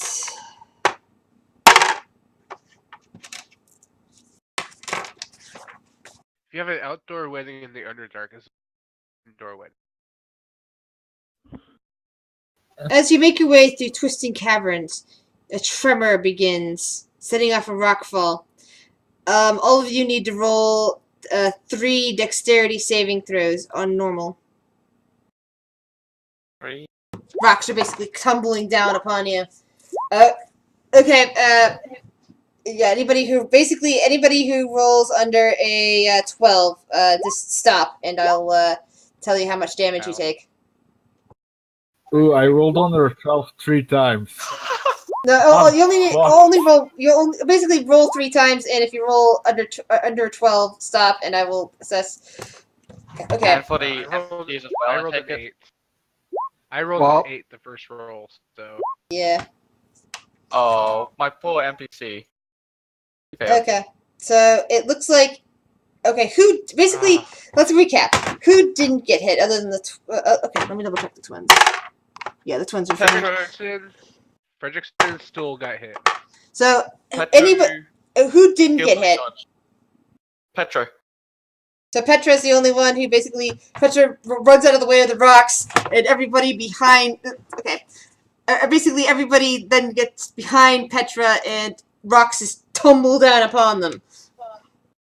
If you have an outdoor wedding in the Underdark, it's an indoor wedding. As you make your way through twisting caverns, a tremor begins, setting off a rockfall. All of you need to roll 3 dexterity saving throws on normal. 3. Rocks are basically tumbling down upon you. Okay, yeah, anybody who rolls under a 12, just stop, and I'll tell you how much damage you Ow. take. Ooh, I rolled under a 12 3 times. No, Oh, you basically roll 3 times, and if you roll under 12, stop, and I will assess. Okay. And for the I rolled, NPCs as I well, I rolled take an it. 8. I rolled Well- an 8 the first roll, so Yeah. Oh, my poor NPC. He failed. Okay. So it looks like. Okay, who basically? Ah. Let's recap. Who didn't get hit other than the? Okay, let me double check the twins. Yeah, the twins are fine. Fredrickson still got hit. So Petro, anybody who didn't get Gilbert hit? dodged. Petro. So Petra's the only one who basically Petra runs out of the way of the rocks, and everybody behind. Okay, basically everybody then gets behind Petra, and rocks is tumble down upon them.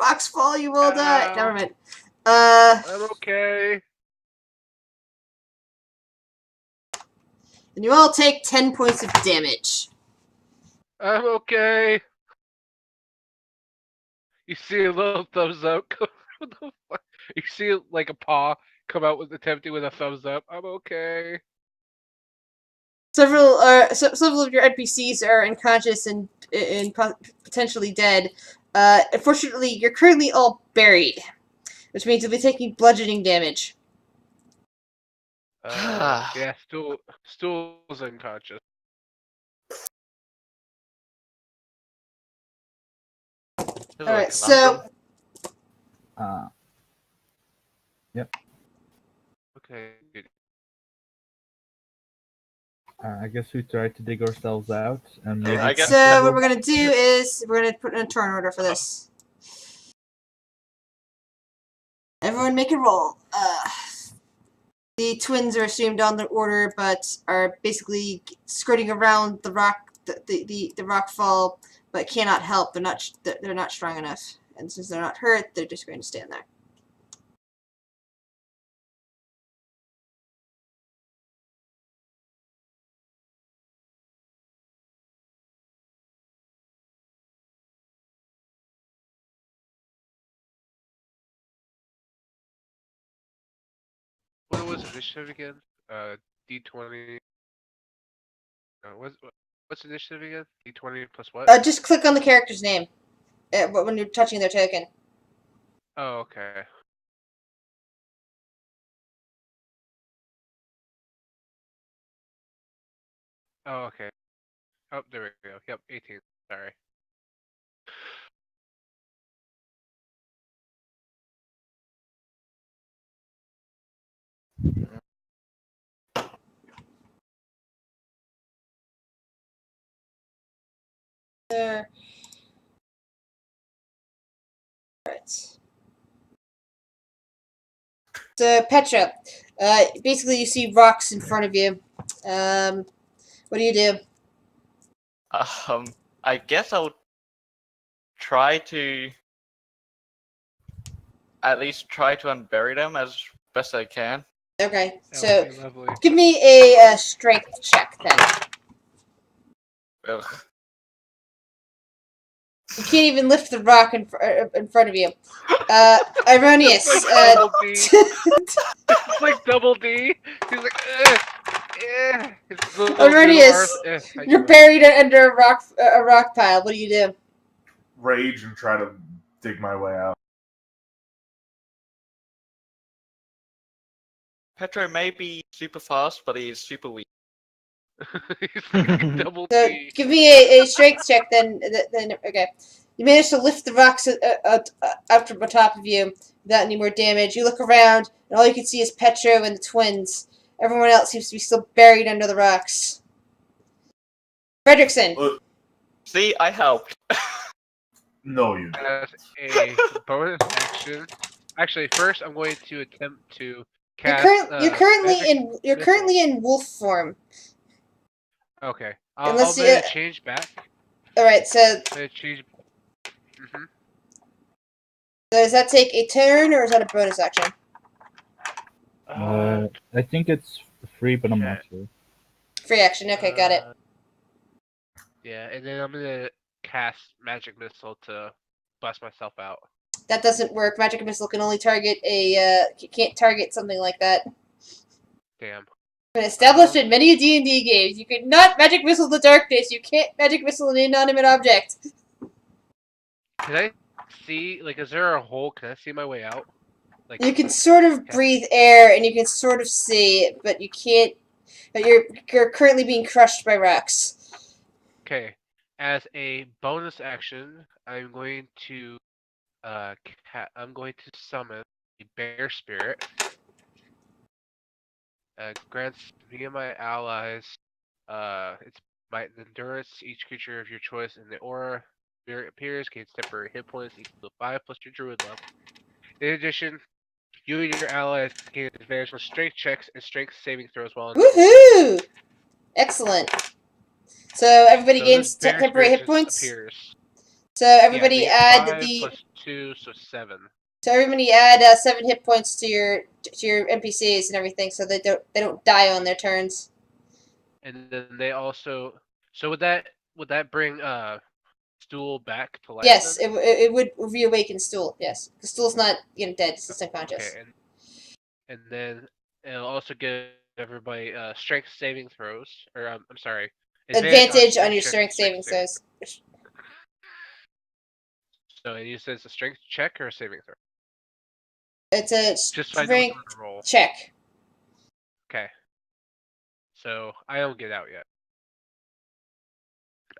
Rocks fall, you will die. Ow. Never mind. I'm okay. And you all take 10 points of damage. I'm okay. You see a little thumbs up. What the fuck? You see like a paw come out with attempting with a thumbs up. I'm okay. Several of your NPCs are unconscious and potentially dead. Unfortunately, you're currently all buried, which means you'll be taking bludgeoning damage. Yeah, Stool's unconscious. This is All a right, so conundrum. Okay. Good. I guess we try to dig ourselves out and maybe. I guess- so what we're gonna do is we're gonna put in a turn order for this. Everyone make a roll. The twins are assumed on the order, but are basically skirting around the rock, the rock fall, but cannot help. They're not strong enough, and since they're not hurt, they're just going to stand there. What was initiative again? D20. What's initiative again? D20 plus what? Just click on the character's name when you're touching their token. Oh, okay. Oh, okay. Oh, there we go. Yep, 18. Sorry. There. Right. So Petra, basically you see rocks in front of you. What do you do? I guess I would try to at least try to unbury them as best I can. Okay, That so would be lovely. give me a strength check then. Ugh. You can't even lift the rock in front of you. Ironius. It's like double D. It's like double D. He's like, yeah. Ironius, you're buried under a rock pile. What do you do? Rage and try to dig my way out. Petro may be super fast, but he's super weak. He's like double So D. give me a strength check then. Okay, you manage to lift the rocks up from the top of you without any more damage. You look around, and all you can see is Petro and the twins. Everyone else seems to be still buried under the rocks. Fredrickson. See, I helped. No, you didn't. As a bonus action. Actually, first I'm going to attempt to cast. You're currently magic in wolf form. Okay. Unless I'll you- let it change back. All right, so Let it change. Mhm. does that take a turn or is that a bonus action? I think it's free, but I'm not sure. Free action. Okay, got it. Yeah, and then I'm gonna cast magic missile to blast myself out. That doesn't work. Magic missile can only target can't target something like that. Damn. Been established in many D&D games. You can not magic missile the darkness. You can't magic missile an inanimate object. Can I see? Like, is there a hole? Can I see my way out? Like You can sort of breathe air and you can sort of see, but you can't. But you're currently being crushed by rocks. okay, as a bonus action, I'm going to summon a bear spirit. Grants me and my allies its might and endurance. Each creature of your choice in the aura spirit appears gains temporary hit points equal to 5 plus your druid level. In addition, you and your allies gain advantage on strength checks and strength saving throws while in the aura. Woohoo! Excellent. So everybody So gains this bear temporary spirit hit just points. appears. So Yeah, everybody they get add 5 the. plus 2, so 7. So everybody add 7 hit points to your NPCs and everything, so they don't die on their turns. And then they also. So would that bring Stool back to life? Yes, then? it would reawaken Stool. Yes, the Stool's not dead; it's just Okay, unconscious. and then it'll also give everybody strength saving throws, or I'm sorry, Advantage on strength your checks and strength saving throws. So it uses a strength check or a saving throw. It's a Just so I know what strength to roll. check. Okay. So I don't get out yet.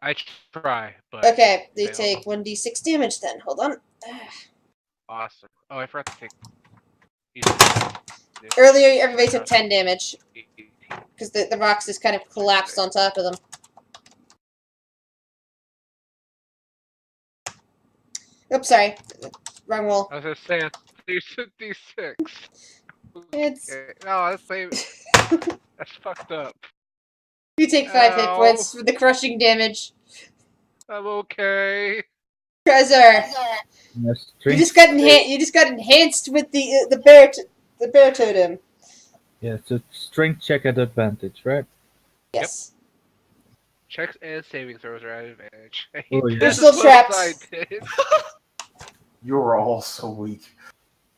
I try, but Okay, you fail. take 1d6 damage then. Hold on. Awesome. Oh, I forgot to take. Earlier, everybody took 10 damage because the rocks just kind of collapsed on top of them. Oops, sorry. Wrong roll. I was just saying, D6. It's No, that's fucked up. you take 5 hit Ow. points for the crushing damage. I'm okay. Krezar, Yes, you just got enhanced with the bear totem. Yeah, so strength check at advantage, right? Yes. Checks and saving throws are at advantage. Oh, yeah. You're still trapped. I did. You're all so weak.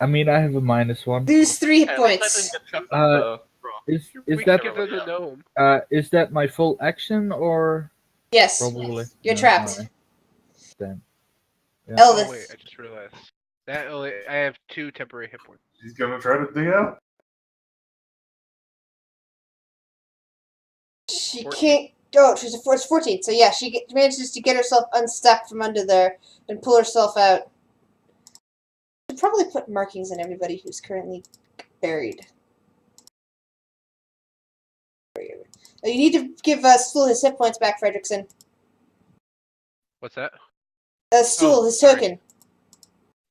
I mean, I have a -1. Lose 3 hit At least I points. didn't get shot Uh, though. Is Weaker that than the gnome. is that my full action or Yes. probably? You're No, trapped. alright. Then. Yeah. Elvis. Oh wait, I just realized. I have 2 temporary hit points. She's gonna try to dig out. She 14. can't. Oh, it's 14. So yeah, she manages to get herself unstuck from under there and pull herself out. Should probably put markings on everybody who's currently buried. You need to give Stool his hit points back, Fredrickson. What's that? Stool, Oh, his sorry. token.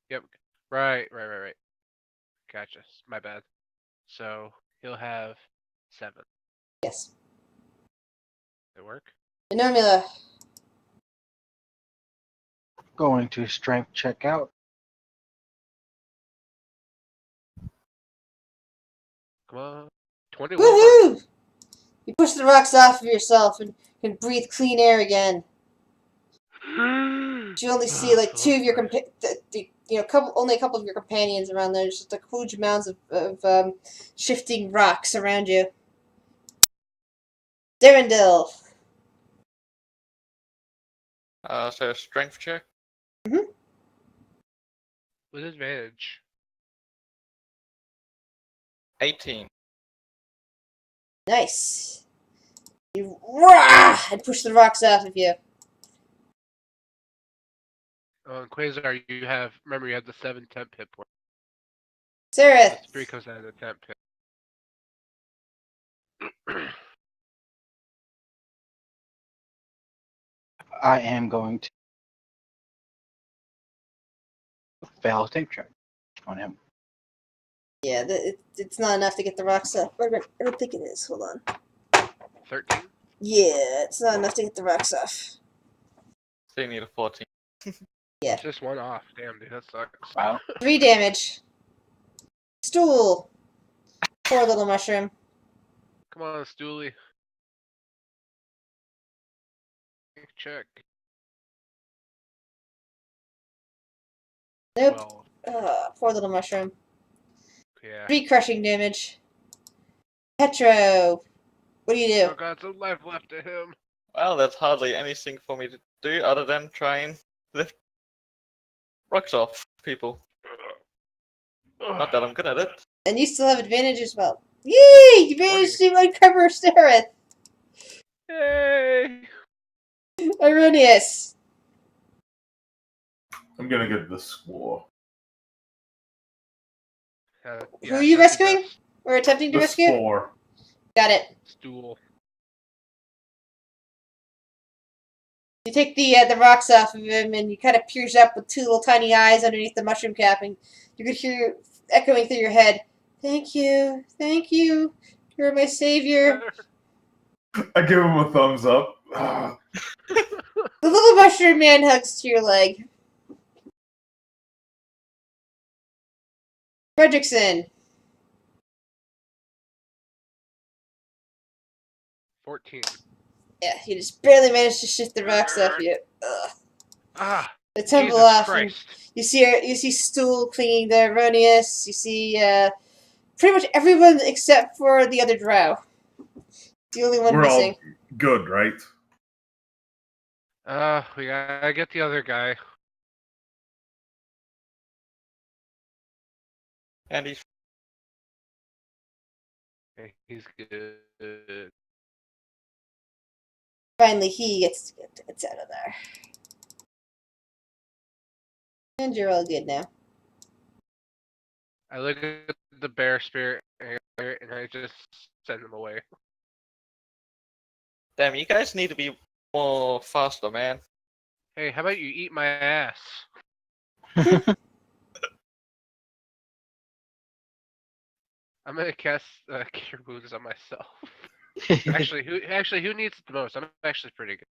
Yep. Right. Gotcha. My bad. So he'll have 7. Yes. Does it work? Normula. Going to strength check out. Come on. 21. Woohoo! You push the rocks off of yourself and can breathe clean air again. You only see like 2 of your only a couple of your companions around there. There's just like huge amounts of shifting rocks around you. Darendil. So strength check. With advantage. 18. Nice. You rah! And push the rocks off of you. Oh, and Quasar, you have the 7 temp hit points. Sarah. The 3 comes out of the temp hit. I am going to fail a tape check on him. Yeah, it's not enough to get the rocks up. I don't think it is. Hold on. 13. Yeah, it's not enough to get the rocks off. So you need a 14. Yeah. Just 1 off. Damn, dude, that sucks. Wow. 3 damage. Stool. Poor little mushroom. Come on, Stoolie. Check. Nope. 12. Poor little mushroom. Yeah. 3 crushing damage. Petro. What do you do? Oh god, some life left to him. Well, that's hardly anything for me to do other than try and lift rocks off people. Not that I'm good at it. And you still have advantage as well. Yay! You managed to uncover Stareth! Yay! Ironius! I'm gonna get the score. Who are you rescuing? Or attempting to The rescue? spore. Got it. Stool. You take the rocks off of him, and you kind of pierce up with two little tiny eyes underneath the mushroom cap, and you could hear echoing through your head, "Thank you, thank you, you're my savior." I give him a thumbs up. The little mushroom man hugs to your leg. Fredrickson. 14. Yeah, you just barely managed to shift the rocks off you. Ugh. Ah, They tumble Jesus off, and Christ. you see Stool clinging to Erroneous. You see pretty much everyone except for the other drow. The only one We're missing. all good, right? We gotta get the other guy. And he's Okay, he's good. Finally, he gets out of there. And you're all good now. I look at the bear spirit and I just send him away. damn. You guys need to be more faster, man. Hey, how about you eat my ass? I'm gonna cast Cure Wounds on myself. Actually, who needs it the most? I'm actually pretty good.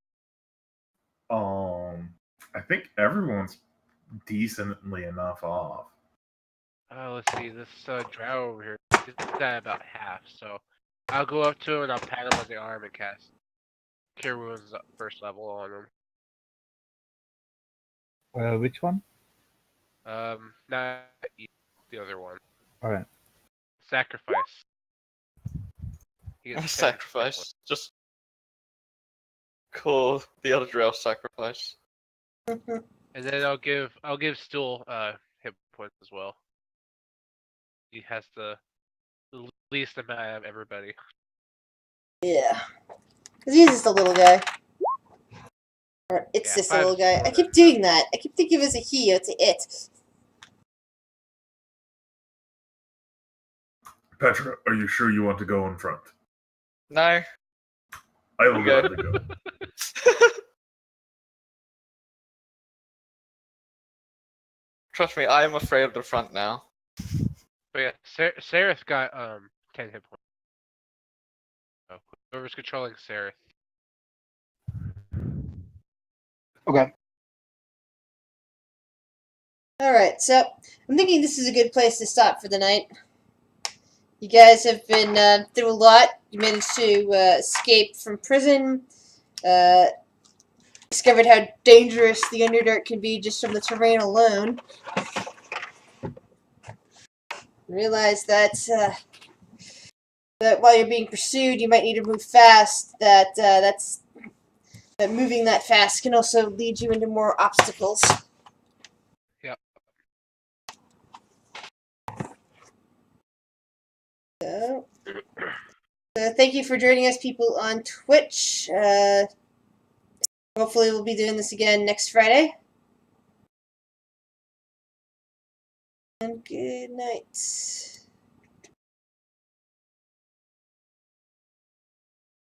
I think everyone's decently enough off. Oh, let's see, this drow over here, he's at about half, so I'll go up to him and I'll pat him on the arm and cast Cure Wounds first level on him. Which one? Not the other one. All right. Sacrifice. He gets 10 Sacrifice. Just call the other drow sacrifice. And then I'll give Stool hit points as well. He has the least amount of everybody. Yeah. Because he's just a little guy. Or it's Yeah, just a 5 little guy. is I keep doing that. I keep thinking of it as a he, it's a it. Petra, are you sure you want to go in front? No. I will Okay. gladly go. Trust me, I am afraid of the front now. But yeah, Sereth got 10 hit points. So whoever's controlling Sereth. Okay. Alright, so I'm thinking this is a good place to stop for the night. You guys have been through a lot. You managed to escape from prison. Discovered how dangerous the Underdark can be just from the terrain alone. Realized that that while you're being pursued, you might need to move fast. That moving that fast can also lead you into more obstacles. Yep. So thank you for joining us, people on Twitch. Hopefully, we'll be doing this again next Friday. And good night.